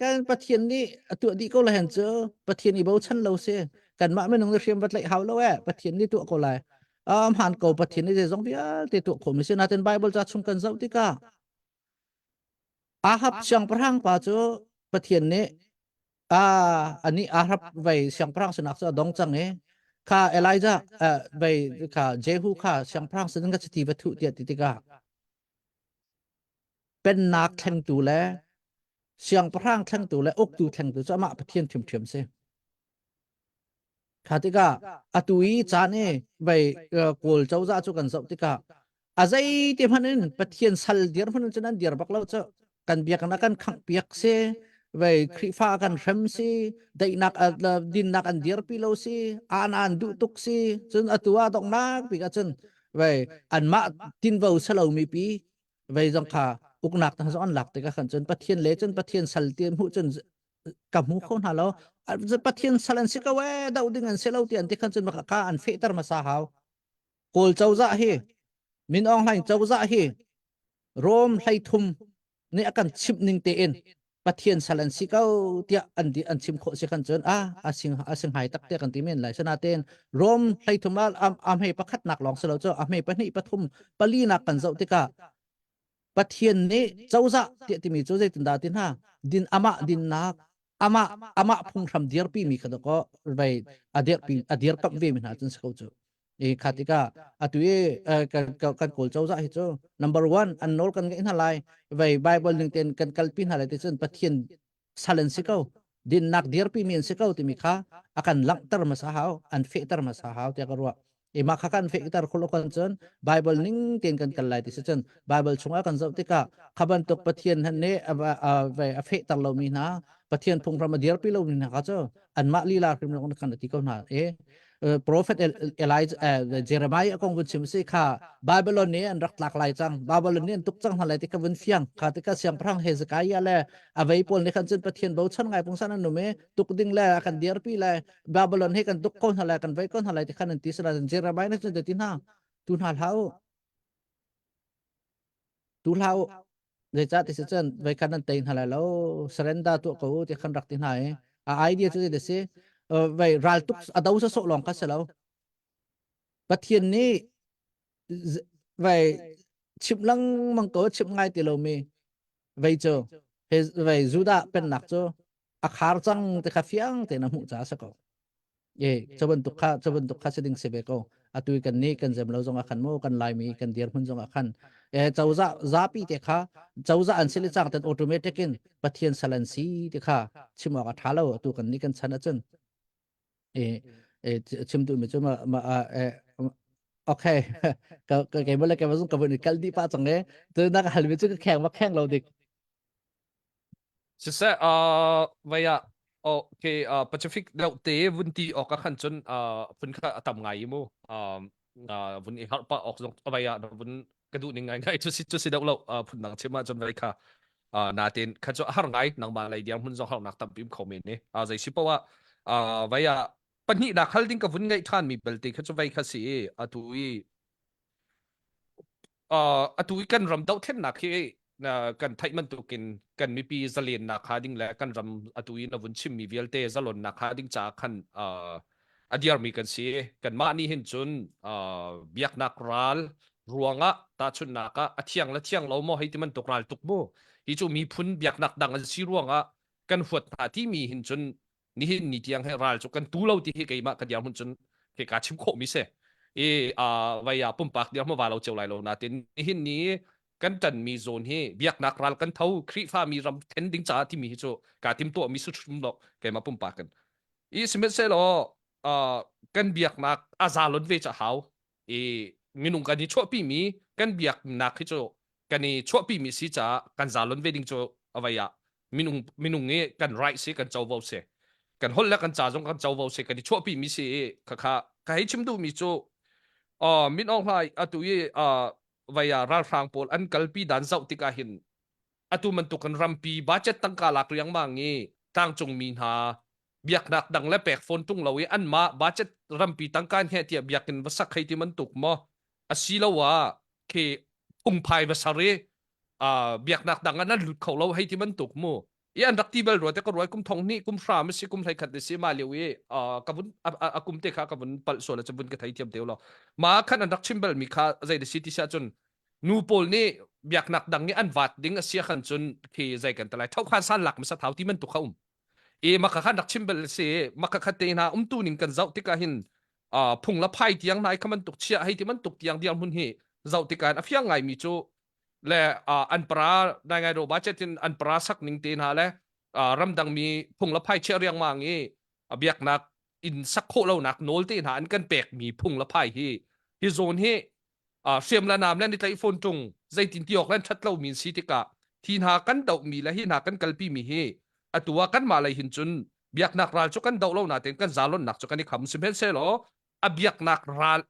kan pathian ni atu di ko la hen cho pathian ni bo chan lo se kan ma me nong riam bat lai haw lo pathian ni tu ko lai han ko pathian ni je jong bia te tu ko mi se na ten Bible cha chung kan zau ti ka ahab siang perang pa chu pathian ne ani ahab vai siang perang senak cha dong chang kha Elijah vai kha Jehu kha siang perang sen ga chiti bathu ti ti ka เป็นนักแข่งตัวแล้วเสียงพร่างแข่งตัวแล้วอกตัวแข่งตัวจะมาประเทศเทียมเสียข้าติกาอตุยจานเอไปโกลเจ้าจ้าจุกันสับติกาอาใจที่พันนั้นประเทศสัลเดียร์พันนั้นจะนั้นเดียร์บักเล่าจะกันเบียกันนักกันขังเบียกเสไปคริฟ้ากันเรมเสได้นักดินนักอันเดียร์พิโลเสอันดุตุกเสจนอตัวตกนักปีกันจนไปอันมาดินเบาสลาวมีปีไปจังค่ะอุกนักทั้งสองหลักติกาขันจนประเทศเละจนประเทศสัลเดียร์หูจนกับหูคนหาแล้วประเทศสัลันสิกาเวดาวดิ้งอันเซลาวที่อันที่ขันจนมาข้าอันเฟตร์มาสาหาวโกลเจ้าจ้าเฮมินอองไลน์เจ้าจ้าเฮโรมไลทุมนี่อากันชิมนิงเตนประเทศสัลันสิกาที่อันที่อันชิมโคสิขันจนอาสิงหายตักเตกันที่เมนไหลชนะเตนโรมไลทุมอัมให้ประคัดหนักหลองเสลาวเจ้าอัมให้ปนิปทุมปลีนักกันเจ้าติกาประเทศนี้เจ้าจ้าที่มีเจ้าใจตินดาตินฮะดินอามาดินนักama phung tham dir pi mi khada ko bai adir pam ve min ha chun sakau chu e khatika atue kan kol chau za hi chu number 1 an nol kan ngai na lai bai bible ning ten kan kalpin halai te chun pathian salen sikau din nak dir pi min sikau ti mi kha akan langtar masahaw an fetar masahaw te karwa e makhakan fetar kholokan chun bible ning ten kan kalai ti chun bible chunga kan zau tika khaban tok pathian han ne bai a fetar lo mi naประเทศพงพระมาเดียร์พิโลนี่นะครับเจ้าอันมาลีลาคริมลงกันที่เขาหน้าprophet Elijah เจเรมายก็คงวุ่นชิมสิค่ะบาบิโลนเนี่ยอันรักหลากหลายจังบาบิโลนเนี่ยตุกจังอะไรที่เขาวุ่นเฟียงค่ะที่เขาเสียงพระเฮสกายาเลยเอาไว้ปนในขันจินประเทศเบาชันไงพงศานันนุ่มตุกดิ่งเลยกันเดียร์พิเลยบาบิโลนให้กันตุกคนอะไรกันไว้คนอะไรที่ขันที่สระเจเรมายนั่นจะติน่าตุนหาเท้าตุลาเลยจ้าที่เช่นไว้กันนั่นเต็งอะไรแล้วสเรนดาตัวเขาที่ขันรักที่ไหนไอเดียจะได้สิไว้รัลตุกอดาวจะส่งลองกันเสร็จแล้วประเทศนี้ไว้ชิมลังมังกรชิมง่ายที่เรามีไว้เจอไว้จูดาเป็นหนักเจออาคาร์จังที่ข้าฟียงที่น้ำหูจ้าสักก็จะเป็นตุกข้าจะดึงเสบียก็ตุยกันนี้กันจะเราจงอาคันโมกันลายมีกันเดียร์พุ่นจงอาคันเจ้าจ้าปีเตค่ะเจ้าจ้าอันสิลิจังแต่ออโตเมติกินประเทศสลันซีเตค่ะชิมออกท้าเราตุกันนี้กันชนะจนชิมตุมิจุมาโอเคก็เกมอะไรเกมว่าส่งกับวันกัลดีป้าจังเลยตัวนักฮัลวิจุก็แข่งว่าแข่งเราเด็กSisa vaya okay Pacific daw te vunti o ka khanchon pun kha atam ngai mo vun I har pa ok jong vaya vun kadu ning ngai chu si daw lo phun nang chema jon vai kha natin khacho har ngai nang ma lai diam hun jong har nak tam pim khomen ne zai si pawa vaya pani da khalding ka vun ngai than mi belte khacho vai kha si atui kan ram dau then na khi kan thai man tu kin kan mi pi zalin na kha ding la kan ram atui na vun chim mi velte zalon na kha ding cha khan adiar mi kan si kan ma ni hin chun biak nak ral ruanga ta chun na ka athiang lo mo hei ti man tok ral tuk mo hi chu mi phun biak nak dang si ruanga kan huat ta ti mi hin chun ni hin ni tiang he ral chu kan tu lo ti hi ke ma ka diam hun chun ke ka chim kho mi se vaya pumpak dia mo walo chulai lo natin hin ni kan tan mi zone he biak nak ral kan thau khri fa mi ram tending cha ti mi chu ka tim to mi su chum lo ke ma pumpak kan simet se lo kan biak nak azalon ve cha hau minung kan ni cho pi mi kan biak nak hi chu kan ni cho pi mi si cha kan zalon ve ding chu avaya minung nge kan right se kan chau vo se kan hol la kan cha jong kan chau vo se kan ni cho pi mi si kha ka hi chim du mi chu min ong lai atui vaya ral rang pol an kalpi dan zau tika hin atu man tu kan rampi budget tangka lak riang mangi tang chung min ha biak nak dang le pek phone tung lawi an ma budget rampi tangkan he tia biakin wasak khai ti man tuk mo asilawa ke ung phai basare biak nak dang an lut khau lo hai ti man tuk mo an rakti bel ro te ko roi kum thong ni kum fra ma si kum thai khat de si ma lewi kabun akum te kha kabun pal so la chabun ka thai tiam teu lo ma khan an rak chim bel mi kha zai de city sha chun nu pol ni biak nak dang ni an wat ding asia khan chun ki zai kan talai thau khan san lak ma sa thau ti man tu khaum ma kha khan rak chim bel se ma kha khat te na tu ning kan zau ti ka hin phung la phai tiang nai khaman tuk chia hai ti man tuk tiang diam hun hi zau ti kan afia ngai mi chu le an pra da ngai ro ba chetin an pra sak ning tin ha le ramdang mi phung la phai che riang ma ngi biak nak in sak kho lo nak nol tin ha an kan pek mi phung la phai hi zone hi siam la nam len ni tai phone tung zaitin tiok len that lo min si tika thin ha kan dau mi la hi na kan kalpi mi hi atua kan ma lai hin chun biak nak ral chu kan dau lo na ten kan zalon nak chu kan ni kham sim hen se lo abiak nak ral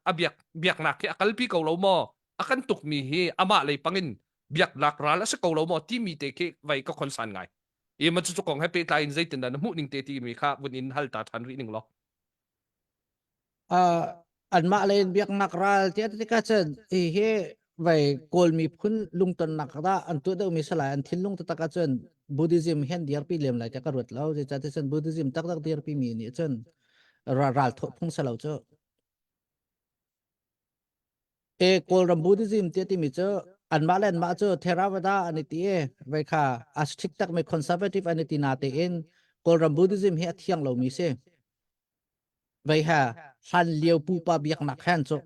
biak nak ki akalpi ko lo mo akan tuk mi hi ama lei pangin biak nak ral sa ko lo mo ti mi te ke vai ka kon san ngai e ma chu kong happy ta in zaitin da mu ning te ti mi kha bun in hal ta than ri ning lo an ma len biak nak ral ti ti ka chen i he vai kol mi phun lung ton nak da an tu de mi sala an thin lung ta ka chen buddhism hen diar pi lem lai ta ka rut lo je cha te chen buddhism tak tak diar pi mi ni chen ral tho phung salo cho e kol ram buddhism ti ti mi cho an ma len ma cho theravada ani ti e vai kha astik tak me conservative ani ti na te in kol ram buddhism he thiang lo mi se vai ha han lieu pu pa biak nak han cho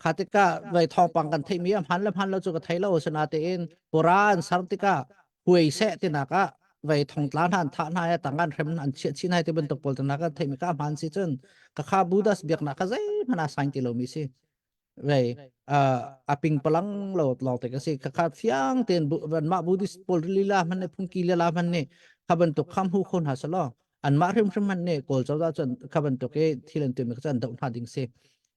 khatika vai thong pang kan thei mi am han lo chu ka thei lo sana te in quran sartika huai se ti na ka vai thong tlan han tha na ya tangan rem an che chin hai te ben to pol na ka thei mi ka man si chen ka kha buddhas biak na ka zai mana sang ti lo mi si vậy aping palang lo te kasi kakhat fiang ten ban ma buddhist pol lila man ne phung ki lila man ne khaban to kham hu khon hasalo an ma rim man ne kol chaw da chan khaban to ke thilen tu me chan dong ha ding se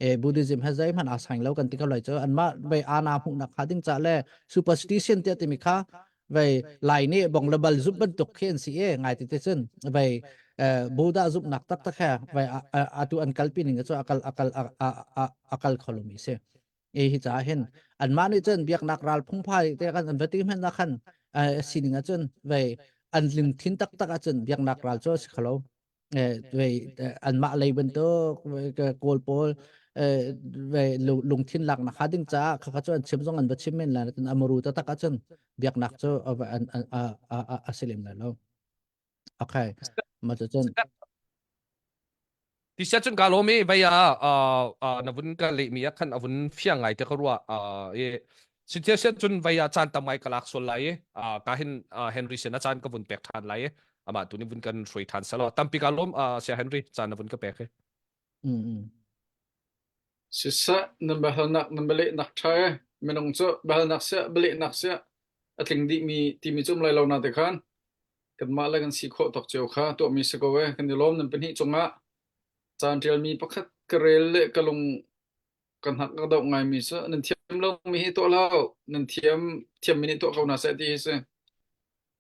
e buddhism ha zai man asang lo kan ti ka lai cho an ma vai ana phung na kha ding cha le superstition te mi kha vậy lại ne bong labal zup ban to khen si e ngai ti te chen vậy Buddha giúp nak tak tak ha vai atu an kalpi ning cho akal kholomi se e hi cha hen an mani chen biak nak ral phung phai te kan an vati men na khan sining a chen vai an ling thin tak tak a chen biak nak ral cho khalo vai an ma lei ben to kol pol vai lung thin lak na khading cha kha kha cho an chem jong an ba chim men la tan amaru ta tak a chen biak nak cho an asilim la lo okay mà cho chen ti sia chun ka lo me vai na vun ka le mi khan avun fiang ngai te ko ruwa e situation chun vai chan tamai kalak sol lai ka hin Henry sen chan ka vun pek than lai ama tu ni vun kan free than salo tampi ka lom sia Henry chan na vun ka pek sisa number nak number le nak thai menong cho bahal nak sia bele nak sia atling di mi ti mi chum lai lo na te khan kan ma la kan si kho tok cheu kha to mi se ko we kan ni lom nam pen hi chunga chan rial mi pakhat karel le kalung kan hak ka dau ngai mi sa nan thiam lo mi hi to lao nan thiam mi ni to kau na sa ti se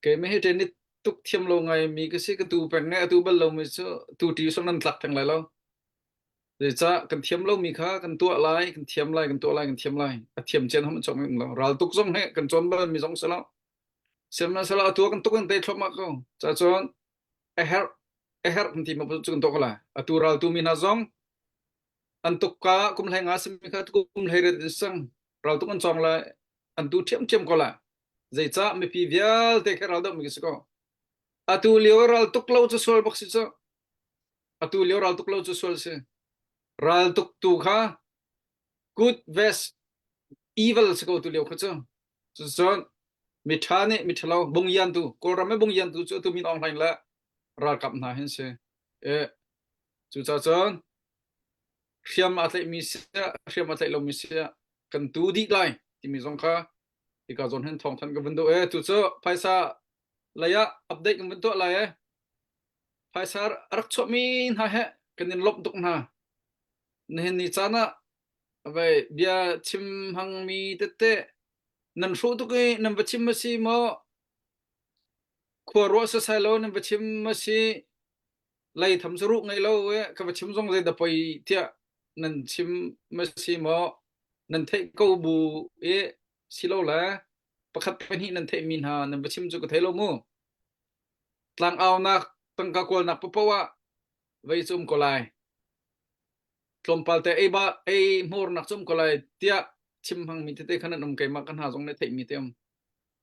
ke me he te ni tuk thiam lo ngai mi ka si ka tu pek ne tu bal lo mi so tu ti so nan tlak thang lai lo để cha kan thiam lo mi kha kan tua lai kan thiam lai kan tua lai kan thiam lai a thiam chen ham chong lo ral tuk zong he kan chon ba mi zong sala sem na sala tua kan tuk kan te thlop ma ko cha chon a her kan ti ma bu chu kan to kala a tu ral tu mi na zong an tuk ka kum lai nga sim mi kha kum lai re sang ral tuk kan chong lai an tu thiam ko la zai cha mi pi vial te kha ral do mi ko a tu lio ral tuk lo chu sol bak si cha a tu lio ral tuk lo chu sol se ral tuk tu kha good vs evil se ko tu leo kho cho mi thane mi thalo bong yan tu ko ram me bong yan tu chu tu min ong lain la ral kap na hen se e chu cha chon khiam atlai mi sia khiam atlai lo mi sia kan tu di lai ti mi zong kha ti ka zon hen thong than ka window e tu cho paisa laya update kan window lai e paisa rak cho min ha he kan in lop tuk na nên ni chana vậy bia chim hang mi tete nan ru tu cái nan bachim ma si mo khua ro sa sai lo nan bachim ma si lai tham su ru ngai lo we ka bachim zong zai da poi tia nan chim ma si mo nan thei ko bu e si lo la pakhat pen hi nan thei min ha nan bachim chu ko thei lo mu tlang aw nak tang ka kol nak papawa vậy chum ko lai tlom palte e ba e mor nak chum ko lai tia chim hang mi te khana nom kai ma kan ha jong ne thei mi tem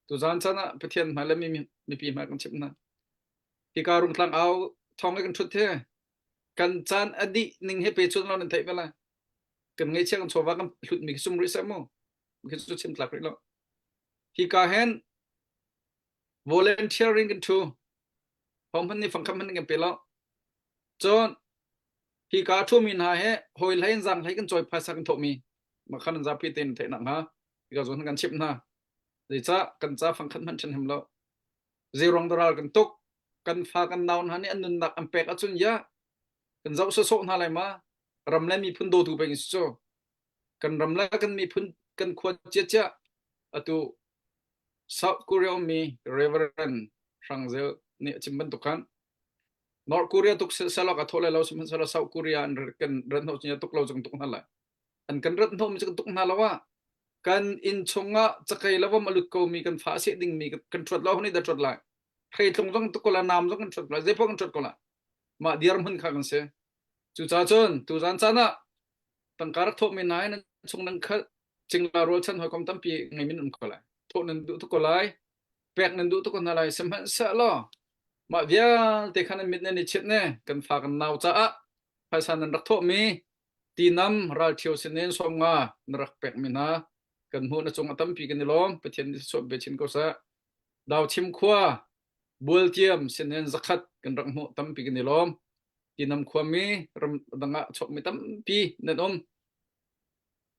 tu zan chana pathian ma le mi pi ma kan chim na ki ka rung tlang aw thong kan thut the kan chan adi ning he pe chun lo nan thei bela kan ngai chang chowa kan hlut mi sum ri sa mo mi chu chim tlak ri lo hi ka hen volunteering kan thu hom han ni phang kham han ngem pelo chon hi ka thu min ha he hoi lai jang lai kan choi pha sa kan tho mi ma khan za pi ten the nang ha ga zon kan chip na dei cha kan cha phang khan man chen hem lo zerong daral kan tok kan fa kan naun han ni an nak am pek achun ya kan zau so na lai ma ram lai mi phun do tu pe so kan ram lai kan mi phun kan khwa cha atu South Korea mi Reverend Rangzel ni chimban tukan North Korea tuk sala ka thole lo sim sala South Korea an kan ran ho nya tuk lo jong tuk na la an kan ran ho mi tuk na lawa kan in chunga chakai lawam alut ko mi kan fa se ding mi kan thot lo ni da thot la khai thong jong tuk la nam jong kan thot la je phong thot ko la ma diar mun kha kan se chu cha chon tu jan chana tangkar tho mi nai na chung nang kha ching la rol chan ho kom tam pi ngai min um ko la tho nan du tuk ko lai pek nan du tuk ko na lai sam han sa lo mà vía thì khăn mình nên chết nè cần phá cần nào cha phải san nên rắc thọ mi tì năm ra chiều xin nên xóm nga rắc bẹt mình ha cần mua nó trong tâm pi cái lom phải thiên xóm bê chín câu sa đào chim khoa buol tiêm xin nên zakat cần rắc mua tâm pi cái lom tì năm khoa mi ram đằng ngã chọc mi tâm pi nên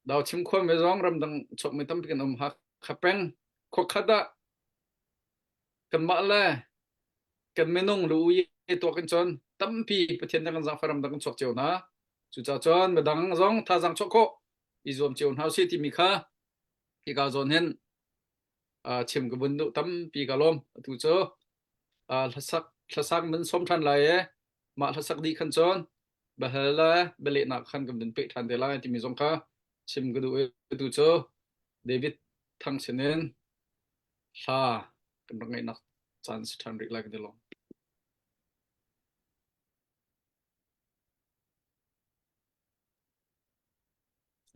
đào chim khoa mi rong ram đằng chọc mi tâm pi cái ha khapeng khok khada cần mạ le kan menong lu ye to kan chon tampi pathian dang jang faram dang chok cheu na chu cha chon me dang jong tha jang chok ko i zom cheu hau si ti mi kha ki ga zon hen chim ga bun du tampi ga lom tu cho thasak men som than lai e ma thasak di khan chon ba hala bele na khan gam den pe than de lai ti mi jong kha chim ga du tu cho David thang senen sa kan ngai nak chance than ri like the long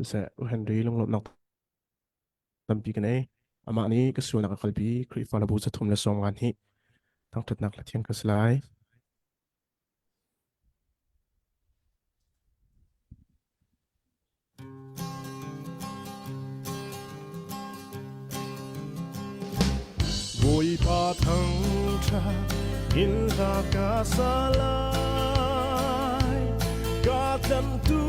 sẽ Henry long lop nak tampi kan ai ama ni ka su nak kalbi kri fa labu sa thum la song an hi tang tat nak la thiang ka slai vui pa thang cha in ra ka salai ka tan tu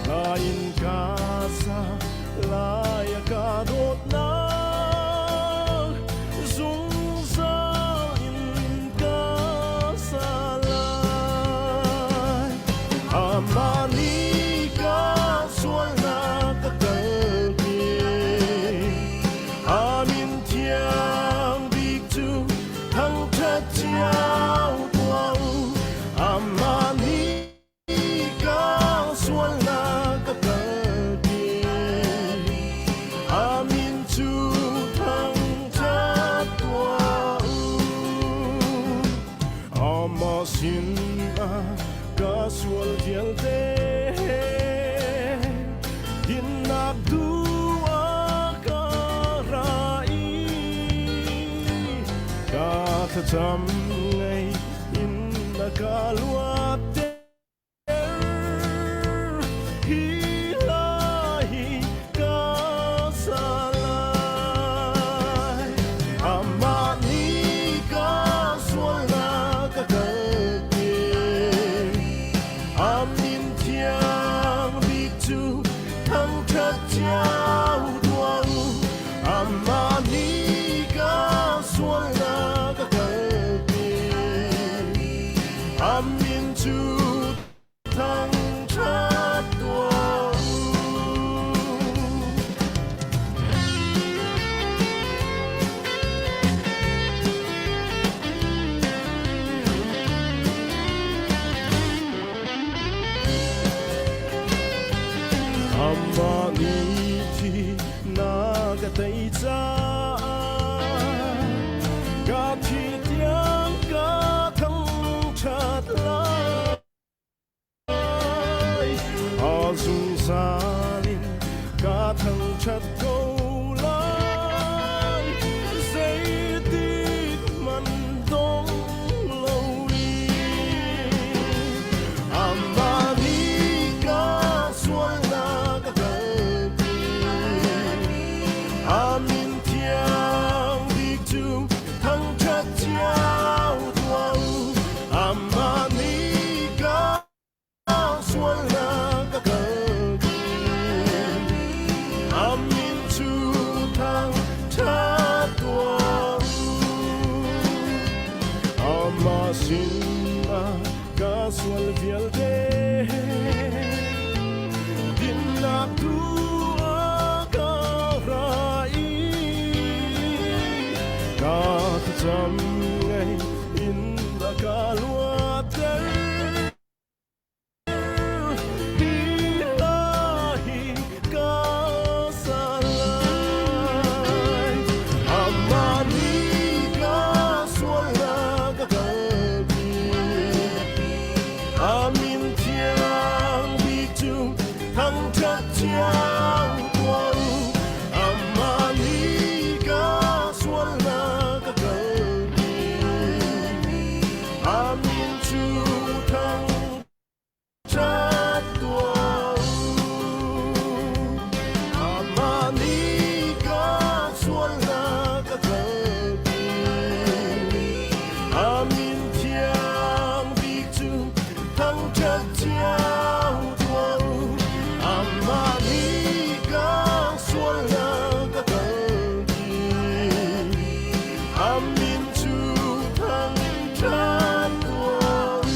lain kasa laya kadot na zung sa in kasalay amani ka sual na kakalbi amin tiang bigtu hang tatyaw sin ka sual dial te din nak dua ka rai ka tatam ngai in na ka luat te hilahi ka salai amani ka sual na ka amin tiang bitu hang tatyaw duang amani ka sual na kakalbi amin tu thang tatduang amani thi nagatay cha ga thi tiang ga thang chat la Dinma casual vialde Dinna tua karai Kat jam ngay inda kalwater Bilahi kasalay Amani casual nagagalbi Amin tiang bitum thang chắc chiang quang Amani casual nagagalbi Amin chu thang chắc tuang Amani casual nagagalbi Amin tiang bitum thang chắc chiang tuang Amani casual nagagalbi Amin chu thang chắc tuang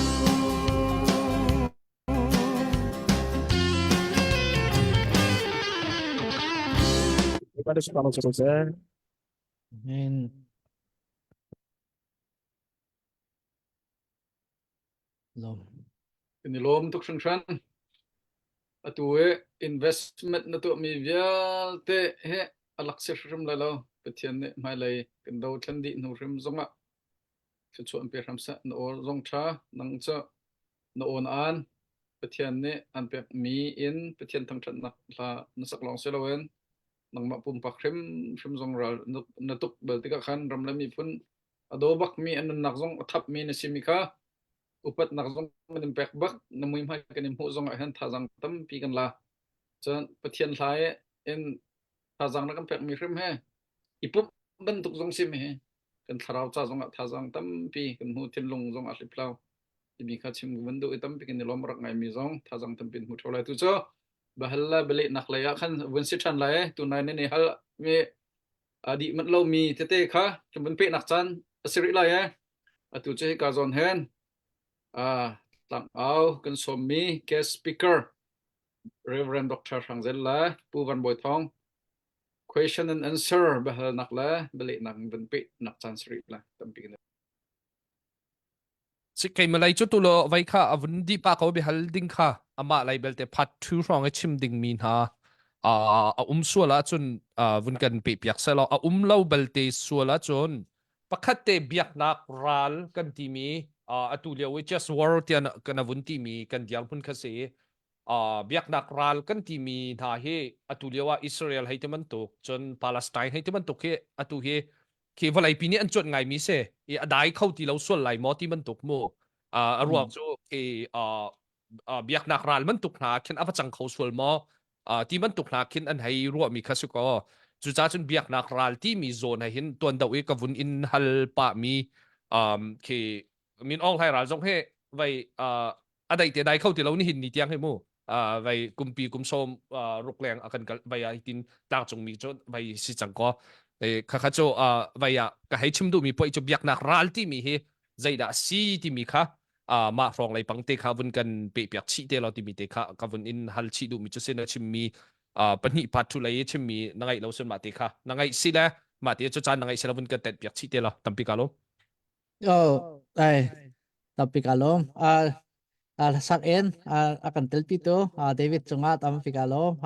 Pada separuh selesai. Amen. Lom. Penilom tuk sang san atue investment na tu mi vial te he alak se rim la lo petian ne mai lai kan do than di no rim zonga chu chu an pe ram sa no or zong tha nang cha no on an petian ne an pe mi in petian thang than na la na sak long se lo wen nang ma pum pak rim zong ra na tuk bel ti ka khan ram la mi phun ado bak mi an nak zong thap mi na simika upat nak zong min pek bak na mui mai kan mu zong han tha jang tam pi kan la chan pathian lai en tha jang na kan pek mi rim he ipup ban tuk zong sim he kan tharau cha zong tha jang tam pi kan mu tin lung zong a hliplau mi kha chim gun do tam pi kan lom rak ngai mi zong tha jang tam pin mu tholai tu cho bahalla beli nak la ya khan wen si than lai tu nai ne hal me adi mat lo mi te te kha chum ban pe nak chan asiri lai atu che ka zon hen tặng áo cần số mi guest speaker Reverend Dr. Sang Zen la Pu Van Boy Thong question and answer bahal nak la beli nak benpi nak transcript la tampi na si kai malai chu tu lo vai kha avun di pa ko be hal ding kha ama lai belte phat thu rong e chim ding min ha suala chun vun kan pe piak selo lo belte suala chun pakhate biak nak ral kan ti mi atulia we just war tian kana vun ti mi kan dial pun khase biak nak ral kan ti mi tha he atulia wa Israel haiteman tok chun Palestine haiteman tok he atu he khi vào lại pin anh chọn ngày mi se đại khâu thì lâu xuân lại mò thì mình tục mua ruộng cho khi biak nak ral mình tục na khi áp chẳng khâu xuân mò thì mình tục na khi anh hay ruộng mi khát có chú cha chun biak nak ral thì mi zone hay hin tuần đầu cái vun in hal pa mi khi min ong hay ral giống he vậy đây thì đại khâu thì lâu ni hin ni tiang hay mu vậy kumpi kumsom ruk leng akan vậy tin tang chung mi cho vậy si chẳng có khá khá cho vậy cái hay chim du mi poi cho biak nak ral ti mi he zai da si ti mi kha ma rong lai pang te kha vun kan pe piak chi te lo ti mi te kha ka vun in hal chi du mi cho sen chim mi pani pat thu lai chim mi nangai lo sun ma te kha nangai si la ma te cho chan nangai se la vun kan tet piak chi te lo tampi ka lo Ay, tapi kalau sak en akan telpi tu David Chunga tampi kalau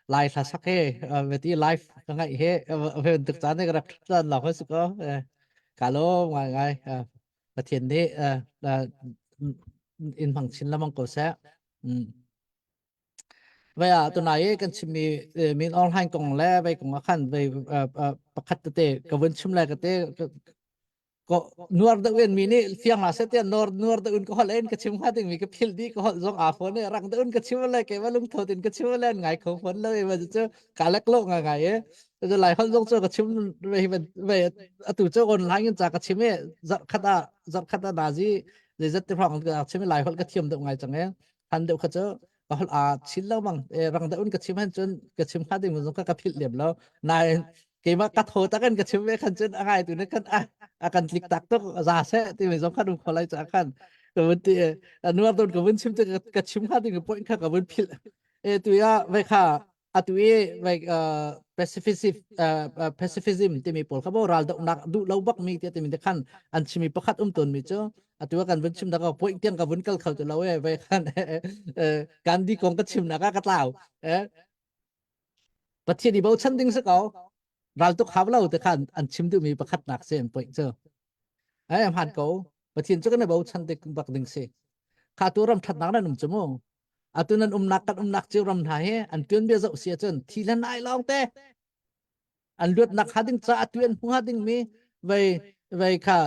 live là sắc he về tí live cái ngày he về thực tế này cái rất là khó có cả lô ngoài ngày và thiền đấy là in bằng chín là bằng cổ sẽ vậy tuần này cái chim mình online cùng lẽ vậy cũng khăn về bắt khát tê cái vấn chim lại cái tê có nuar da wen mini fiang la setian nuar da un ko halen ka chim khating mi ka phil di ko zong a phone ne rang da un ka chim la ke walung thotin ka chim la ngai ko phone la ba chu kalak lo nga ngai e就来好种这个chim về tu cho online in cha ka chim e zat khata na ji le zat te phang ka chim lai hol ka thiam do ngai chang e han de kha cho ka hol chin lo mang rang da un ka chim han chun ka chim khating mo ka phil lem lo nai ke ma ka tho ta kan ka chim e khan chun angai tu ne kan akan klik tak tok za se ti me zong khan kholai cha khan ka bun ti nuar don ka bun chim te ka chim kha ding point kha ka bun phil e tu ya vai kha a tu e vai pacifism ti mi pol ka bo ral da nak du lo bak mi ti mi de khan an chimi pakhat ton mi cho a tu kan bun chim da ka point tiang ka bun kal khau to lo e vai khan gandhi kong ka chim na ka tlau e pathian di bo chan ding se ko ral tuk hav lo te khan an chim tu mi pakhat nak se an point cho ai am han ko pathian cho kan bo chan te bak ding se kha tu ram that nak na num chmo atunan nak chiu ram tha he an tuen be zo sia chen thi lan ai long te an lut nak hading cha atuen hu hading mi vai kha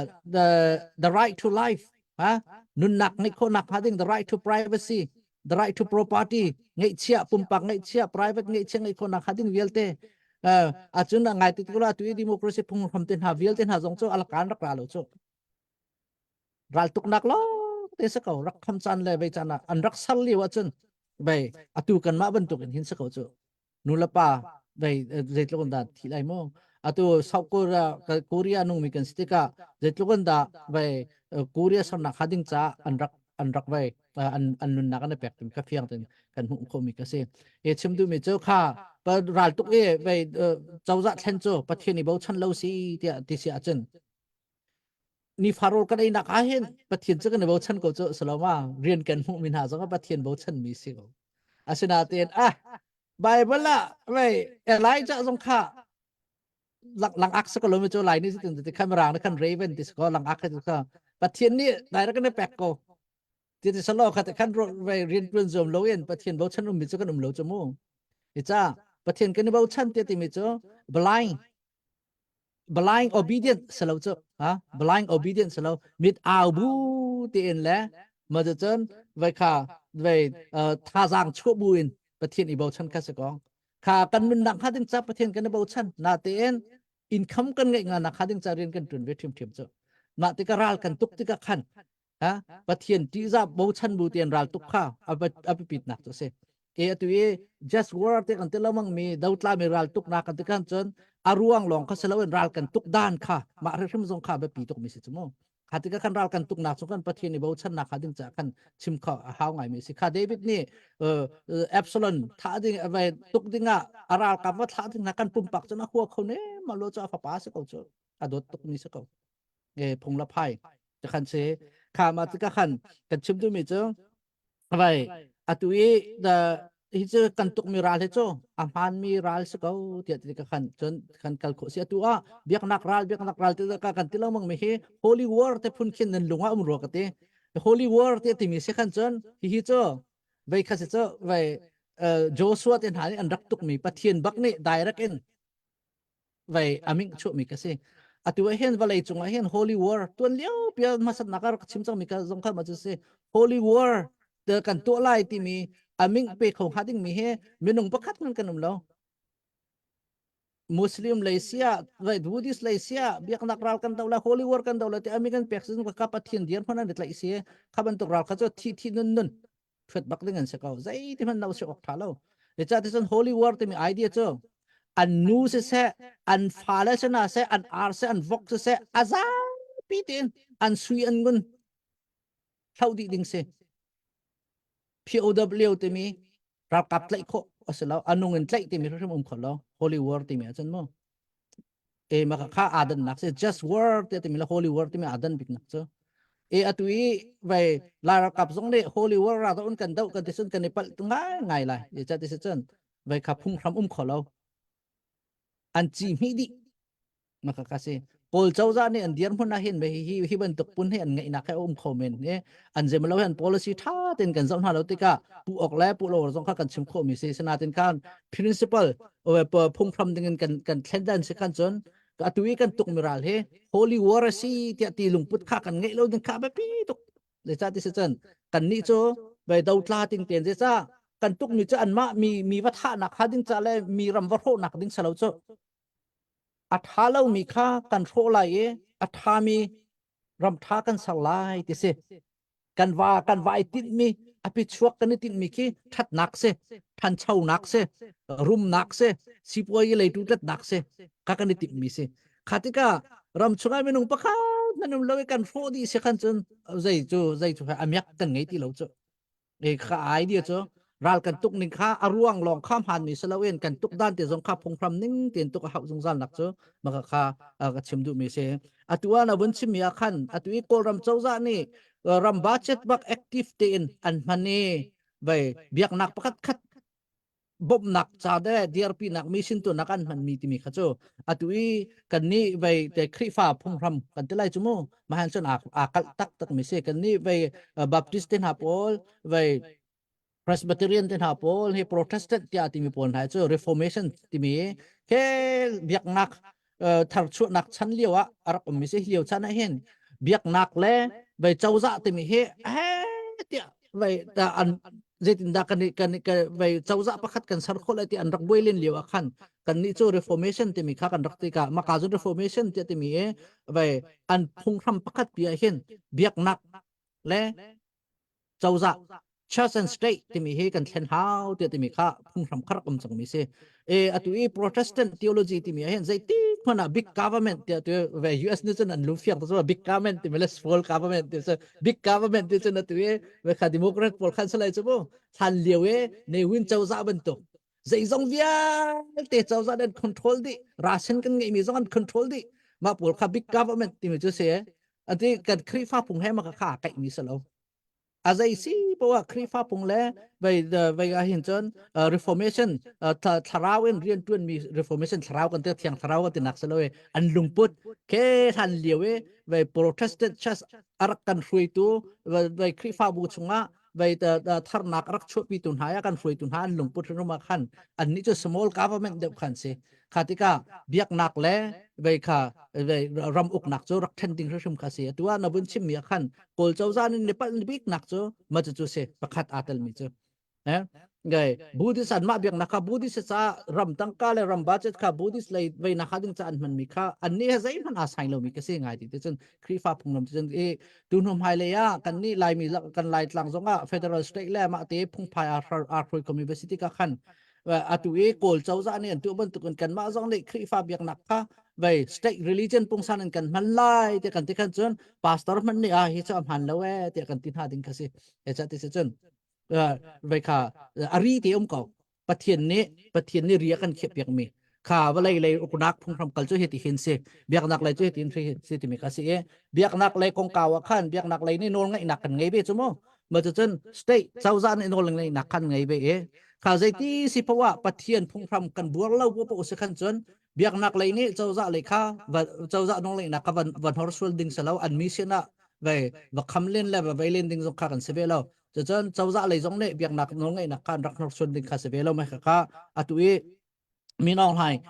the right to life ha nun nak ngai kho nak hading the right to privacy the right to property ngai chia pumpak ngai chia private ngai chia ngai kho nak hading velte achun ngai ti kula tu democracy phung pham ten ha velte ha jong cho al kan rak ra lo cho ral tuk nak lo te sa ko rak kham chan le vai chana an rak sal li wa chen vai atu kan ma ban tuk in hin sa ko cho nulapa vai zeitlon da thi lai mo atu south korea nung mi kan stika zeitlon da vai korea sam na khading cha an rak vai an nun na kan pek tum ka phiang ten kan hu kho mi ka se e chim du mi cho kha pa ral tuk e vai chau za thlen cho pathian ni bo chan lo si ti sia chen ni farol kan ai nak a hen pathian cha kan bo chan ko cho salama rian kan hu min ha zanga pathian bo chan mi si ko asina ten bible la vai elijah zong kha lang ak sa ko lo me cho lai ni sitin ti camera na kan raven ti ko lang ak ka pathian ni dai ra kan pek ko ti salo kha kan vai rian pun zom lo yen pathian bo chan mi cho kan lo cho mo cha pathian kan bo chan ti mi cho blind obedient salo cho ha blind obedient salo mit au bu tin le ma de chen vai kha vai tha giang chu buin pathian i bo chan kha se kong kha kan nun nak hading cha pathian kan bo chan na ten income kan ngai nga nak hading cha rin kan tun ve thim cho na te ka ral kan tuk ti ka khan ha pathian ti za bo chan bu ten ral tuk kha ab pit nak to se e tu e just word te kan te lamang mi dautla mi ral tuk na kan te kan chon aruang long kha selawen ral kan tuk dan kha ma rhim zong kha be pi tok mi si chmo khati ka kan ral kan tuk nak so kan pathian ni bo chan na khading cha kan chim kha haw ngai mi si kha david ni epsilon tha ding vai tuk dinga aral ka wa tha ding na kan pum pak chana huwa khone ma lo cha fa pa se ko cho adot tuk mi se ko e phung la phai ta khan se kha ma ka khan kan chim du mi cho vai atui the hi che kan tuk mi ral he cho amhan mi ral se ko ti ka khan chon khan kal kho sia tu a biak nak ral te ka kan tilang mang me he holy war te phun khin nan lunga ro ka te holy war te ti mi se khan chon hi cho vai kha se cho vai joshua ten hani an rak tuk mi pathian bak ni direct in vai aming chu mi ka se atu hen valai chunga hen holy war tuan leo pia masat nakar chim chang mi ka zong kha ma chu se holy war te kan to lai ti mi aming pe khong hading mi he minung pakhat man kanum lo muslim lesia vai buddhist lesia biak nak ral kan dawla holy war kan dawla te amikan peksin ka pathian dian phana ret lai se khaban to ral kha cho thi nun phet bak dengan se ka zai ti man naw se ok thalo le cha te son holy war te mi idea cho an nu se an fala se na se an ar se an vok se aza pitin an sui an gun thaudi ding se POW te mi rap kap tlai kho asalo anung en tlai te mi rum kholo holy war te mi achan mo e maka kha adan nak se just word te mi la holy war te mi adan bik nak cho e atui vai la rap kap zong le holy war ra ta un kan dau kan te sun kan ne pal ngai lai e cha te se chen vai kha phung ram kholo an chi mi di maka ka se pol chawza ne an dian phun na hin be hi ban tuk pun he an ngai na kha comment ne an jem lo han policy tha ten kan zon ha lo tika pu ok la pu lo zong kha kan chim kho mi se sana ten kan principle o phung phram ding kan thlendan se kan chon ka tuwi kan tuk miral he holy war si ti lungput kha kan ngai lo ding kha ba pi tuk le cha ti se chen kan ni cho bai dau tla ting ten je cha kan tuk mi cha an ma mi wa tha na kha ding cha le mi ram wa ro nak ding salo cho athalo mi kha control lai e athami ram tha kan salai ti se kan vai tin mi api chuak kan tin mi ki that nak se than chau nak se rum nak se sipoi le tu tat nak se ka kan tin mi se khatika ram chungai menung pakha nanum lawe kan fo di se khan chun zai chu amyak kan ngei ti lo chu e kha idea chu ral kan tuk ning kha aruang long kham han mi salawen kan tuk dan te jong kha phong phram ning ten tuk hau jong zal nak chu maka kha ka chim du mi se atua na bun chim ya khan atui kol ram chauza ni ram budget bak active te in an mani bai biak nak pakat khat bob nak cha de DRP nak mission to nakan man mi ti mi khacho atui kan ni bai te khri fa phum ram kan te lai chumo mahan chon akal tak mi se kan ni bai baptist ten hapol bai Presbyterian ten hapol he Protestant ti ati mi pon hai chu Reformation ti mi ke biak nak thar chu nak chan liwa arak mi se liu chan hen biak nak le bai chauza ti mi he ti bai ta an zetin da kan bai chauza pakhat kan sar khol ti an rak boilin liwa khan kan ni chu Reformation ti mi kha kan rak ti ka ma ka zu Reformation ti mi e bai an phung ram pakhat pi hen biak nak le chauza church and state ti mi he kan thlen hau ti mi kha phung ram kharak um chang mi se e atui Protestant theology ti mi hen zai ti khona big government ti ve US ni chen an lu fiak so big government ti mele small government ti so big government ti chen atui ve kha democrat pol khan salai chu bo than liewe ne win chau za ban to zai zong via te chau za den control di ration kan ngai mi zong an control di ma pol kha big government ti mi chu se ati kan khri fa phung he ma kha kai mi salo azai si bawa krifa pungle by hin chon Reformation tharawen rian tuen mi Reformation tharau kan te thiang tharau kan nak saloe an lungput ke than liewe by Protestant church arak kan hrui tu by krifa bu chunga by thar nak rak chot pi tun haya kan hrui tun han lungput ruma khan an ni cho small government de khan se khatika biak nak le by kha ram uk nak cho rak then ding rum kha se tuwa na bun chim mi khan kol chauza ni nepal bik nak cho ma chu se pakhat atal mi chu gai Buddhist an ma biak nakha Buddhist cha ram tangka le ram budget kha Buddhist lai vai nakha ding cha an man mi kha an ni hazai man a sain lo mi ka se ngai ti chen khri fa phungnam chen e tunhom hai le ya kan ni lai mi kan lai tlang zonga federal state le ma te phung phai a khoi university ka khan atu e kol chauza ni an tu ban tu kan ma zong le khri fa biak nakha vai state religion pungsan an kan man lai te kan ti khan chon pastor man ni a hi cha man lo e te kan tin ha ding ka se e cha ti se chen vai kha ari te ko pathian ni ria kan khep yak mi kha walai lai ukunak phung from culture heti hin se biak nak lai chu heti se ti mi ka se e biak nak lai kong kawa khan biak nak lai ni nol ngai nak kan ngai be chumo ma chu chen state chauza ni nol ngai nak kan ngai be e kha zai ti si pawa pathian phung from kan buar lo po se khan chon biak nak lai ni chauza lai kha wa chauza nol lai nak ka van horsul ding salau admission na vai va khamlen la va vailen ding zo kha kan se be lo chân cháu dạ lấy giống này việc nạc nó ngay nạc can rắc nạc xuân đình khá sẽ về lâu mấy khá tụi mình ông hai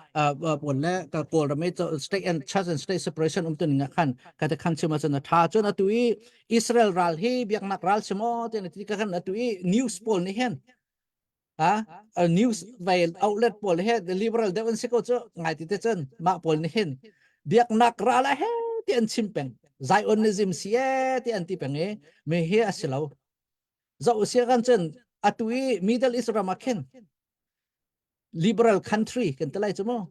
buồn lẽ cả cổ là mấy state and church and state separation tuần ngạc khăn cái thế khăn chima chân thà cho tụi Israel ral hi việc nạc ral chimo thì cái khăn tụi news poll này hen news về outlet poll hen the liberal devon sẽ có cho ngày thì chân mà poll này hen việc nạc ral he thì anh chimpeng Zionism sie thì anh tipeng e me he asilau dẫu xe gan chân atui Middle East ramaken liberal country kan talai chmo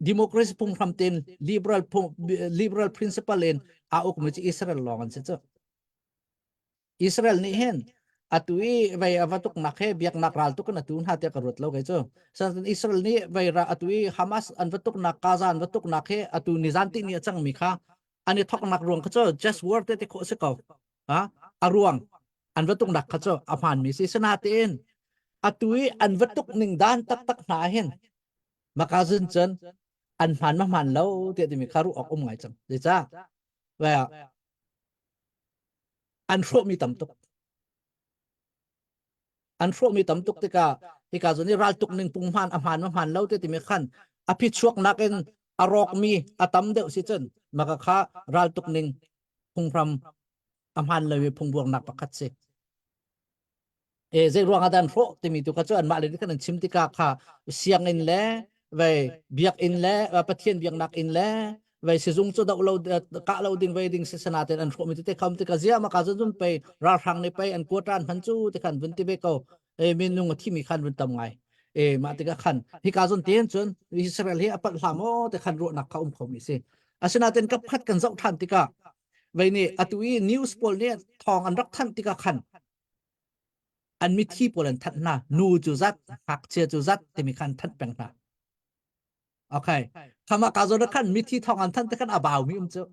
democracy pung from ten liberal principle in aok mo Israel longan se Israel ni hen atui vai avatuk nakhe biak nakral tu kan atun hatia karut lo kai cho san Israel ni vai ra atui Hamas an vatuk nak Gaza an vatuk nakhe atu nizanti ni chang mi kha ani thok nak ruang ka cho just word te ko se ko aruang an vatuk nak kha cho aphan mi si sanatin atui an vatuk ning dan tak na hen makazun chen an phan ma man lo te mi kharu ok ngai chang de cha wa an ro mi tam tuk te ka zoni ral tuk ning pung man aphan ma man lo te mi khan api chuak naken arok mi atam de si chen maka kha ral tuk ning pung ram amhan lo mi phung buang nak pakhat se zai ruang adan ro te mi tu ka chuan ma le kan chim ti ka kha siang in le vai biak in le pathian biak nak in le vai se jung chu da lo ka lo ding vai ding se sanaten an ro mi te kham te ka zia ma ka zun pe ra rang ne pe an ko tran phan chu te khan bun ti be ko min nung thi mi khan bun tam ngai ma te ka khan hi ka zun ten chun Israel hi apat hlamo te khan ro nak ka khom mi se asinaten kap khat kan zau than tika vậy nè atui news poll nè thong an rak than tika khan an mi thi poll an that na nu chu zat hak che chu zat te mi khan that peng na okay kama ka zo khan mi thi thong an than te khan abaw mi chu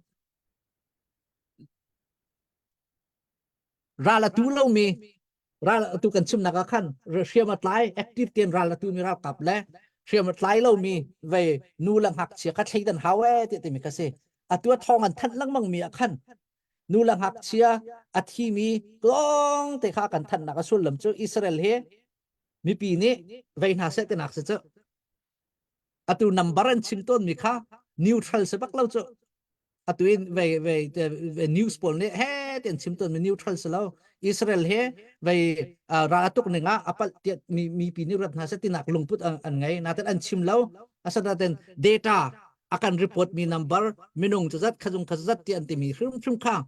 ra la tu lo mi ra la tu kan chum na ka khan shia mat lai active ten ra la tu mi ra kap le shia mat lai lo mi ve nu lang hak che ka thei dan hawe te mi ka se atua thong an than lang mang mi khan nu lang hak chia athi mi long te kha kan than na ka sul lam chu Israel he mi pi ni ve na se te nak se chu atu number an chim ton mi kha neutral se bak lo chu atu in ve news poll ne he ten chim ton mi neutral se lo Israel he ve ra tuk ne nga apal mi pi ni rat na se tinak lungput an ngai na ten an chim lo asa na ten data akan report mi number minung chu zat khajung khazat ti an ti mi hrum khang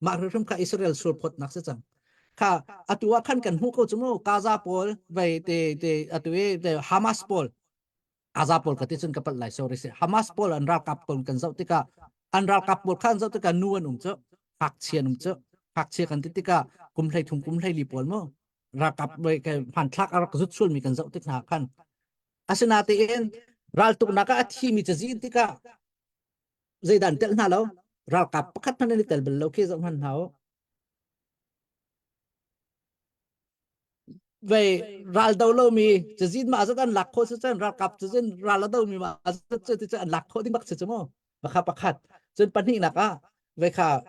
ma hrum kha Israel sur phot nak se chang kha atua khan kan hu ko chumo Gaza pol ve te atue te Hamas pol Gaza pol ka ti chun kapal lai sorry se Hamas pol an ra kap pol kan zau tika an ra kap pol khan zau tika nuan chu hak chian chu hak che kan ti tika kum thlai li pol mo ra kap ve ka phan thak ar ka zut sul mi kan zau tik na khan asina te en ral tuk naka athi mi cha zin tika zaidan tel na lo ral kap pakhat phan ni tel bel lo ke zau han hao về ral đâu lâu mi chỉ zin mà rất ăn lạc khô chứ chân ral cặp chứ chân ral đâu mi mà rất chứ ăn lạc khô thì bắt chứ mo mà khá bắt khát chân pan hi naka về khá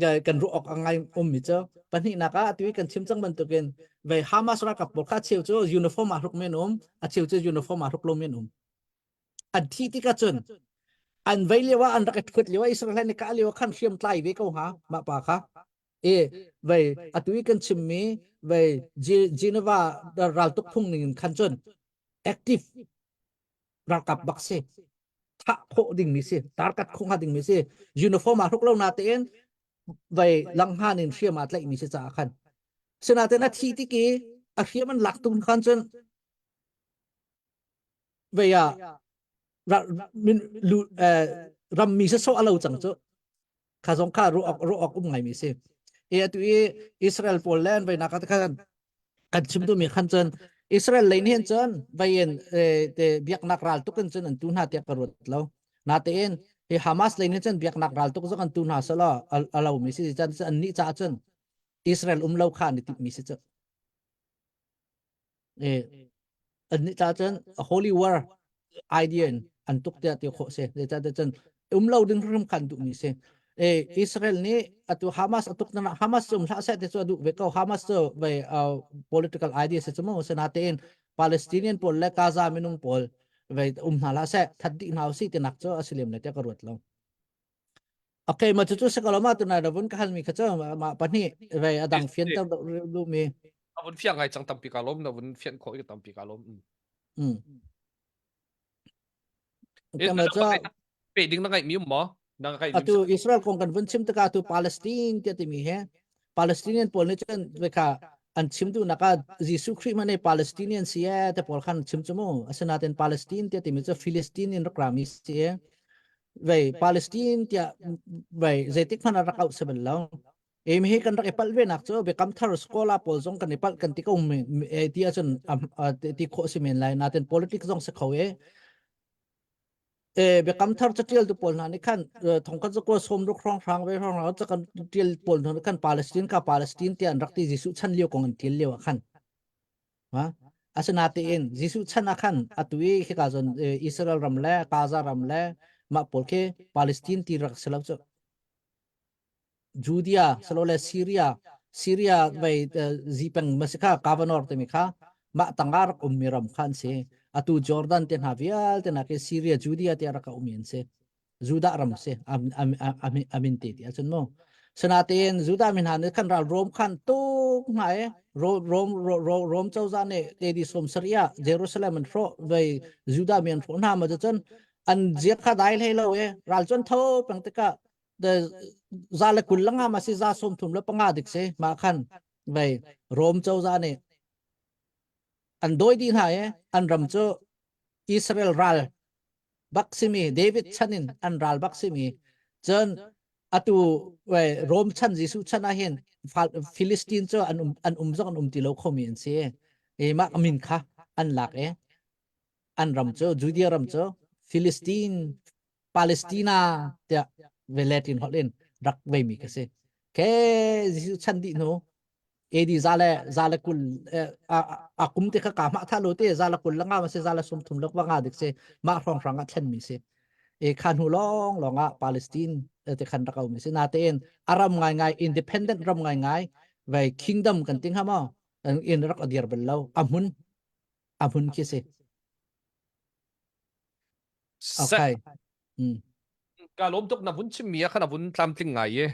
cái cần ruộng ở ngay mi chứ pan hi naka tuy cần chim trăng mình tự kiến về Hamas ral cặp bột khát chiều chứ uniform mà rục men chiều chứ uniform mà rục lông men anh thi tí cả chân anh vay liwa anh raket khut liwa Israel này cả liwa khăn khiêm tay với câu hả mà bà khá về atui kan chimmi về Geneva ral tuk phung ning khan chon active ral kap bakse tha kho ding mi se tar kat khong ha ding mi se uniform ma thuk lo na ten về lang han in shia ma tlai mi se cha khan sena te na thi ti ki a khia man lak tum khan chon về ram mi se so alo chang cho kha jong kha ro ok ngai mi se tu Israel Poland về nakat kan chim tu mi khan chen Israel lein hen chen vayen te biak nak ral tu kan chen an tu na te karut lo na te en he Hamas lein hen chen biak nak ral tu kan tu na sala alo mi si chan an ni cha chen Israel lo khan ni ti mi si chen an ni cha chen holy war idea an tuk te kho se le cha chen lo ding rum khan tu mi se Israel ni atu Hamas atuk na Hamas sum sa sa te so du ve ko Hamas so ve political idea se mo sa natin Palestinian pol le Gaza minung pol ve hala sa thaddi naw si te nak cho aslim na te karut lo okay ma chu sa kalama tu na davun ka hal mi kha cho ma pani ve adang fian ta du mi avun fiang ngai chang tampi kalom na vun fian kho i tampi kalom kama cho pe ding na ngai mi mo atu Israel kong kan vun chim ta ka tu Palestine te mi he Palestinian pol ne chen ve ka an chim tu naka Jesu Christ mane Palestinian sia te pol khan chim chumo asana ten Palestine te mi cho Philistine rokrami sia ve Palestine tia ve zetik phana rakau sebel lo em he kan rak epal ve nak cho be kam thar skola pol jong kan epal kan ti ko me tia chen ti kho simen lai na ten politics jong se khawe be kam thar chatil tu pol na ni khan thongkan ko som ru khrong khrang ve khrong ra cha kan til pol na kan Palestine ti an rakti Jesu chan liu kong an til liu khan ha asana te en Jesu chan khan atui he ka jon Israel ramle Gaza ramle ma pol ke Palestine ti rak selaw cho Judea salole Syria ve zipang masika governor te mi kha ma tangar miram khan se atu Jordan ten havial ten ake Syria Judea te araka umien se Juda ram se amin te ti achun mo sanaten Juda min han kan ral Rom khan to ngai Rom chauza ne te di som Syria Jerusalem and fro ve Juda min fo na ma chen an jia kha dai le lo ral chon tho pang te ka de zale kulanga ma si za som thum lo panga dik se ma khan ve Rom chauza ne an doi din ha an ram cho Israel ral baksimi David chanin an ral baksimi chen atu we rom chan jisu chana hen Philistine cho an umjok an ti lo khomi an se e ma min kha an lak e an ram cho Judea ram cho Philistine Palestina tia veletin holen rak ve mi ka se ke jisu chan di no edi zala kul akum te ka ma tha lo te zala kul langa ma se zala sum thum lok wanga dik se ma rong ranga thlen mi se e khan hu long longa Palestine te khan ra kaw mi se na te en aram ngai independent ram ngai vai kingdom kan ting ha ma in rak adir bel lo amun ki se okay kalom tok na vun chim mia khana vun tlam tling ngai ye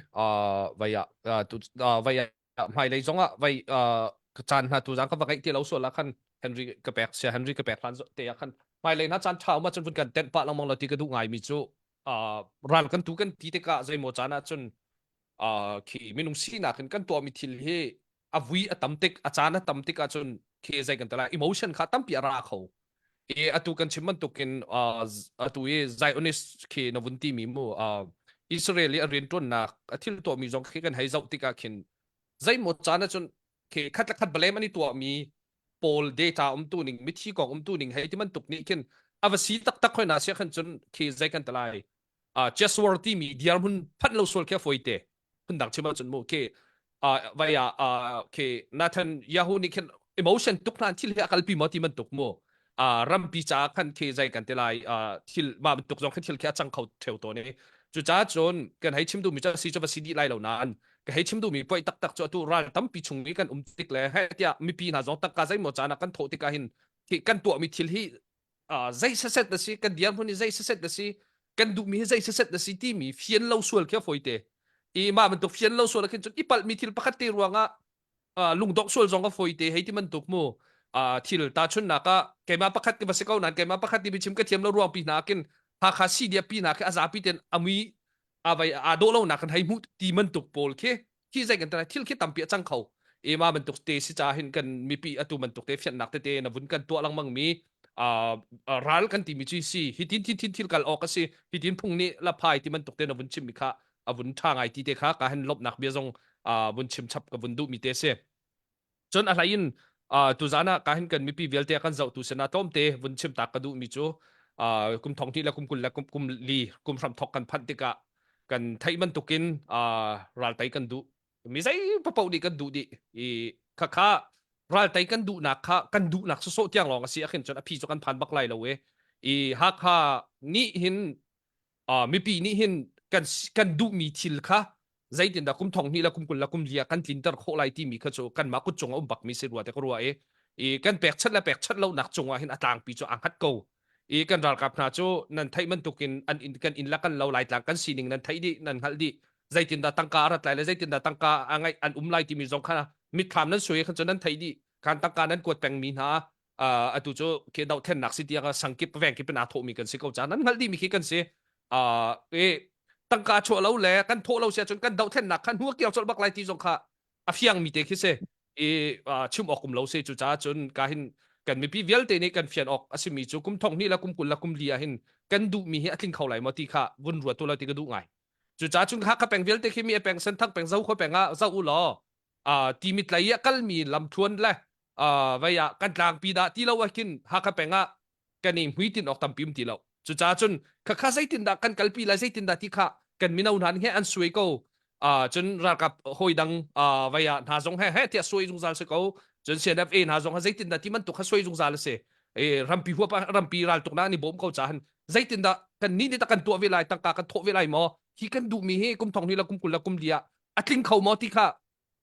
vaya tu vaya mai lei zonga vai chan na tu jang ka vakai ti lo so la khan Henry ka pek sia Henry ka pek khan te khan mai lei na chan thau ma chun vun kan ten pa lang mong la ti ka du ngai mi chu ral kan tu kan ti te ka zai mo chana chun khi minung si na kan to mi thil he avui atamtik achana tamtik a chun khi zai kan tala emotion kha tam pi ra kho e atu kan chimman tukin atu e Zionist ki na vunti mi mo Israeli a rin ton na athil to mi jong khi kan hai zau tika khin zai mo chana chun ki khat balem ani to mi pol data tu ning mi thi kong tu ning hai ti man tuk ni khin avasi tak khoi na sia khan chun ki zai kan talai just worthy mi diar mun phat lo sol kya foite hun dang chima chun mo ke vaya ke Nathan Yahu ni khin emotion tuk nan thil he akal pi mo ti man tuk mo ram pi cha khan ke zai kan telai thil ma tuk jong khan thil kya chang khau theu to ne chu cha chon kan hai chim du mi cha si cha si di lai lo nan ka hai chim du mi poi tak cho tu ral tam pi chung ni kan tik le ha tia mi pi na jong tak ka zai mo cha na kan tho ti ka hin ki kan tu mi thil hi zai sa set da si kan diam huni zai sa set da si kan du mi zai sa set da si ti mi fian lo sual kya foite e ma man tuk fian lo sual khin chu ipal mi thil pakhat te ruanga lungdok sual jong ka foite hei ti man tuk mo thil ta chun na ka keima pakhat ti basikaw nan keima pakhat ti bichim ka thiam lo ruang pi na kin ha kha si dia pi na ka azapi ten ami avai ado lo na kan hai mu ti man tuk pol ke ki zai kan ta thil ki tampi chang khau e ma man tuk te si cha hin kan mi pi atu man tuk te fian nak te na vun kan to lang mang mi ral kan ti mi chi si hitin thil kal ok si hitin phung ni la phai ti man tuk te na vun chim mi kha avun thangai ti te kha ka han lop nak bia jong vun chim chap ka vun du mi te se chon a lain tu zana kahin kan mi pi velte kan zau tu sena tom te vun chim ta ka du mi chu kum thong ti la kum kul la kum li kum ram thok kan phan ti ka kan thai man tukin ral tai kan du mi zai pa pau di kan du di e kha ral tai kan du na kha kan du nak so tiang long asi akhin chon a phi chu kan phan bak lai lo we e ha kha ni hin mi pi ni hin kan du mi thil kha zai tin da kum thong ni la kum kul la kum lia kan tin tar kho lai ti mi kha chu kan ma ku chung bak mi se ruwa te ko ruwa e kan pek chat lo nak chunga hin atang pi chu ang hat ko e kan ral kap na chu nan thai man tukin an in kan in la kan lo lai tlang kan sining nan thai di nan hal di zai tin da tangka rat lai zai tin da tangka angai an lai ti mi jong kha mi tham nan sui khan chu nan thai di kan tangka nan ko teng mi na atu chu ke dau then nak si ti ga sangkip veng ki pe na tho mi kan si ko cha nan hal di mi ki kan se e tangka cho lo le kan tho lo sia chun kan dau then nak kan hu kiao chol bak lai ti jong kha a fiang mi te khi se e chum okum lo se chu cha chun ka hin kan mi pi vial te ne kan fian ok asimi chu kum thong ni la kum kul la kum lia hin kan du mi hi atling khau lai ma ti kha vun ruwa tu la ti ka du ngai chu cha chung kha ka peng vial te khi mi peng sen thak peng zau kho penga zau u lo ti mit lai ya kal mi lam thuan la vaya kan tlang pi da ti lo wa kin ha ka penga kan im hui tin ok tam pim ti lo chu cha chun kha zai tin da kan kalpi la zai tin da ti kha kan minau nan he an suai ko chun ra kap hoi dang vaya na jong he tia suai jung zal se ko chun CNFA na jong ha zai tin da ti man tu kha suai jung zal se e rampi huwa pa rampi ral tuk na ni bom ko cha han zai tin da kan ni ta kan tu ve lai tang ka kan tho ve lai mo hi kan du mi he kum thong ni la kum kul la kum dia atling khau mo ti kha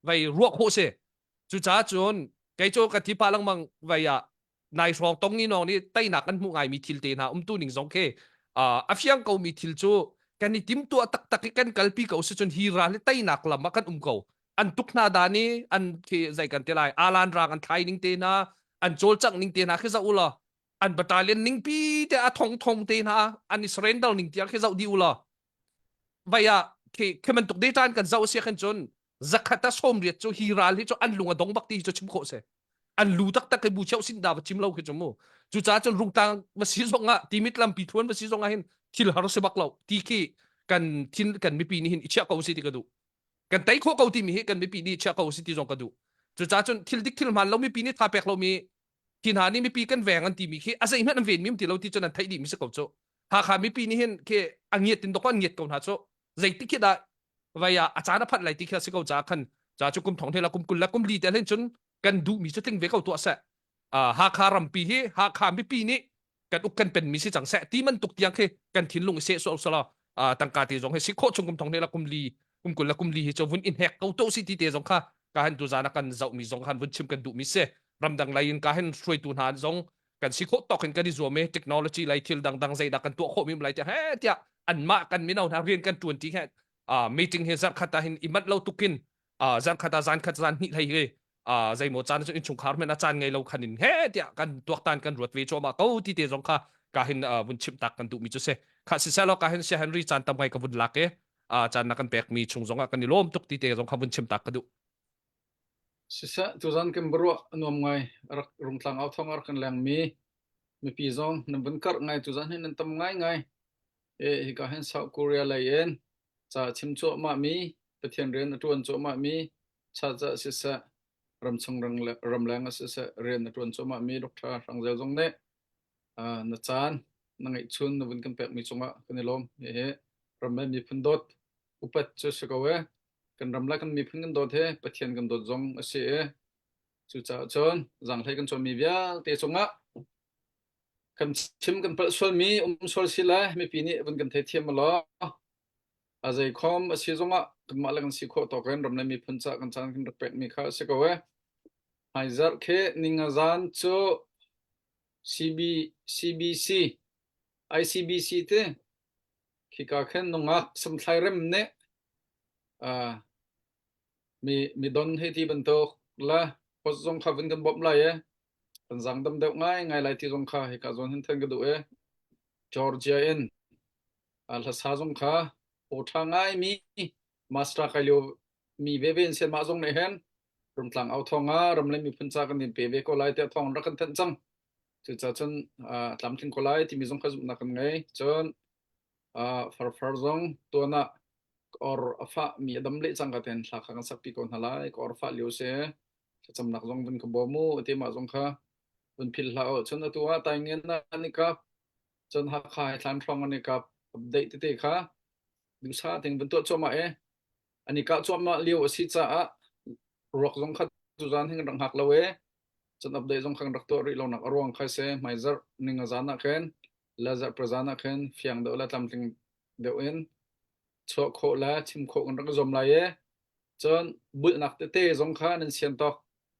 vai ruak ho se chu cha chun kai cho ka ti pa lang mang vaya nai rong tong ni nong ni tai na kan mu ngai mi thil te na tu ning jong ke a fiang ko mi thil chu kan ni tim tu tak kan kalpi ko se chun hi ra le tai nak lam kan ko an tuk na da ni an ke zai kan te lai alan rang an thai ning te na an chol chang ning te na khe za ula an battalion ning pi te a thong te na an surrender ning te khe za di ula vaya ke man tuk de tan kan za se khan chun zakhata som riat chu hi ral hi chu an lunga dong bak ti chu chim kho se an lu tak tak ke bu chau sin da chim lo ke chomo chu cha chon rung tang ma si zonga timit lam pi thuan ma si zonga hin thil har se bak lo ti ki kan thin kan mi pi ni hin icha ko si ti ka du kan tai kho ko ti mi kan mi pi ni icha ko si ti zong ka du chu cha chon thil dik thil man lo mi pi ni tha pek lo mi tin ha ni mi pi kan veng an ti mi khi asa im han ven mi ti lo ti chon an thai di mi se ko cho ha kha mi pi ni hin ke angiet tin do kon ngiet ko na cho zai ti ki da vaya achana phat lai ti kha se ko cha khan cha chu kum thong thela kum kul la kum li te len chun kan du mi chu ting ve ko to sa ha kha ram pi hi ha kha mi pi ni kan uk kan pen mi si chang sa ti man tuk tiang khe kan thin lung se so la tang ka ti jong he si kho chung kum thong thela kum li kum kul la kum li hi cho vun in hek ko to si ti te jong kha ka han tu zana kan zau mi jong han vun chim kan du mi se ram dang lai in ka hen shroi tu han jong kan si kho to kan ka di zo me technology lai thil dang dang zai da kan to kho mi lai te he tia an ma kan mi nau na rian kan tuan ti he meeting he zat khata hin imat lo tukin zat khata zan khat zan ni lai he zai mo chan in chung khar me na chan ngai lo khanin he tia kan tuak tan kan ruat ve cho ma ko ti te jong kha ka hin vun chim tak kan du mi chu se kha si sa lo ka hin se henry chan tam ngai ka vun lak e chan na kan pek mi chung zonga kan ni lom tuk ti te jong kha vun chim tak ka du sisa tuzan kem bro nom ngai rak rung tlang au thong ar kan lang mi pi zong nam bun kar ngai tuzan hin tam ngai hi ka hen South Korea lai en cha chim cho ma mi pathian ren tuan cho ma mi cha sisa ram chung ram lang sisa ren tuan cho ma mi doctor rang zel zong ne na chan na ngai chun na bun kan pek mi chunga kan lom he ram mi phun dot upat chu se ko we kan ram la kan mi phun kan dot he pathian kan dot zong ase chu cha chon jang thai kan cho mi bia te chunga kan chim kan pal sol mi sol sila mi pi ni bun kan the thiam lo azai khom ase zonga kan ma la kan si kho to kan ram na mi phun cha kan chan kan pek mi kha se ko we hai zar khe ninga zan chu CBC ICBC te khi ka khen nonga sam thlai rem ne mi don he ti ban to la pos zong kha vin kan bom lai e kan zang dam deuh ngai lai ti zong kha he ka zon hin thang ka du e Georgia in al sa zong kha o tha ngai mi master ka lo mi ve ven sen ma zong ne hen rum tlang au thonga ram le mi phun cha kan din pe ve ko lai te thong ra kan than chang chu cha chon tlam thin ko lai ti mi zong kha zum na kan ngai chon far zong to na or afa mi adam le chang ka ten thla kha kan sak pi kon halai ko or fa liu se cham nak zong bun ko bo mu te ma zong kha bun phil la o chon tu wa tai ngen na ni ka chon ha khai thlan thong ani ka update te kha du sa teng bun to choma e ani ka choma liu si cha a rok zong kha tu zan hing rang hak lawe chon update zong khang rak to ri lo nak arwang kha se maizer ninga zana khen lazar prajana khen fiang do la tam ting deu in cho kho la chim kho kan rak zom lai e chon bul nak te zong kha nen sian to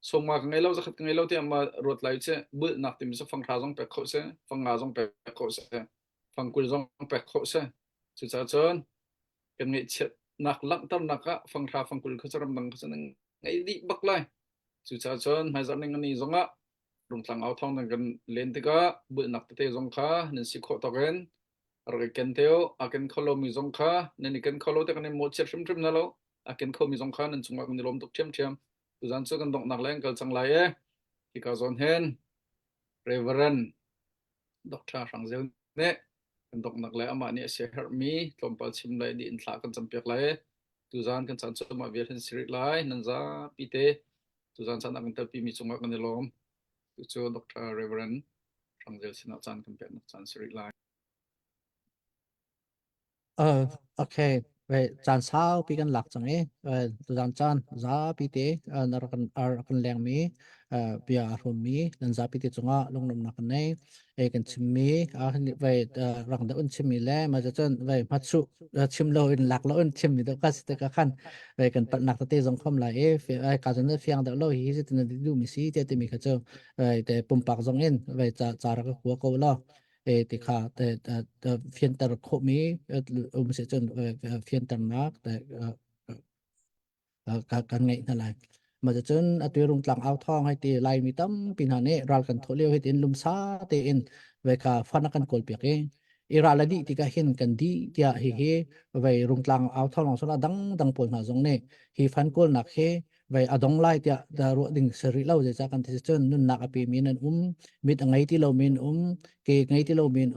song ma ngai lo zakhat ngai lo te ma rot lai che bul nak tim so phang tha zong pe kho se phang nga zong pe kho se phang kul zong pe kho se chu cha chon kan ngai chet nak lak tam nak a phang tha phang kul khacharam dang khasan ngai di bak lai chu cha chon mai zan ning ani zonga rung tlang au thong kan len te ka bul nak te zong kha nen si kho to gen ar ken teo a ken kholo mi zong kha nen ken kholo te kan mo chet shim na lo a ken kho mi zong kha nen chunga kan lom tok chem tu zan chu kan dong nak leng kal chang lai e ki ka zon hen reverend doctor rang zel ne kan dong nak lai ama ni se her mi tlom pal chim lai di in thla kan cham pek lai tu zan kan chan chu ma vel hen sri lai nan za pi te tu zan chan ang ta pi mi chunga kan lom tu chu doctor reverend rang zel sina chan kan pek nak chan sri lai okay vậy chan sao pi kan lak chang e tu jan chan za pi te nar kan leng mi bia rum mi dan za pi te chunga longnam na kan nei e kan chim mi vậy rang da un chim mi le ma cha chan vậy ma chu chim lo in lak lo un chim mi da ka ste ka khan vậy kan pat nak te jong khom lai e ka jan fiang da lo hi se tin du mi si te mi kha chu vậy te pum pak jong in vậy cha ra ka ko lo thì khá phiên tờ khổ mỹ sẽ chân phiên tờ nát cả ngày thế này màจะchân tuy rung tlang ao thong hay thì lại mi tâm pin hane ral kan tholio hay tin lum sa te in ve ka fana kan kol pek e ira la di ti ka hin kan di tia hi ve rung tlang ao thong so la dang pol na jong ne hi fan kol nak he vậy adong lai tia da ro ding seri lau je cha kan the chon nun nak api min an mit angai ti lo min ke ngai ti lo min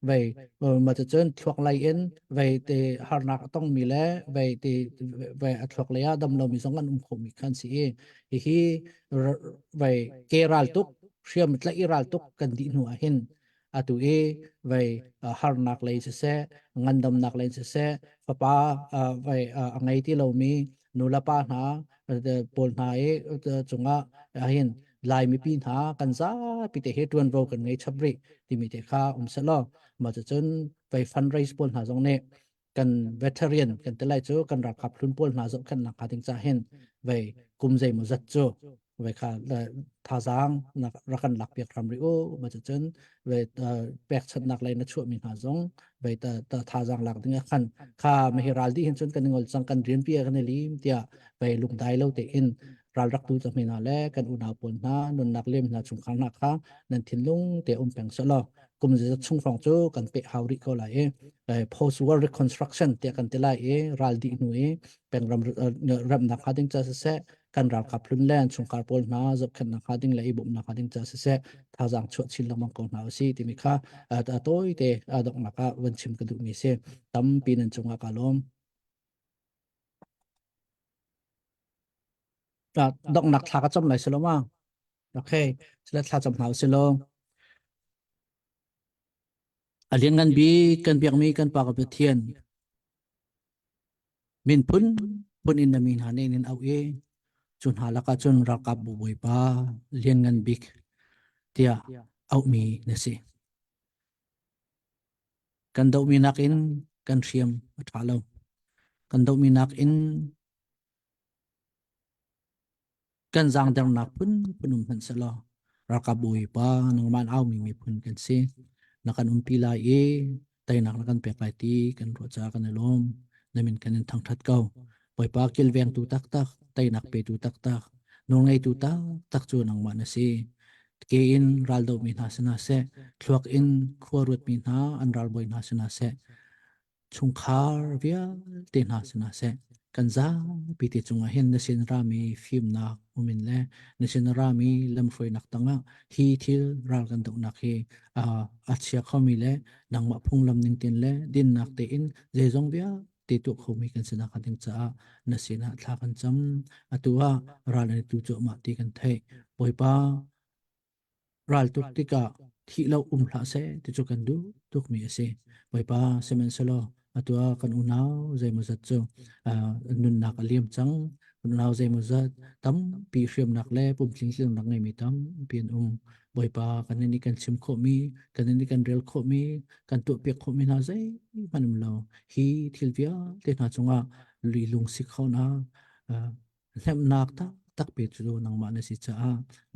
vậy mà cho chân thuộc lại in vậy thì har nak tông mi lẽ vậy thì vậy thuộc lại đâm lo mi song ăn khổ mi khan si hi vậy keral tuk siam tla iral tuk kan di nu ahin atu vậy har nak lai se ngan dam nak lai se papa vậy angai ti lo mi nula pa na pol na chunga ahin lai mi pi na kan za pi te he tuan vo kan ngai chabri ti mi te kha salo mà cho chân về fundraise pol na zong ne kan veteran kan te lai chu kan ra khap lun pol na zong kan na kha ting cha hen về kum zai mo zat chu về kha tha giang na ra kan lak pek ram ri o mà cho chân về pek chat nak lai na chu mi na zong về ta tha giang lak ding khan kha me hiral di hin chun kan ngol chang kan rian pia kan lim tia về lung dai lo te in ral rak tu cha mi na le kan una pol na nun nak lem na chung khang na kha nan thin lung te peng sa lo cũng như chung phong chu kan pe hawri ko lai post war reconstruction te kan te lai ral di nu peng ram na khading cha se kan ral kap lun len chung kar pol na zop khan na khading lai bum na khading cha se tha jang chot chil lamang ko na si ti mi kha ta toy te adok na ka wan chim ka du mi se tam pin an chunga ka lom dok nak thla ka chom lai se lo ma okay sila thla chom hau se lo alian ngan bi kan biak mi kan pa ka thian min pun in na min hanin in au chun halaka chun rakap bu boi pa lian ngan bik tia au mi na si kan do mi nak in kan siam athalo kan do mi nak in kan jang der nak punum han selo rakap boi pa nang man au mi pun kan si nakan umpila tay nak nakan pekai ti kan ro cha kan lom namin kanin thang that kau poi pa kil veng tu tak tak tay nak pe tu tak tak nong ngai tu tak chu nang ma na si ke in ral do mi na sana se thuak in khwarut mi na an ral boi na sana se chung khar via te na sana se kan za pi ti chunga hen na sin rami film na umin le na sin rami lam foi nak tanga hi thil ral kan do nak hi achia khomi le nang ma phung lam ning tin le din nak te in je jong bia te tu khomi kan sina khating cha na sina thla kan cham atua ral ni tu cho ma ti kan thai poi pa ral tuk tika thi lo hla se ti chu kan du tuk mi ase poi pa semen selo atua kan unau zai mo zat chu nun nak aliam chang unau zai mo zat tam pi hriam nak le pum tling nak ngai mi tam pian boi pa kan ni kan sim kho mi kan ni kan rel kho mi kan tu pe kho mi na zai manum lo hi thil via te na chunga lui lung si kho na hem nak ta tak pe chu nang ma na si cha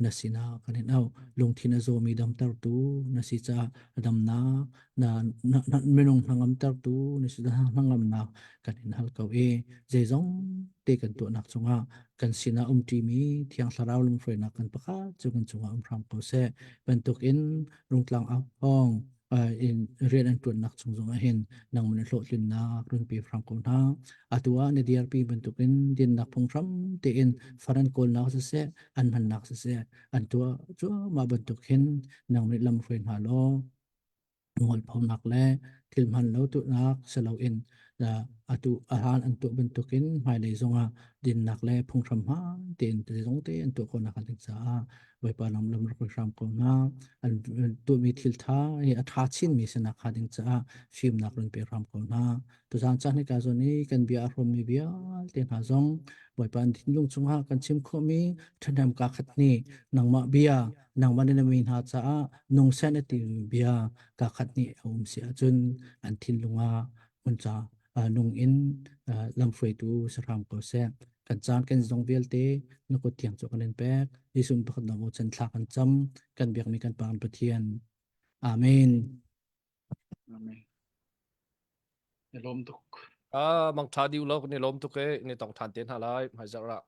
na sina kan au lung thina zo mi dam tar tu na si cha dam na menong nangam tar tu na si nangam na kan in hal kau je jong te kan tu nak chunga kan sina ti mi thiang sarau lung froi na kan pakha chu kan chunga ram ko se ben tuk in rung tlang a hong in rian an tuan nak chung zong a hen nang mun hlo tlin na run pi franco na atua ne drp bentukin din nak phung ram te in faran kol na se an man nak se an tua chu ma bentuk hen nang ni lam frein ha lo ngol phom nak le thil man lo tu nak selo in da atu ahan an tu bentukin mai le zonga din nak le phung ram ha ten te zong te an tu ko na kan sa vai pa lam lam ro ram ko na an tu mi thil tha e atha chin mi se na kha ding cha film nak ron pe ram ko na tu jang cha ni ka zo ni kan bia rom mi bia ten ha zong vai pan thin lung chung ha kan chim kho mi thanam ka khat ni nang ma bia nang man na min ha cha nong sanity bia ka khat ni si chun an thin lunga mun cha nung in lam frei tu saram ko se kan chan kan zong vel te no ko tiang cho kan pek isum pakhat na mo chan thla kan cham kan biak mi kan pan pathian amen amen lom tuk mang thadi ulo ni lom tu ke ni tong than ten halai mai zara